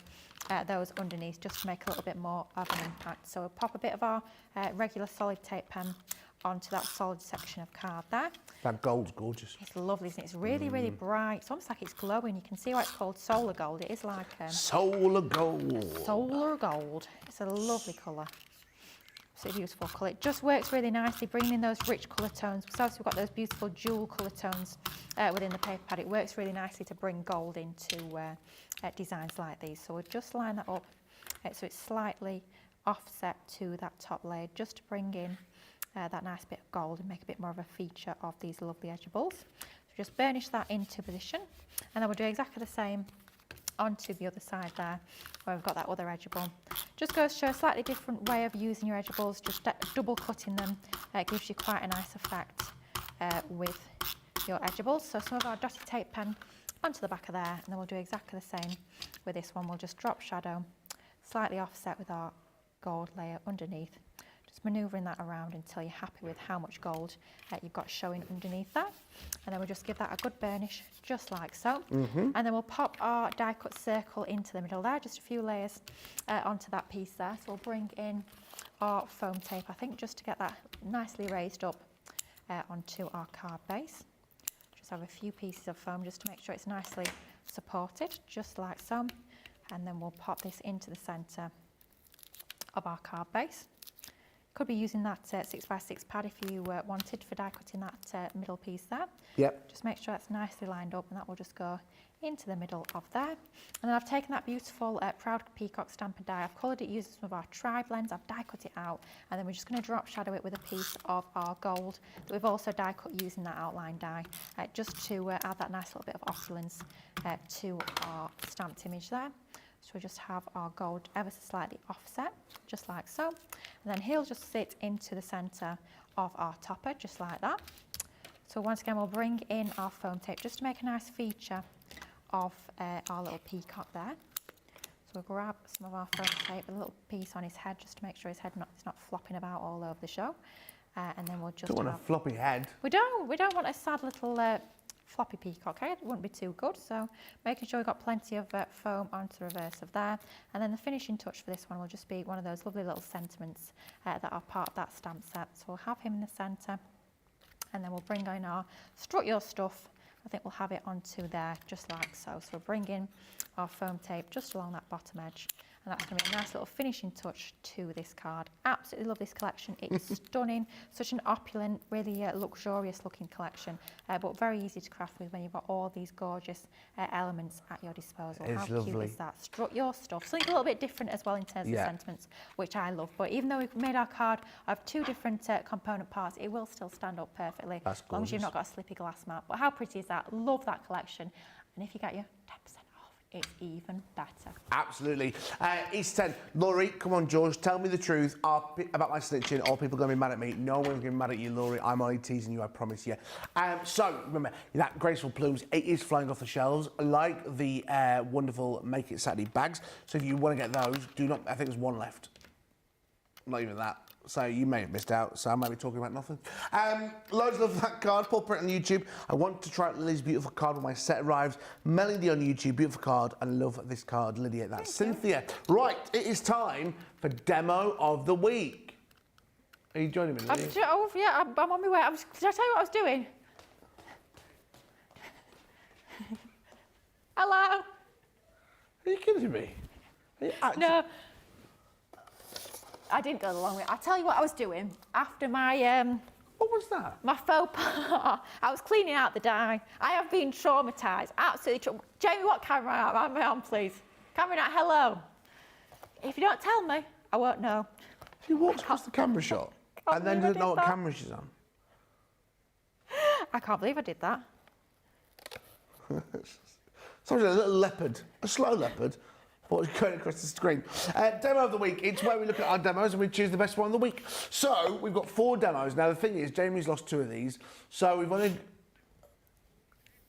[SPEAKER 2] those underneath, just to make a little bit more of an impact. So we'll pop a bit of our regular solid tape pen onto that solid section of card there.
[SPEAKER 1] That gold's gorgeous.
[SPEAKER 2] It's lovely, isn't it? It's really, really bright. It's almost like it's glowing. You can see why it's called Solar Gold. It is like
[SPEAKER 1] Solar gold.
[SPEAKER 2] Solar Gold. It's a lovely colour. It's a beautiful colour. It just works really nicely, bringing in those rich colour tones. So obviously we've got those beautiful jewel colour tones within the paper pad. It works really nicely to bring gold into designs like these. So we'll just line that up so it's slightly offset to that top layer, just to bring in that nice bit of gold and make a bit more of a feature of these lovely edge balls. So just burnish that into position, and then we'll do exactly the same onto the other side there, where we've got that other edge ball. Just goes to show a slightly different way of using your edge balls, just double cutting them. It gives you quite a nice effect with your edge balls. So some of our dotted tape pen onto the back of there, and then we'll do exactly the same with this one. We'll just drop shadow, slightly offset with our gold layer underneath. Just manoeuvring that around until you're happy with how much gold you've got showing underneath that. And then we'll just give that a good burnish, just like so. And then we'll pop our die cut circle into the middle there, just a few layers onto that piece there. So we'll bring in our foam tape, I think, just to get that nicely raised up onto our card base. Just have a few pieces of foam just to make sure it's nicely supported, just like so. And then we'll pop this into the centre of our card base. Could be using that 6x6 pad if you wanted for die cutting that middle piece there.
[SPEAKER 1] Yep.
[SPEAKER 2] Just make sure it's nicely lined up, and that will just go into the middle of there. And then I've taken that beautiful Proud Peacock Stampin' die. I've coloured it using some of our tri blends. I've die cut it out, and then we're just going to drop shadow it with a piece of our gold that we've also die cut using that outline die, just to add that nice little bit of opulence to our stamped image there. So we just have our gold ever so slightly offset, just like so. And then he'll just sit into the centre of our topper, just like that. So once again, we'll bring in our foam tape just to make a nice feature of our little peacock there. So we'll grab some of our foam tape, a little piece on his head, just to make sure his head is not flopping about all over the show. And then we'll just
[SPEAKER 1] Don't want a floppy head.
[SPEAKER 2] We don't want a sad little floppy peacock egg, it wouldn't be too good. So making sure we've got plenty of foam onto reverse of there. And then the finishing touch for this one will just be one of those lovely little sentiments that are part of that stamp set. So we'll have him in the centre, and then we'll bring in our strut your stuff. I think we'll have it onto there just like so. So we'll bring in our foam tape just along that bottom edge, and that's going to be a nice little finishing touch to this card. Absolutely love this collection. It's stunning, such an opulent, really luxurious looking collection, but very easy to craft with when you've got all these gorgeous elements at your disposal.
[SPEAKER 1] It's
[SPEAKER 2] How
[SPEAKER 1] lovely.
[SPEAKER 2] cute is that? Strut your stuff. Something a little bit different as well in terms of sentiments, which I love. But even though we've made our card of 2 different component parts, it will still stand up perfectly,
[SPEAKER 1] That's
[SPEAKER 2] as long as you've not got a slippy glass mat. But how pretty is that? Love that collection. And if you get your 10% off, it's even better.
[SPEAKER 1] Absolutely. Easter 10. Laurie, come on, George, tell me the truth about my snitching, or people are going to be mad at me. No one's going to be mad at you, Laurie. I'm only teasing you, I promise you. So, remember, that graceful plumes, it is flying off the shelves, like the wonderful Make It Saturday bags. So if you want to get those, do not, I think there's one left. Not even that. So you may have missed out, so I might be talking about nothing. Loads of that card, Paul Print on YouTube. I want to try out Lily's beautiful card when my set arrives. Melody on YouTube, beautiful card. I love this card, Lydia. That's Cynthia. Right, it is time for Demo of the Week. Are you joining me, Lydia?
[SPEAKER 2] I'm on my way. Did I tell you what I was doing? Hello?
[SPEAKER 1] Are you kidding me?
[SPEAKER 2] No. I didn't go the long way. I'll tell you what I was doing after my
[SPEAKER 1] What was that?
[SPEAKER 2] my faux pas. I was cleaning out the dye. I have been traumatised, absolutely. Jamie, what camera am I on, please? Camera out, hello. If you don't tell me, I won't know.
[SPEAKER 1] She walks past the camera shot and then doesn't know what camera she's on.
[SPEAKER 2] I can't believe I did that.
[SPEAKER 1] Sorry, a little leopard, a slow leopard, but it's going across the screen. Demo of the week, it's where we look at our demos and we choose the best one of the week. So, we've got 4 demos. Now, the thing is, Jamie's lost 2 of these, so we've only...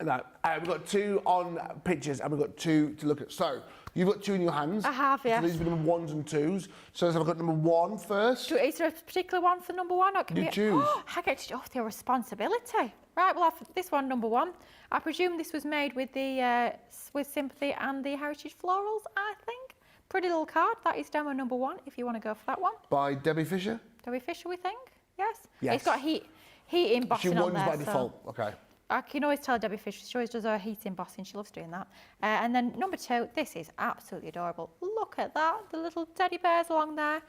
[SPEAKER 1] No, we've got 2 on pictures and we've got 2 to look at. So, you've got 2 in your hands.
[SPEAKER 2] I have, yes.
[SPEAKER 1] So these are number 1s and 2s. So, I've got number 1 first.
[SPEAKER 2] Is there a particular one for number 1? Or can
[SPEAKER 1] You choose.
[SPEAKER 2] I get to your responsibility. Right, we'll have this one, number 1. I presume this was made with the with Sympathy and the Heritage Florals, I think. Pretty little card. That is demo number 1, if you want to go for that one.
[SPEAKER 1] By Debbie Fisher?
[SPEAKER 2] Debbie Fisher, we think? Yes?
[SPEAKER 1] Yes.
[SPEAKER 2] It's got heat embossing on there.
[SPEAKER 1] She wins by default, okay.
[SPEAKER 2] I can always tell Debbie Fisher, she always does her heat embossing, she loves doing that. And then number 2, this is absolutely adorable. Look at that, the little teddy bears along there.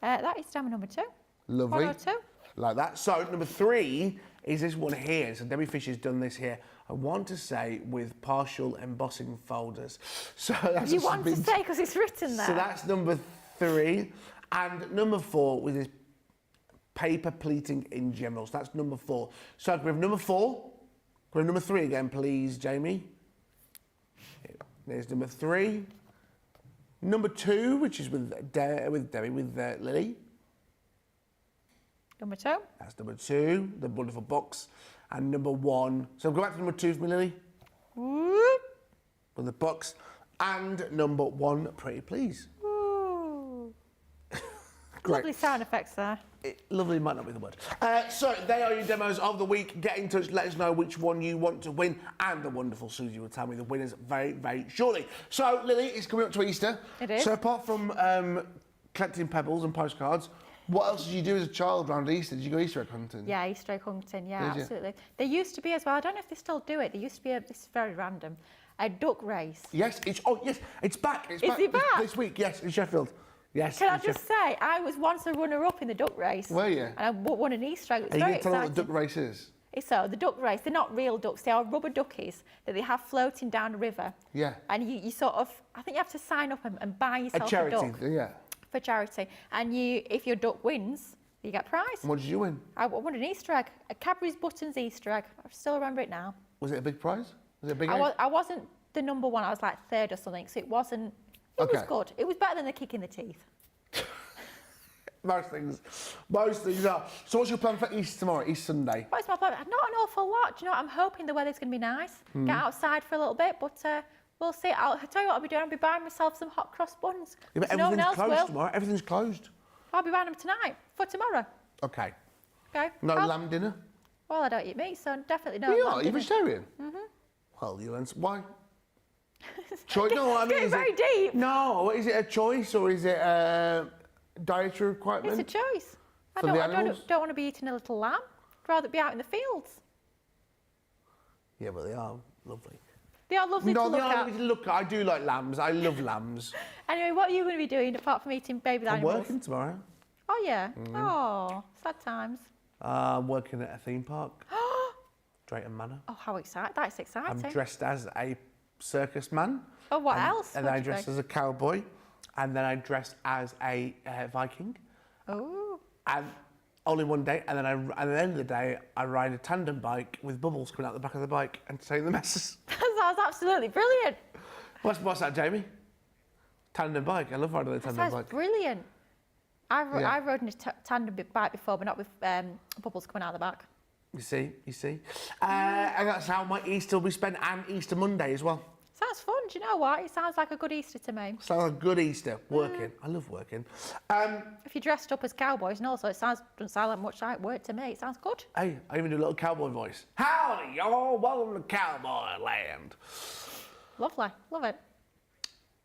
[SPEAKER 2] That is demo number 2.
[SPEAKER 1] Lovely.
[SPEAKER 2] 102.
[SPEAKER 1] Like that. So, number 3 is this one here. So, Debbie Fisher's done this here. I want to say with partial embossing folders. So that's
[SPEAKER 2] You want to say because it's written there.
[SPEAKER 1] So that's number 3. And number 4 with this paper pleating in general. So that's number 4. So we have number 4. We have number 3 again, please, Jamie. There's number 3. Number 2, which is with Lily.
[SPEAKER 2] Number 2.
[SPEAKER 1] That's number 2, the wonderful box. And number 1. So go back to number 2 for me, Lily.
[SPEAKER 2] Whoop.
[SPEAKER 1] With the box. And number 1, pretty please.
[SPEAKER 2] Ooh.
[SPEAKER 1] Great.
[SPEAKER 2] Lovely sound effects there.
[SPEAKER 1] Lovely might not be the word. So they are your demos of the week. Get in touch, let us know which one you want to win, and the wonderful Susie will tell me the winners very, very shortly. So, Lily, it's coming up to Easter.
[SPEAKER 2] It is.
[SPEAKER 1] So apart from collecting pebbles and postcards, what else did you do as a child around Easter? Did you go Easter egg hunting?
[SPEAKER 2] Yeah, Easter egg hunting, yeah,
[SPEAKER 1] Did you?
[SPEAKER 2] absolutely. There used to be as well, I don't know if they still do it, there used to be this is very random, a duck race.
[SPEAKER 1] Yes, it's back. It's
[SPEAKER 2] Is
[SPEAKER 1] back
[SPEAKER 2] it back?
[SPEAKER 1] This week, yes, in Sheffield. Yes.
[SPEAKER 2] Can I
[SPEAKER 1] in
[SPEAKER 2] just say, I was once a runner-up in the duck race.
[SPEAKER 1] Were you?
[SPEAKER 2] And I won an Easter egg. It was
[SPEAKER 1] Are you
[SPEAKER 2] very
[SPEAKER 1] going to tell them
[SPEAKER 2] exciting.
[SPEAKER 1] what the duck race is?
[SPEAKER 2] So, the duck race, they're not real ducks, they are rubber duckies that they have floating down a river.
[SPEAKER 1] Yeah.
[SPEAKER 2] And you sort of, I think you have to sign up and buy yourself
[SPEAKER 1] A charity,
[SPEAKER 2] duck.
[SPEAKER 1] yeah.
[SPEAKER 2] For charity. And if your duck wins, you get a prize.
[SPEAKER 1] And what did you win?
[SPEAKER 2] I won an Easter egg, a Cadbury's Buttons Easter egg. I still remember it now.
[SPEAKER 1] Was it a big prize? Was it a big egg?
[SPEAKER 2] I wasn't the number 1, I was like 3rd or something, so it wasn't, it was good. It was better than the kick in the teeth.
[SPEAKER 1] Most things are. So what's your plan for Easter tomorrow, Easter Sunday?
[SPEAKER 2] What's my plan? Not an awful lot. Do you know what? I'm hoping the weather's going to be nice. Get outside for a little bit, but we'll see. I'll tell you what I'll be doing. I'll be buying myself some hot cross buns.
[SPEAKER 1] Yeah, but
[SPEAKER 2] no one
[SPEAKER 1] everything's
[SPEAKER 2] else
[SPEAKER 1] closed
[SPEAKER 2] will.
[SPEAKER 1] tomorrow. Everything's closed.
[SPEAKER 2] I'll be buying them tonight for tomorrow.
[SPEAKER 1] Okay.
[SPEAKER 2] Okay.
[SPEAKER 1] No lamb dinner?
[SPEAKER 2] Well, I don't eat meat, so definitely no.
[SPEAKER 1] You are? You're vegetarian? Mm-hmm. Well, you learn. Why? Choice? No, I mean,
[SPEAKER 2] getting very deep.
[SPEAKER 1] No, is it a choice or is it a dietary requirement?
[SPEAKER 2] It's a choice. I
[SPEAKER 1] For the
[SPEAKER 2] don't
[SPEAKER 1] animals?
[SPEAKER 2] want to be eating a little lamb. I'd rather be out in the fields.
[SPEAKER 1] Yeah, but they are lovely.
[SPEAKER 2] They are lovely to
[SPEAKER 1] No,
[SPEAKER 2] look
[SPEAKER 1] they are
[SPEAKER 2] at.
[SPEAKER 1] lovely to look at. I do like lambs. I love lambs.
[SPEAKER 2] Anyway, what are you going to be doing apart from eating baby
[SPEAKER 1] I'm
[SPEAKER 2] animals?
[SPEAKER 1] working tomorrow.
[SPEAKER 2] Oh, yeah. Oh, sad times.
[SPEAKER 1] I'm working at a theme park. Drayton Manor.
[SPEAKER 2] Oh, how exciting. That's exciting.
[SPEAKER 1] I'm dressed as a circus man.
[SPEAKER 2] Oh, what else?
[SPEAKER 1] And
[SPEAKER 2] What
[SPEAKER 1] then I
[SPEAKER 2] do you
[SPEAKER 1] dressed
[SPEAKER 2] think?
[SPEAKER 1] as a cowboy. And then I dressed as a Viking.
[SPEAKER 2] Oh.
[SPEAKER 1] And only one day. And then at the end of the day, I ride a tandem bike with bubbles coming out the back of the bike and taking the messes.
[SPEAKER 2] That sounds absolutely brilliant.
[SPEAKER 1] What's that, Jamie? Tandem bike. I love riding a
[SPEAKER 2] That
[SPEAKER 1] tandem
[SPEAKER 2] sounds
[SPEAKER 1] bike.
[SPEAKER 2] brilliant. I
[SPEAKER 1] Yeah.
[SPEAKER 2] rode in a tandem bike before, but not with bubbles coming out of the back.
[SPEAKER 1] You see. And that's how my Easter will be spent, and Easter Monday as well.
[SPEAKER 2] Sounds fun. Do you know what? It sounds like a good Easter to me.
[SPEAKER 1] Sounds like a good Easter. Working. I love working.
[SPEAKER 2] If you're dressed up as cowboys, and also doesn't sound like much like work to me. It sounds good.
[SPEAKER 1] Hey, I even do a little cowboy voice. Howdy, y'all. Welcome to Cowboy Land.
[SPEAKER 2] Lovely. Love it.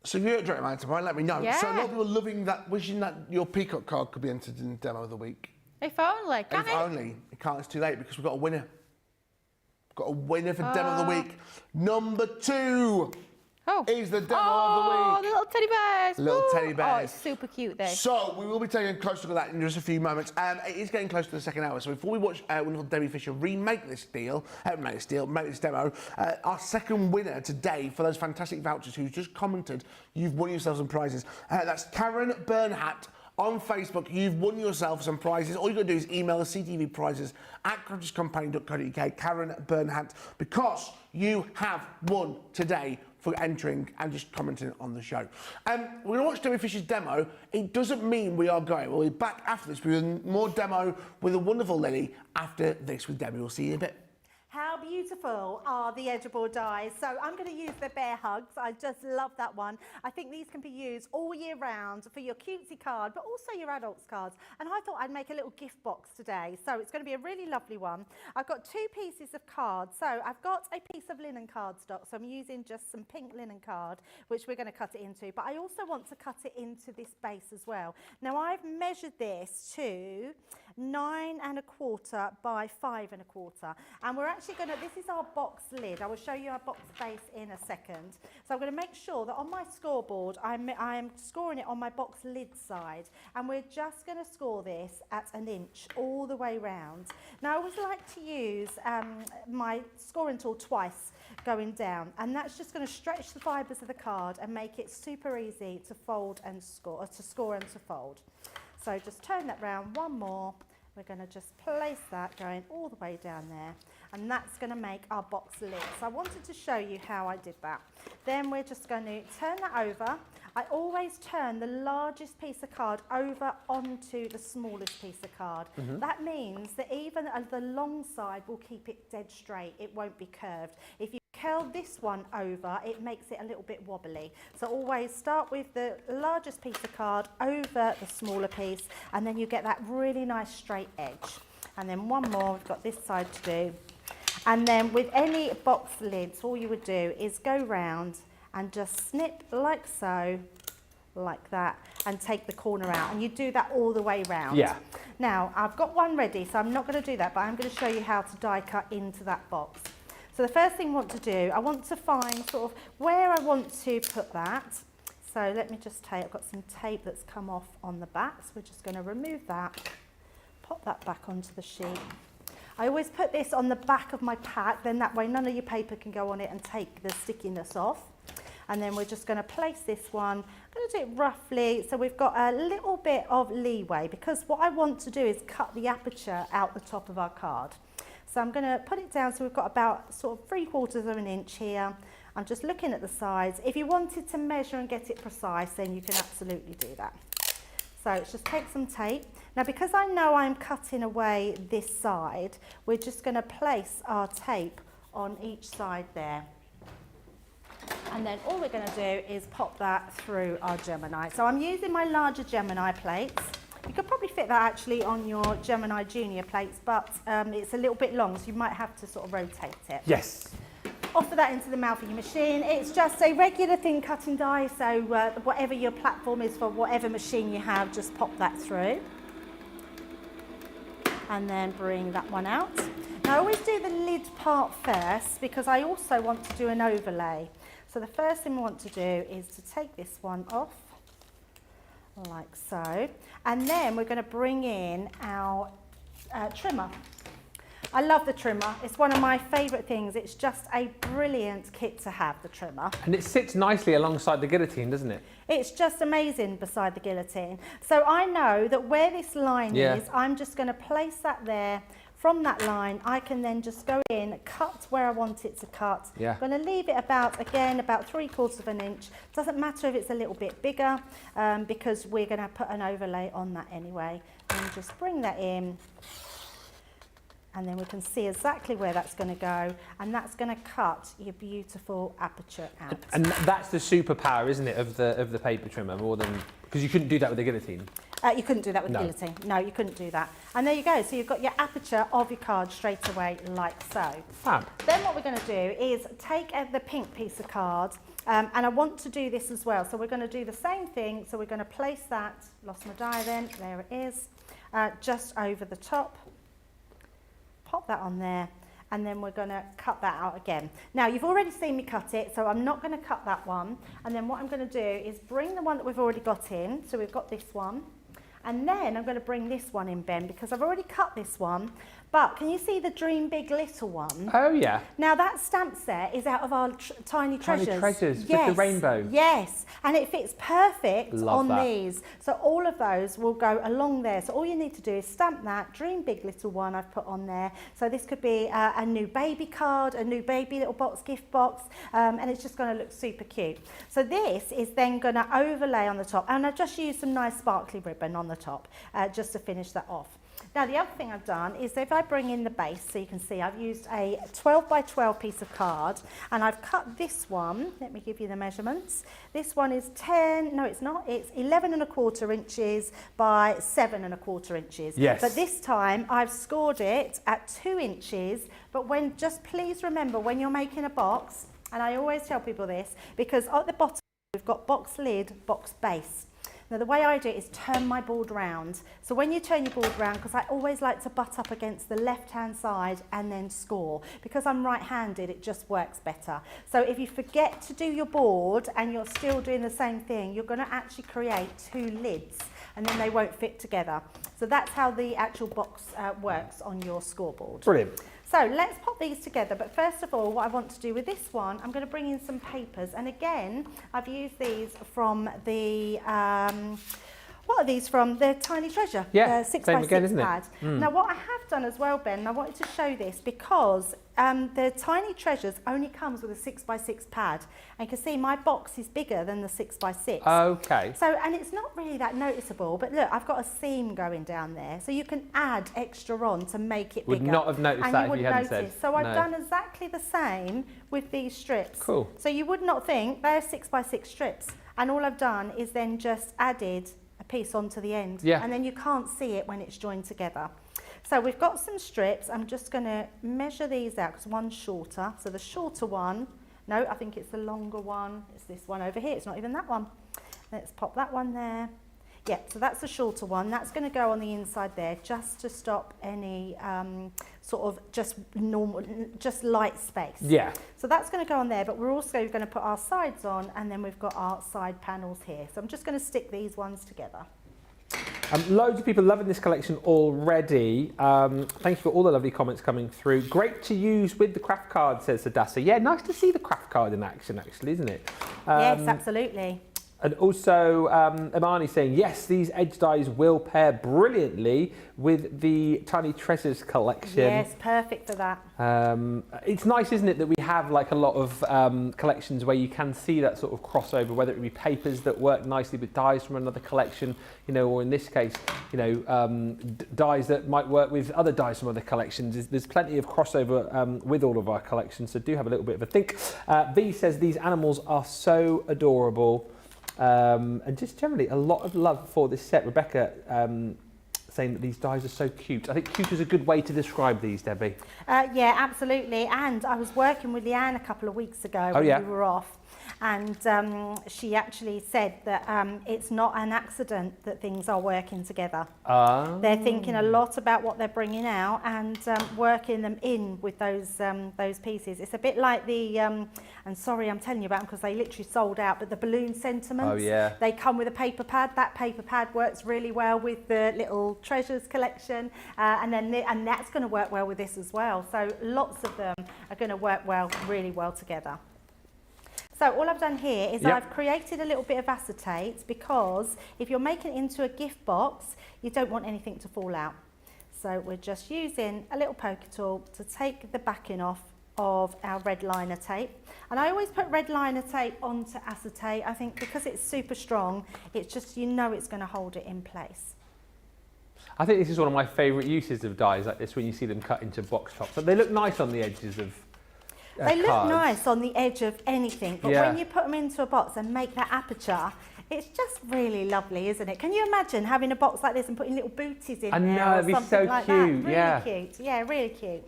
[SPEAKER 1] So if you're at Drayton Manor tomorrow, let me know.
[SPEAKER 2] Yeah.
[SPEAKER 1] So a lot of people are loving that, wishing that your Peacock card could be entered in the demo of the week.
[SPEAKER 2] If only. Can
[SPEAKER 1] If
[SPEAKER 2] it?
[SPEAKER 1] only. It can't, it's too late because we've got a winner. We've got a winner for demo of the week. Number 2 is the demo of the
[SPEAKER 2] Oh,
[SPEAKER 1] week.
[SPEAKER 2] the little teddy bears.
[SPEAKER 1] Little
[SPEAKER 2] Woo.
[SPEAKER 1] teddy
[SPEAKER 2] Oh,
[SPEAKER 1] bears.
[SPEAKER 2] it's super cute, this.
[SPEAKER 1] So, we will be taking a close look at that in just a few moments. It is getting close to the second hour, so before we watch wonderful Debbie Fisher make this demo, our second winner today for those fantastic vouchers who's just commented, you've won yourself some prizes. That's Karen Bernhardt. On Facebook, you've won yourself some prizes. All you've got to do is email us ctvprizes@crafterscompany.co.uk, Karen Bernhardt, because you have won today for entering and just commenting on the show. We're going to watch Debbie Fisher's demo. It doesn't mean we are going. We'll be back after this with more demo with a wonderful Lily after this with Debbie. We'll see you in a bit.
[SPEAKER 9] How beautiful are the edible dies? So I'm going to use the bear hugs. I just love that one. I think these can be used all year round for your cutesy card, but also your adults cards. And I thought I'd make a little gift box today. So it's going to be a really lovely one. I've got 2 pieces of cards. So I've got a piece of linen cardstock. So I'm using just some pink linen card, which we're going to cut it into. But I also want to cut it into this base as well. Now I've measured this to 9 1/4 by 5 1/4, and we're actually going to, this is our box lid. I will show you our box base in a second. So I'm going to make sure that on my scoreboard I'm scoring it on my box lid side, and we're just going to score this at 1 inch all the way round. Now I always like to use my scoring tool twice going down, and that's just going to stretch the fibres of the card and make it super easy to fold and score, or to score and to fold. So just turn that round one more. We're going to just place that going all the way down there, and that's going to make our box lid. So I wanted to show you how I did that. Then we're just going to turn that over. I always turn the largest piece of card over onto the smallest piece of card. That means that even the long side will keep it dead straight. It won't be curved. If you curl this one over, it makes it a little bit wobbly. So always start with the largest piece of card over the smaller piece, and then you get that really nice straight edge. And then one more, we've got this side to do. And then with any box lids, all you would do is go round and just snip like so, like that, and take the corner out. And you do that all the way round.
[SPEAKER 1] Yeah.
[SPEAKER 9] Now, I've got one ready, so I'm not going to do that, but I'm going to show you how to die cut into that box. So the first thing I want to do, I want to find sort of where I want to put that. So let me just I've got some tape that's come off on the back, so we're just going to remove that, pop that back onto the sheet. I always put this on the back of my pack, then that way none of your paper can go on it and take the stickiness off. And then we're just going to place this one. I'm going to do it roughly, so we've got a little bit of leeway, because what I want to do is cut the aperture out the top of our card. So I'm going to put it down, so we've got about sort of 3/4 of an inch here. I'm just looking at the sides. If you wanted to measure and get it precise, then you can absolutely do that. So let's just take some tape. Now, because I know I'm cutting away this side, we're just going to place our tape on each side there. And then all we're going to do is pop that through our Gemini. So I'm using my larger Gemini plates. You could probably fit that actually on your Gemini Junior plates, but it's a little bit long, so you might have to sort of rotate it.
[SPEAKER 10] Yes.
[SPEAKER 9] Offer that into the mouth of your machine. It's just a regular thin cutting die, so whatever your platform is for whatever machine you have, just pop that through. And then bring that one out. Now I always do the lid part first because I also want to do an overlay. So the first thing we want to do is to take this one off, like so. And then we're going to bring in our trimmer. I love the trimmer. It's one of my favourite things. It's just a brilliant kit to have, the trimmer.
[SPEAKER 10] And it sits nicely alongside the guillotine, doesn't it?
[SPEAKER 9] It's just amazing beside the guillotine. So I know that where this line is, I'm just going to place that there. From that line, I can then just go in, cut where I want it to cut.
[SPEAKER 10] Yeah.
[SPEAKER 9] I'm going to leave it about 3/4 of an inch. Doesn't matter if it's a little bit bigger, because we're going to put an overlay on that anyway. And just bring that in. And then we can see exactly where that's going to go, and that's going to cut your beautiful aperture out.
[SPEAKER 10] And that's the superpower, isn't it, of the paper trimmer, more than, because you couldn't do that with the guillotine.
[SPEAKER 9] You couldn't do that with the guillotine. No, you couldn't do that. And there you go. So you've got your aperture of your card straight away, like so.
[SPEAKER 10] Fab.
[SPEAKER 9] Then what we're going to do is take the pink piece of card, and I want to do this as well. So we're going to do the same thing. So we're going to place that, lost my die then, there it is, just over the top. Pop that on there, and then we're going to cut that out again. Now you've already seen me cut it, so I'm not going to cut that one. And then what I'm going to do is bring the one that we've already got in. So we've got this one, and then I'm going to bring this one in, Ben, because I've already cut this one. But can you see the Dream Big Little one?
[SPEAKER 10] Oh yeah.
[SPEAKER 9] Now that stamp set is out of our Tiny Treasures.
[SPEAKER 10] Tiny Treasures,
[SPEAKER 9] yes,
[SPEAKER 10] with the rainbow.
[SPEAKER 9] Yes, and it fits perfect on
[SPEAKER 10] that.
[SPEAKER 9] these. So all of those will go along there. So all you need to do is stamp that Dream Big Little one I've put on there. So this could be a new baby card, a new baby little box, gift box, and it's just going to look super cute. So this is then going to overlay on the top, and I've just used some nice sparkly ribbon on the top just to finish that off. Now the other thing I've done is if I bring in the base, so you can see I've used a 12 by 12 piece of card, and I've cut this one. Let me give you the measurements. This one is 11¼ inches by 7¼ inches.
[SPEAKER 10] Yes.
[SPEAKER 9] But this time I've scored it at 2 inches, but just please remember when you're making a box, and I always tell people this, because at the bottom we've got box lid, box base. Now the way I do it is turn my board round. So when you turn your board round, because I always like to butt up against the left-hand side and then score. Because I'm right-handed, it just works better. So if you forget to do your board and you're still doing the same thing, you're going to actually create 2 lids, and then they won't fit together. So that's how the actual box works on your scoreboard.
[SPEAKER 10] Brilliant.
[SPEAKER 9] So let's pop these together, but first of all, what I want to do with this one, I'm going to bring in some papers, and again, I've used these from the, what are these from? The Tiny Treasure,
[SPEAKER 10] yeah,
[SPEAKER 9] the 6x6
[SPEAKER 10] same again, isn't it?
[SPEAKER 9] pad. Now what I have done as well, Ben, and I wanted to show this because the Tiny Treasures only comes with a 6x6 pad, and you can see my box is bigger than the 6x6.
[SPEAKER 10] Okay.
[SPEAKER 9] So, and it's not really that noticeable, but look, I've got a seam going down there, so you can add extra on to make it bigger.
[SPEAKER 10] Would not have noticed that if you hadn't said.
[SPEAKER 9] So I've done exactly the same with these strips.
[SPEAKER 10] Cool.
[SPEAKER 9] So you would not think they're 6x6 strips, and all I've done is then just added a piece onto the end, and then you can't see it when it's joined together. So we've got some strips. I'm just going to measure these out because one's shorter. So the shorter one, no, I think it's the longer one. It's this one over here. It's not even that one. Let's pop that one there. Yeah, so that's the shorter one. That's going to go on the inside there just to stop any sort of just light space.
[SPEAKER 10] Yeah.
[SPEAKER 9] So that's going to go on there, but we're also going to put our sides on, and then we've got our side panels here. So I'm just going to stick these ones together.
[SPEAKER 10] Loads of people loving this collection already. Thank you for all the lovely comments coming through. Great to use with the craft card, says Sadasa. Yeah, nice to see the craft card in action, actually, isn't it?
[SPEAKER 9] Yes, absolutely.
[SPEAKER 10] And also, Imani saying, yes, these edge dies will pair brilliantly with the Tiny Treasures collection.
[SPEAKER 9] Yes, perfect for that.
[SPEAKER 10] It's nice, isn't it, that we have like a lot of collections where you can see that sort of crossover, whether it be papers that work nicely with dies from another collection, you know, or in this case, you know, dies that might work with other dies from other collections. There's plenty of crossover with all of our collections, so do have a little bit of a think. V says, these animals are so adorable. and just generally a lot of love for this set. Rebecca saying that these dies are so cute. I think cute is a good way to describe these, Debbie.
[SPEAKER 9] Yeah, absolutely. And I was working with Leanne a couple of weeks ago when we were off. And she actually said that it's not an accident that things are working together. They're thinking a lot about what they're bringing out and working them in with those pieces. It's a bit like the, and sorry I'm telling you about them because they literally sold out, but the balloon sentiments.
[SPEAKER 10] Oh yeah.
[SPEAKER 9] They come with a paper pad. That paper pad works really well with the little treasures collection, and that's going to work well with this as well. So lots of them are going to work really well together. So all I've done here is I've created a little bit of acetate because if you're making it into a gift box, you don't want anything to fall out. So we're just using a little poker tool to take the backing off of our red liner tape. And I always put red liner tape onto acetate. I think because it's super strong, it's just, you know, it's going to hold it in place.
[SPEAKER 10] I think this is one of my favourite uses of dies like this when you see them cut into box tops. But they look nice on the edges of
[SPEAKER 9] They look nice on the edge of anything, but when you put them into a box and make that aperture, it's just really lovely, isn't it? Can you imagine having a box like this and putting little booties in there or something like that? Really cute. Yeah, really cute.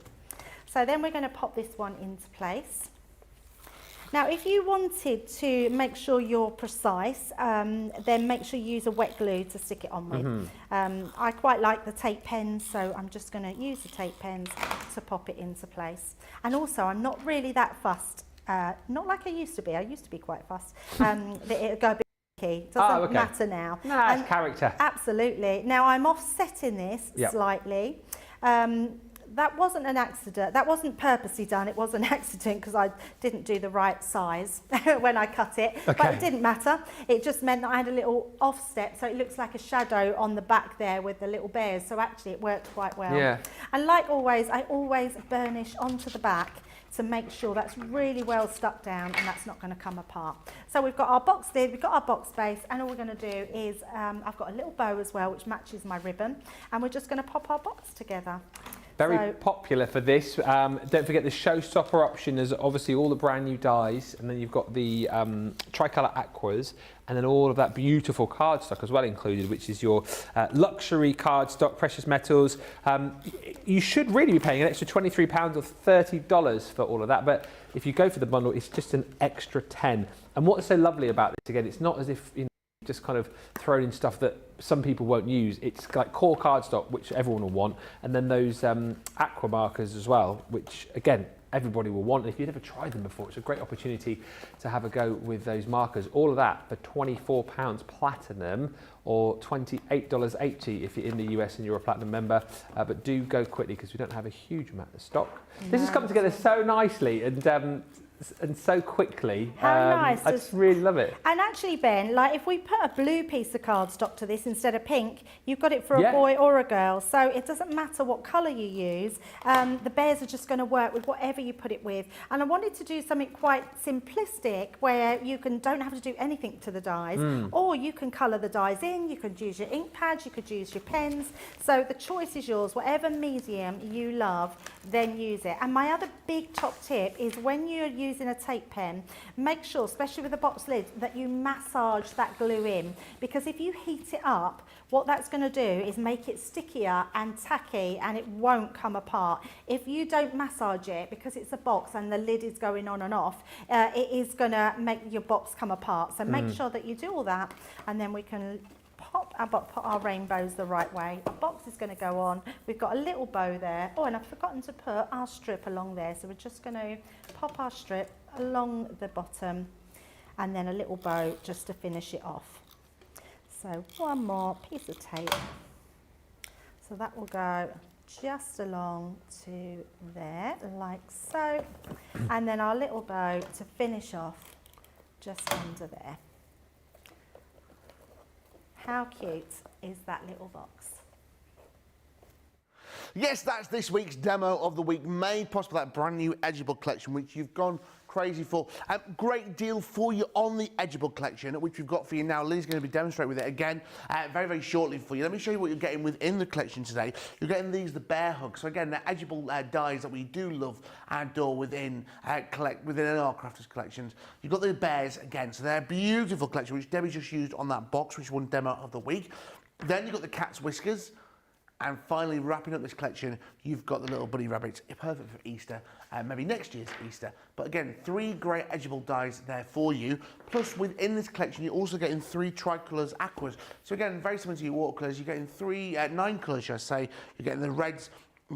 [SPEAKER 9] So then we're going to pop this one into place. Now, if you wanted to make sure you're precise, then make sure you use a wet glue to stick it on with. I quite like the tape pens, so I'm just going to use the tape pens to pop it into place. And also, I'm not really that fussed, not like I used to be. I used to be quite fussed. That it would go a bit key. Doesn't matter now.
[SPEAKER 10] No, it's character.
[SPEAKER 9] Absolutely. Now, I'm offsetting this slightly. That wasn't an accident. That wasn't purposely done. It was an accident because I didn't do the right size when I cut it. But it didn't matter. It just meant that I had a little offset, so it looks like a shadow on the back there with the little bears. So actually it worked quite well.
[SPEAKER 10] Yeah.
[SPEAKER 9] And like always, I always burnish onto the back to make sure that's really well stuck down and that's not going to come apart. So we've got our box lid, we've got our box base, and all we're going to do is I've got a little bow as well which matches my ribbon, and we're just going to pop our box together.
[SPEAKER 10] Very popular for this. Don't forget the showstopper option is obviously all the brand new dies, and then you've got the tricolour aquas, and then all of that beautiful cardstock as well included, which is your luxury cardstock, precious metals. You should really be paying an extra £23 or $30 for all of that, but if you go for the bundle, it's just an extra 10. And what's so lovely about this, again, it's not as if just kind of thrown in stuff that some people won't use. It's like core cardstock, which everyone will want, and then those aqua markers as well, which again everybody will want. And if you've never tried them before, it's a great opportunity to have a go with those markers. All of that for £24 platinum or $28.80 if you're in the US and you're a platinum member. But do go quickly because we don't have a huge amount of stock. This has come together so nicely and so quickly.
[SPEAKER 9] How nice.
[SPEAKER 10] I just really love it.
[SPEAKER 9] And actually, Ben, like if we put a blue piece of cardstock to this instead of pink, you've got it for a boy or a girl. So it doesn't matter what colour you use. The bears are just going to work with whatever you put it with. And I wanted to do something quite simplistic where you don't have to do anything to the dies, or you can colour the dies in, you could use your ink pads, you could use your pens. So the choice is yours. Whatever medium you love, then use it. And my other big top tip is when you're using a tape pen, make sure, especially with the box lid, that you massage that glue in, because if you heat it up, what that's going to do is make it stickier and tacky and it won't come apart. If you don't massage it, because it's a box and the lid is going on and off, it is going to make your box come apart. So make sure that you do all that, and then we can put our rainbows the right way. Our box is going to go on. We've got a little bow there. Oh, and I've forgotten to put our strip along there. So we're just going to pop our strip along the bottom and then a little bow just to finish it off. So one more piece of tape. So that will go just along to there, like so. And then our little bow to finish off just under there. How cute is that little box?
[SPEAKER 1] Yes, that's this week's demo of the week, made possible that brand new Edgeable collection, which you've gone crazy full. Great deal for you on the Edgeable collection, which we've got for you now. Lily's going to be demonstrating with it again very, very shortly for you. Let me show you what you're getting within the collection today. You're getting these, the bear hugs. So again, the Edgeable dies that we do love and adore within our crafters collections. You've got the bears again, so they're a beautiful collection, which Debbie just used on that box, which won Demo of the Week. Then you've got the cat's whiskers. And finally, wrapping up this collection, you've got the little bunny rabbits. Perfect for Easter, maybe next year's Easter. But again, 3 great Edgeable dies there for you. Plus, within this collection, you're also getting 3 tricolours aquas. So again, very similar to your watercolours, you're getting 9 colours, should I say. You're getting the reds,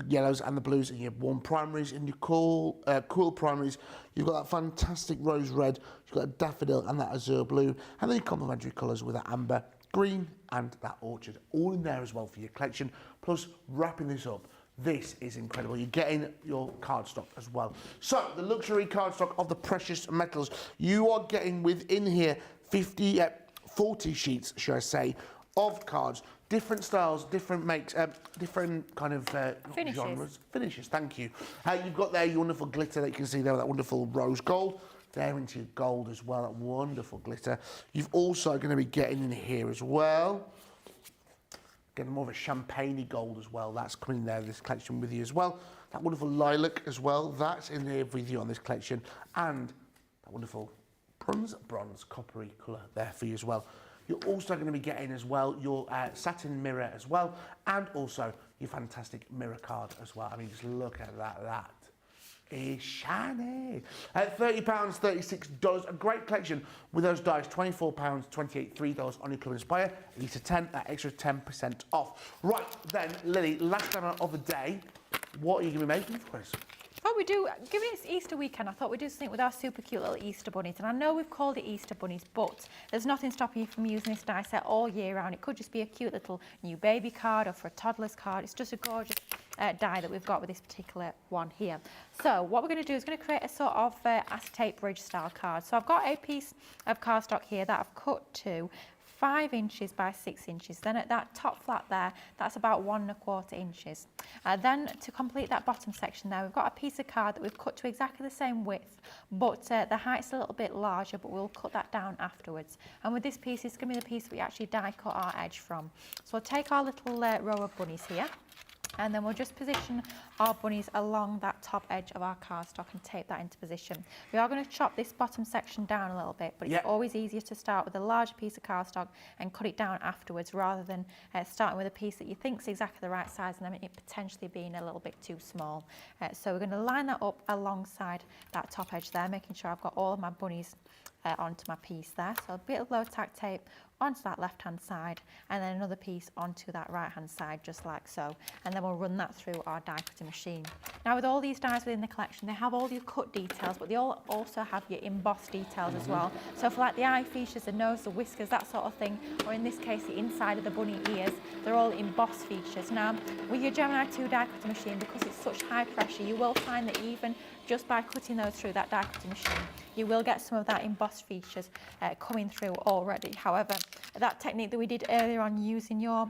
[SPEAKER 1] yellows and the blues in your warm primaries. In your cool primaries, you've got that fantastic rose red, you've got a daffodil and that azure blue. And then your complementary colours with that amber, green and that orchard, all in there as well for your collection. Plus, wrapping this up, this is incredible. You're getting your cardstock as well. So, the luxury cardstock of the precious metals, you are getting within here 40 sheets, should I say, of cards. Different styles, different makes, different kind of genres. Finishes, thank you. You've got there your wonderful glitter that you can see there with that wonderful rose gold. There into your gold as well, that wonderful glitter. You've also going to be getting in here as well. Getting more of a champagne gold as well. That's coming in there in this collection with you as well. That wonderful lilac as well. That's in there with you on this collection. And that wonderful bronze coppery colour there for you as well. You're also going to be getting as well your satin mirror as well. And also your fantastic mirror card as well. I mean, just look at that. Is shiny. At £30, $36, a great collection with those dies. £24, $28, $3 on your Club Inspire. Easter 10, that extra 10% off. Right then, Lily, last time of the day, what are you going to be making for us?
[SPEAKER 2] Oh, we do. Given it's Easter weekend, I thought we'd do something with our super cute little Easter bunnies. And I know we've called it Easter bunnies, but there's nothing stopping you from using this die set all year round. It could just be a cute little new baby card or for a toddler's card. It's just a gorgeous die that we've got with this particular one here. So what we're going to do is going to create a sort of acetate bridge style card. So I've got a piece of cardstock here that I've cut to 5 inches by 6 inches. Then at that top flat there, that's about 1 1/4 inches. Then to complete that bottom section there, we've got a piece of card that we've cut to exactly the same width, but the height's a little bit larger, but we'll cut that down afterwards. And with this piece, it's going to be the piece that we actually die cut our edge from. So we'll take our little row of bunnies here, and then we'll just position our bunnies along that top edge of our cardstock and tape that into position. We are going to chop this bottom section down a little bit, but it's always easier to start with a larger piece of cardstock and cut it down afterwards, rather than starting with a piece that you think is exactly the right size and then it potentially being a little bit too small. So we're going to line that up alongside that top edge there, making sure I've got all of my bunnies onto my piece there. So a bit of low tack tape onto that left hand side, and then another piece onto that right hand side, just like so, and then we'll run that through our die cutting machine. Now with all these dies within the collection, they have all your cut details, but they all also have your embossed details as well. So for like the eye features, the nose, the whiskers, that sort of thing, or in this case the inside of the bunny ears, they're all embossed features. Now with your Gemini 2 die cutting machine, because it's such high pressure, you will find that even just by cutting those through that die cutting machine, you will get some of that embossed features coming through already. However, that technique that we did earlier on using your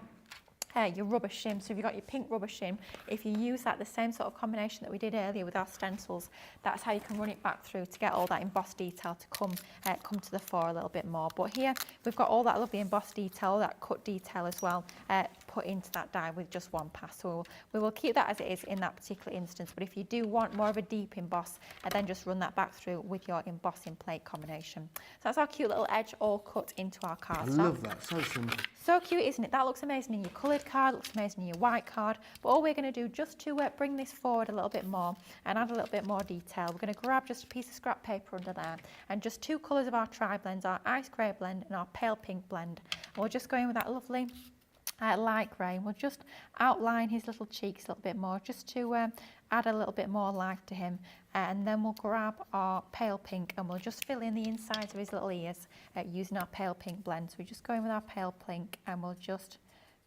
[SPEAKER 2] rubber shim, so if you've got your pink rubber shim, if you use that, the same sort of combination that we did earlier with our stencils, that's how you can run it back through to get all that embossed detail to come to the fore a little bit more. But here we've got all that lovely embossed detail, that cut detail as well, put into that die with just one pass. So we will keep that as it is in that particular instance, but if you do want more of a deep emboss, then just run that back through with your embossing plate combination. So that's our cute little edge all cut into our card.
[SPEAKER 1] I love that, so simple.
[SPEAKER 2] So cute, isn't it? That looks amazing in your coloured card, looks amazing in your white card, but all we're going to do just to bring this forward a little bit more and add a little bit more detail, we're going to grab just a piece of scrap paper under there and just 2 colours of our tri-blends, our ice grey blend and our pale pink blend. And we'll just go in with that lovely light grey, and we'll just outline his little cheeks a little bit more, just to add a little bit more life to him. And then we'll grab our pale pink and we'll just fill in the insides of his little ears using our pale pink blend. So we just go in with our pale pink and we'll just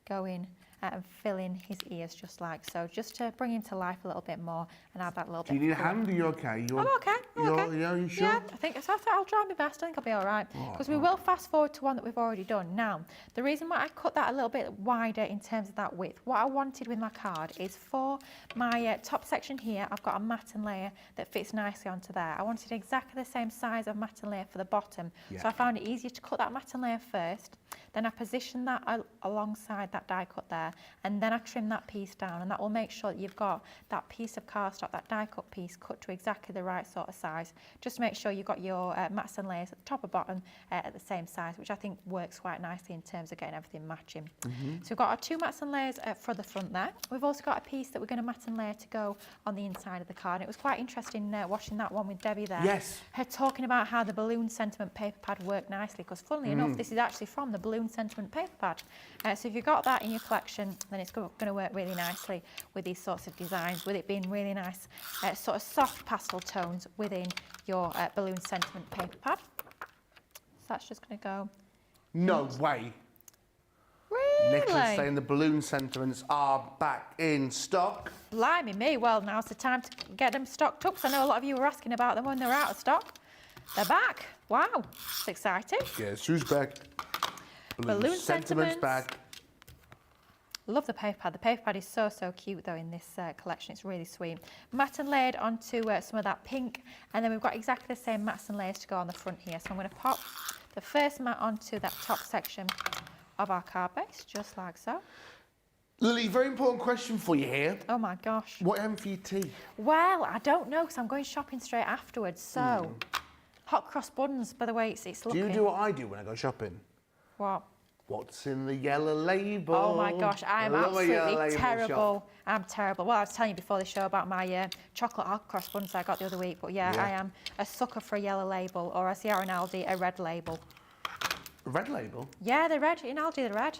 [SPEAKER 2] go in and fill in his ears just like so, just to bring him to life a little bit more and add that little bit.
[SPEAKER 1] Do you need a
[SPEAKER 2] of colour.
[SPEAKER 1] hand? Are you okay?
[SPEAKER 2] I'm okay.
[SPEAKER 1] Yeah, you sure?
[SPEAKER 2] Yeah, I think so. I'll try my best. I think I'll be all right. Because we will fast forward to one that we've already done. Now, the reason why I cut that a little bit wider in terms of that width, what I wanted with my card is for my top section here, I've got a matten layer that fits nicely onto there. I wanted exactly the same size of matten layer for the bottom.
[SPEAKER 1] Yeah.
[SPEAKER 2] So I found it easier to cut that matten layer first. Then I position that alongside that die cut there, and then I trim that piece down, and that will make sure that you've got that piece of cardstock, that die cut piece, cut to exactly the right sort of size. Just make sure you've got your mats and layers at the top and bottom at the same size, which I think works quite nicely in terms of getting everything matching. So we've got our 2 mats and layers for the front there. We've also got a piece that we're going to mat and layer to go on the inside of the card. And it was quite interesting watching that one with Debbie there.
[SPEAKER 1] Yes.
[SPEAKER 2] Her talking about how the balloon sentiment paper pad worked nicely, because funnily enough, this is actually from the balloon sentiment paper pad. So if you've got that in your collection, then it's going to work really nicely with these sorts of designs, with it being really nice sort of soft pastel tones within your balloon sentiment paper pad. So that's just going to go.
[SPEAKER 1] No way.
[SPEAKER 2] Really?
[SPEAKER 1] Nicholas saying the balloon sentiments are back in stock.
[SPEAKER 2] Blimey me, well now's the time to get them stocked up, because I know a lot of you were asking about them when they were out of stock. They're back. Wow, it's exciting.
[SPEAKER 1] Yes, who's back?
[SPEAKER 2] Balloon sentiments
[SPEAKER 1] back.
[SPEAKER 2] Love the paper pad. The paper pad is so cute though in this collection. It's really sweet. Matte and layered onto some of that pink, and then we've got exactly the same mats and layers to go on the front here. So I'm going to pop the first mat onto that top section of our card base, just like so.
[SPEAKER 1] Lily, very important question for you here.
[SPEAKER 2] Oh my gosh.
[SPEAKER 1] What am for your tea?
[SPEAKER 2] Well, I don't know, because I'm going shopping straight afterwards. So, hot cross buns, by the way, it's looking.
[SPEAKER 1] Do you do what I do when I go shopping?
[SPEAKER 2] What?
[SPEAKER 1] What's in the yellow label?
[SPEAKER 2] Oh my gosh, I'm
[SPEAKER 1] I love a yellow
[SPEAKER 2] absolutely
[SPEAKER 1] label
[SPEAKER 2] terrible.
[SPEAKER 1] shop.
[SPEAKER 2] I'm terrible. Well, I was telling you before the show about my chocolate hot cross buns I got the other week, but yeah, I am a sucker for a yellow label, or as here in Aldi, a red label.
[SPEAKER 1] A red label?
[SPEAKER 2] Yeah, they're red. In Aldi, they're red.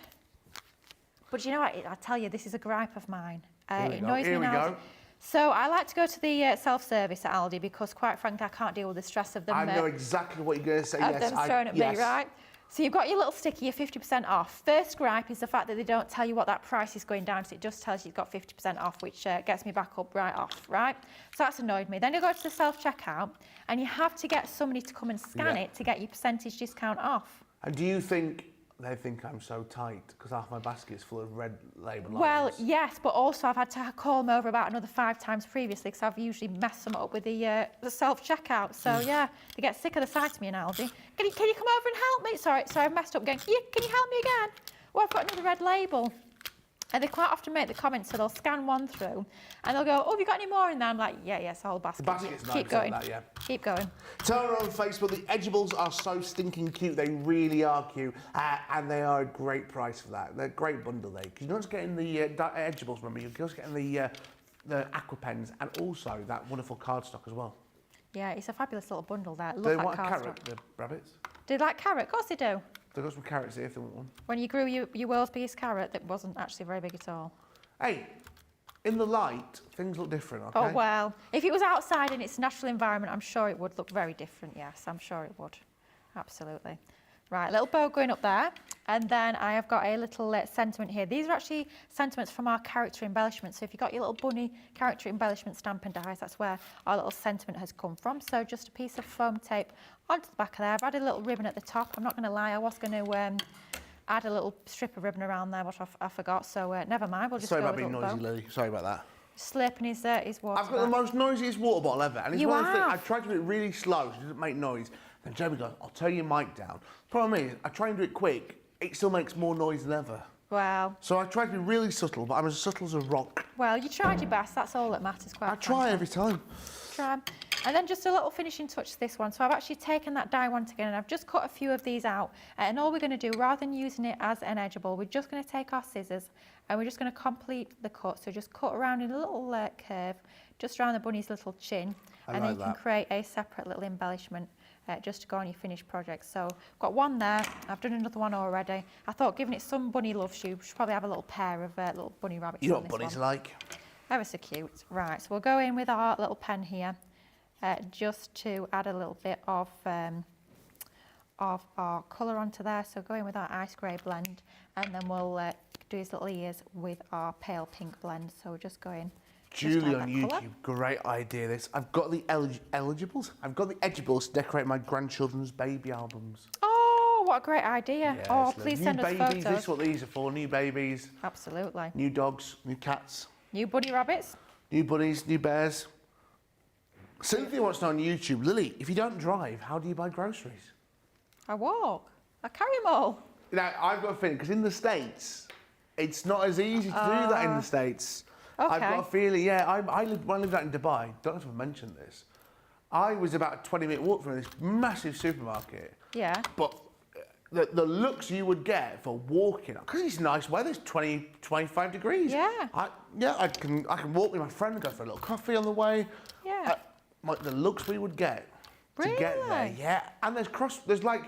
[SPEAKER 2] But you know what? I tell you, this is a gripe of mine. It annoys me in Aldi. So I like to go to the self-service at Aldi because, quite frankly, I can't deal with the stress of them.
[SPEAKER 1] I know exactly what you're going to say.
[SPEAKER 2] Of them throwing at me, right? So you've got your little sticky, you're 50% off. First gripe is the fact that they don't tell you what that price is going down to. It just tells you you've got 50% off, which gets me back up right off, right? So that's annoyed me. Then you go to the self-checkout and you have to get somebody to come and scan it to get your percentage discount off.
[SPEAKER 1] And do you think they think I'm so tight because half my basket is full of red label items?
[SPEAKER 2] Well, yes, but also I've had to call them over about another 5 times previously because I've usually messed them up with the self-checkout. So yeah, they get sick of the sight of me in Aldi. Can you come over and help me? Sorry, I've messed up again. Can you help me again? Well, I've got another red label. And they quite often make the comment, so they'll scan one through and they'll go, oh, have you got any more in there? I'm like, yeah, it's a whole basket.
[SPEAKER 1] The basket's
[SPEAKER 2] Keep going.
[SPEAKER 1] That, yeah.
[SPEAKER 2] Keep going.
[SPEAKER 1] Tell her on Facebook, the Edibles are so stinking cute. They really are cute. And they are a great price for that. They're a great bundle, they. Because you're not just getting the Edibles, remember, you're just getting the aqua pens and also that wonderful cardstock as well.
[SPEAKER 2] Yeah, it's a fabulous little bundle there. Love
[SPEAKER 1] They
[SPEAKER 2] that
[SPEAKER 1] want a
[SPEAKER 2] cardstock.
[SPEAKER 1] carrot, the rabbits.
[SPEAKER 2] Do they like carrot? Of course they do.
[SPEAKER 1] They've got some carrots here if they want one.
[SPEAKER 2] When you grew your world's biggest carrot that wasn't actually very big at all.
[SPEAKER 1] Hey, in the light, things look different, okay?
[SPEAKER 2] Oh, well, if it was outside in its natural environment, I'm sure it would look very different, yes, I'm sure it would. Absolutely. Right, little bow going up there, and then I have got a little sentiment here. These are actually sentiments from our character embellishments, so if you've got your little bunny character embellishment stamp and dies, that's where our little sentiment has come from. So just a piece of foam tape onto the back of there. I've added a little ribbon at the top. I'm not going to lie, I was going to add a little strip of ribbon around there, but I forgot, so never mind, we'll just
[SPEAKER 1] Sorry
[SPEAKER 2] go
[SPEAKER 1] about being
[SPEAKER 2] with a
[SPEAKER 1] noisy,
[SPEAKER 2] little bow.
[SPEAKER 1] Lily. Sorry about that.
[SPEAKER 2] Slurping his water.
[SPEAKER 1] I've got the most noisiest water bottle ever. And it's
[SPEAKER 2] You
[SPEAKER 1] one of the things,
[SPEAKER 2] have.
[SPEAKER 1] I tried to do it really slow so it doesn't make noise. Then Joey goes, I'll turn your mic down. Problem is, I try and do it quick, it still makes more noise than ever.
[SPEAKER 2] Wow.
[SPEAKER 1] So I try to be really subtle, but I'm as subtle as a rock.
[SPEAKER 2] Well, you tried your best, that's all that matters, quite
[SPEAKER 1] I try
[SPEAKER 2] frankly.
[SPEAKER 1] every time.
[SPEAKER 2] Try. And then just a little finishing touch to this one. So I've actually taken that die once again and I've just cut a few of these out. And all we're going to do, rather than using it as an edgeable, we're just going to take our scissors and we're just going to complete the cut. So just cut around in a little curve, just around the bunny's little chin. And then you can create a separate little embellishment just to go on your finished project. So I've got one there, I've done another one already. I thought giving it some bunny love, you should probably have a little pair of little bunny rabbits.
[SPEAKER 1] You know
[SPEAKER 2] on
[SPEAKER 1] what
[SPEAKER 2] this
[SPEAKER 1] bunnies
[SPEAKER 2] one.
[SPEAKER 1] are like.
[SPEAKER 2] Ever so cute. Right, so we'll go in with our little pen here just to add a little bit of our colour onto there. So go in with our ice grey blend and then we'll do his little ears with our pale pink blend. So we're just going.
[SPEAKER 1] Julie on YouTube, great idea this. I've got the eligibles. I've got the edibles to decorate my grandchildren's baby albums.
[SPEAKER 2] Oh, what a great idea.
[SPEAKER 1] Yeah,
[SPEAKER 2] oh, please send us
[SPEAKER 1] new babies,
[SPEAKER 2] photos.
[SPEAKER 1] this is what these are for, new babies.
[SPEAKER 2] Absolutely.
[SPEAKER 1] New dogs, new cats.
[SPEAKER 2] New bunny rabbits.
[SPEAKER 1] New bunnies, new bears. Cynthia wants to know on YouTube, Lily, if you don't drive, how do you buy groceries?
[SPEAKER 2] I walk. I carry them all.
[SPEAKER 1] Now, I've got a feeling, because in the States, it's not as easy to do that in the States.
[SPEAKER 2] Okay.
[SPEAKER 1] I've got a feeling, yeah, when I lived out in Dubai, don't know if I've mentioned this, I was about a 20-minute walk from this massive supermarket.
[SPEAKER 2] Yeah.
[SPEAKER 1] But the looks you would get for walking, because it's nice weather, it's 20, 25 degrees.
[SPEAKER 2] Yeah.
[SPEAKER 1] I can walk with my friend and go for a little coffee on the way.
[SPEAKER 2] Yeah.
[SPEAKER 1] The looks we would get to get there,
[SPEAKER 2] Really?
[SPEAKER 1] yeah. And there's like,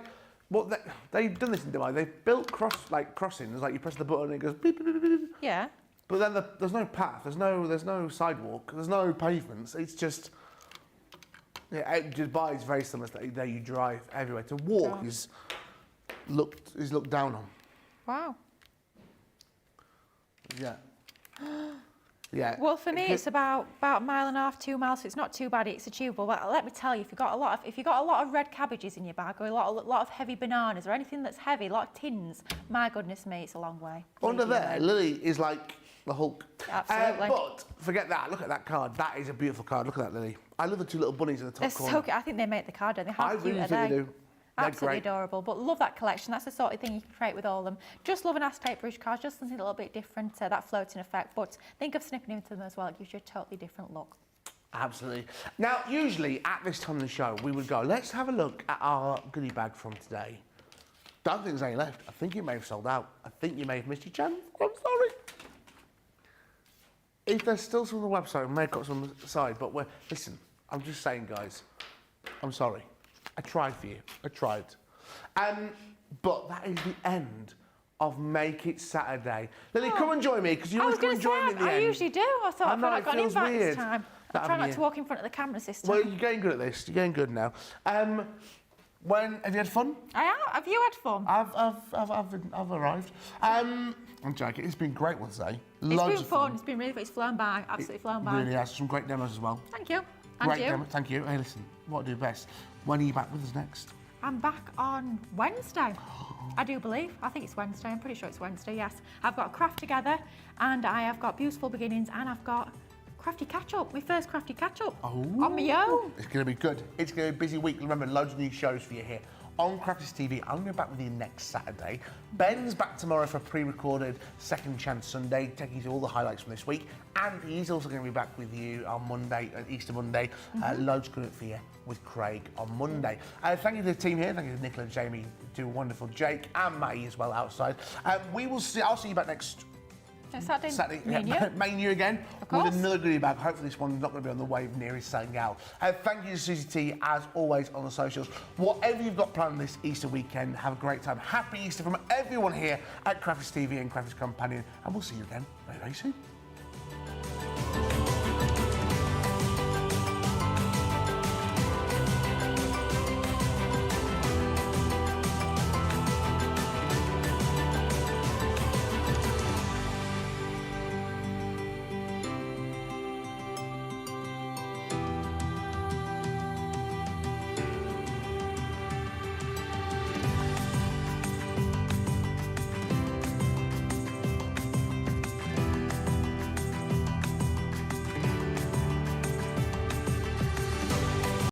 [SPEAKER 1] they've done this in Dubai. They've built crossings, like you press the button and it goes beep, beep, beep, beep.
[SPEAKER 2] Yeah.
[SPEAKER 1] But then there's no path, there's no sidewalk, there's no pavements. It's just, yeah, Dubai is very similar to there. You drive everywhere. To walk is looked down on.
[SPEAKER 2] Wow.
[SPEAKER 1] Yeah. Yeah.
[SPEAKER 2] Well, for me, it's about a mile and a half, 2 miles. So it's not too bad. It's achievable. But let me tell you, if you've got a lot of red cabbages in your bag, or a lot of heavy bananas, or anything that's heavy, a lot of tins, my goodness me, it's a long way.
[SPEAKER 1] Under there, Lily is like the Hulk.
[SPEAKER 2] Absolutely.
[SPEAKER 1] But forget that. Look at that card. That is a beautiful card. Look at that, Lily. I love the two little bunnies in the top
[SPEAKER 2] They're
[SPEAKER 1] corner.
[SPEAKER 2] so cute. I think they make the card, don't they? How
[SPEAKER 1] I
[SPEAKER 2] cute
[SPEAKER 1] really
[SPEAKER 2] are
[SPEAKER 1] think they do. They're
[SPEAKER 2] Absolutely
[SPEAKER 1] great.
[SPEAKER 2] adorable, but love that collection. That's the sort of thing you can create with all of them. Just love an acetate brush cards, just something a little bit different, that floating effect, but think of snipping into them as well. It gives you a totally different look.
[SPEAKER 1] Absolutely. Now, usually at this time of the show, we would go, let's have a look at our goodie bag from today. Don't think there's any left. I think it may have sold out. I think you may have missed your chance. I'm sorry. If there's still some on the website, we may have got some on the side, but listen, I'm just saying, guys, I'm sorry. I tried for you. I tried. But that is the end of Make It Saturday. Lily, come and join me, because you always come and join me at the end.
[SPEAKER 2] I usually do. I thought I've got an invite
[SPEAKER 1] weird
[SPEAKER 2] this time. I try not to walk in front of the camera this time.
[SPEAKER 1] Well, you're getting good at this. You're getting good now. Have you had fun?
[SPEAKER 2] I have. Have you had fun?
[SPEAKER 1] I've arrived. I'm joking. It's been great one today.
[SPEAKER 2] It's been fun. It's been really fun. It's flown by. Absolutely flown by.
[SPEAKER 1] Really has. Some great demos as well.
[SPEAKER 2] Thank you. And
[SPEAKER 1] Great
[SPEAKER 2] you.
[SPEAKER 1] demos. Thank you. Hey, listen. What I do best. When are you back with us next?
[SPEAKER 2] I'm back on Wednesday. I do believe. I think it's Wednesday. I'm pretty sure it's Wednesday, yes. I've got Craft Together, and I have got Beautiful Beginnings, and I've got Crafty Catch-Up, my first Crafty Catch-Up on my own.
[SPEAKER 1] It's going to be good. It's going to be a busy week. Remember, loads of new shows for you here on Crafters TV. I'm going to be back with you next Saturday. Ben's back tomorrow for a pre-recorded Second Chance Sunday, taking you through all the highlights from this week. And he's also going to be back with you on Monday, Easter Monday. Loads coming up for you with Craig on Monday. Thank you to the team here. Thank you to Nicola and Jamie, do a wonderful. Jake and Matty as well outside. I'll see you back next
[SPEAKER 2] Saturday,
[SPEAKER 1] main you again
[SPEAKER 2] Of
[SPEAKER 1] with
[SPEAKER 2] course.
[SPEAKER 1] another goodie bag. Hopefully this one's not going to be on the wave near his selling out. Thank you to Susie T, as always, on the socials. Whatever you've got planned this Easter weekend, have a great time. Happy Easter from everyone here at Crafters TV and Crafters Companion, and we'll see you again very, very soon.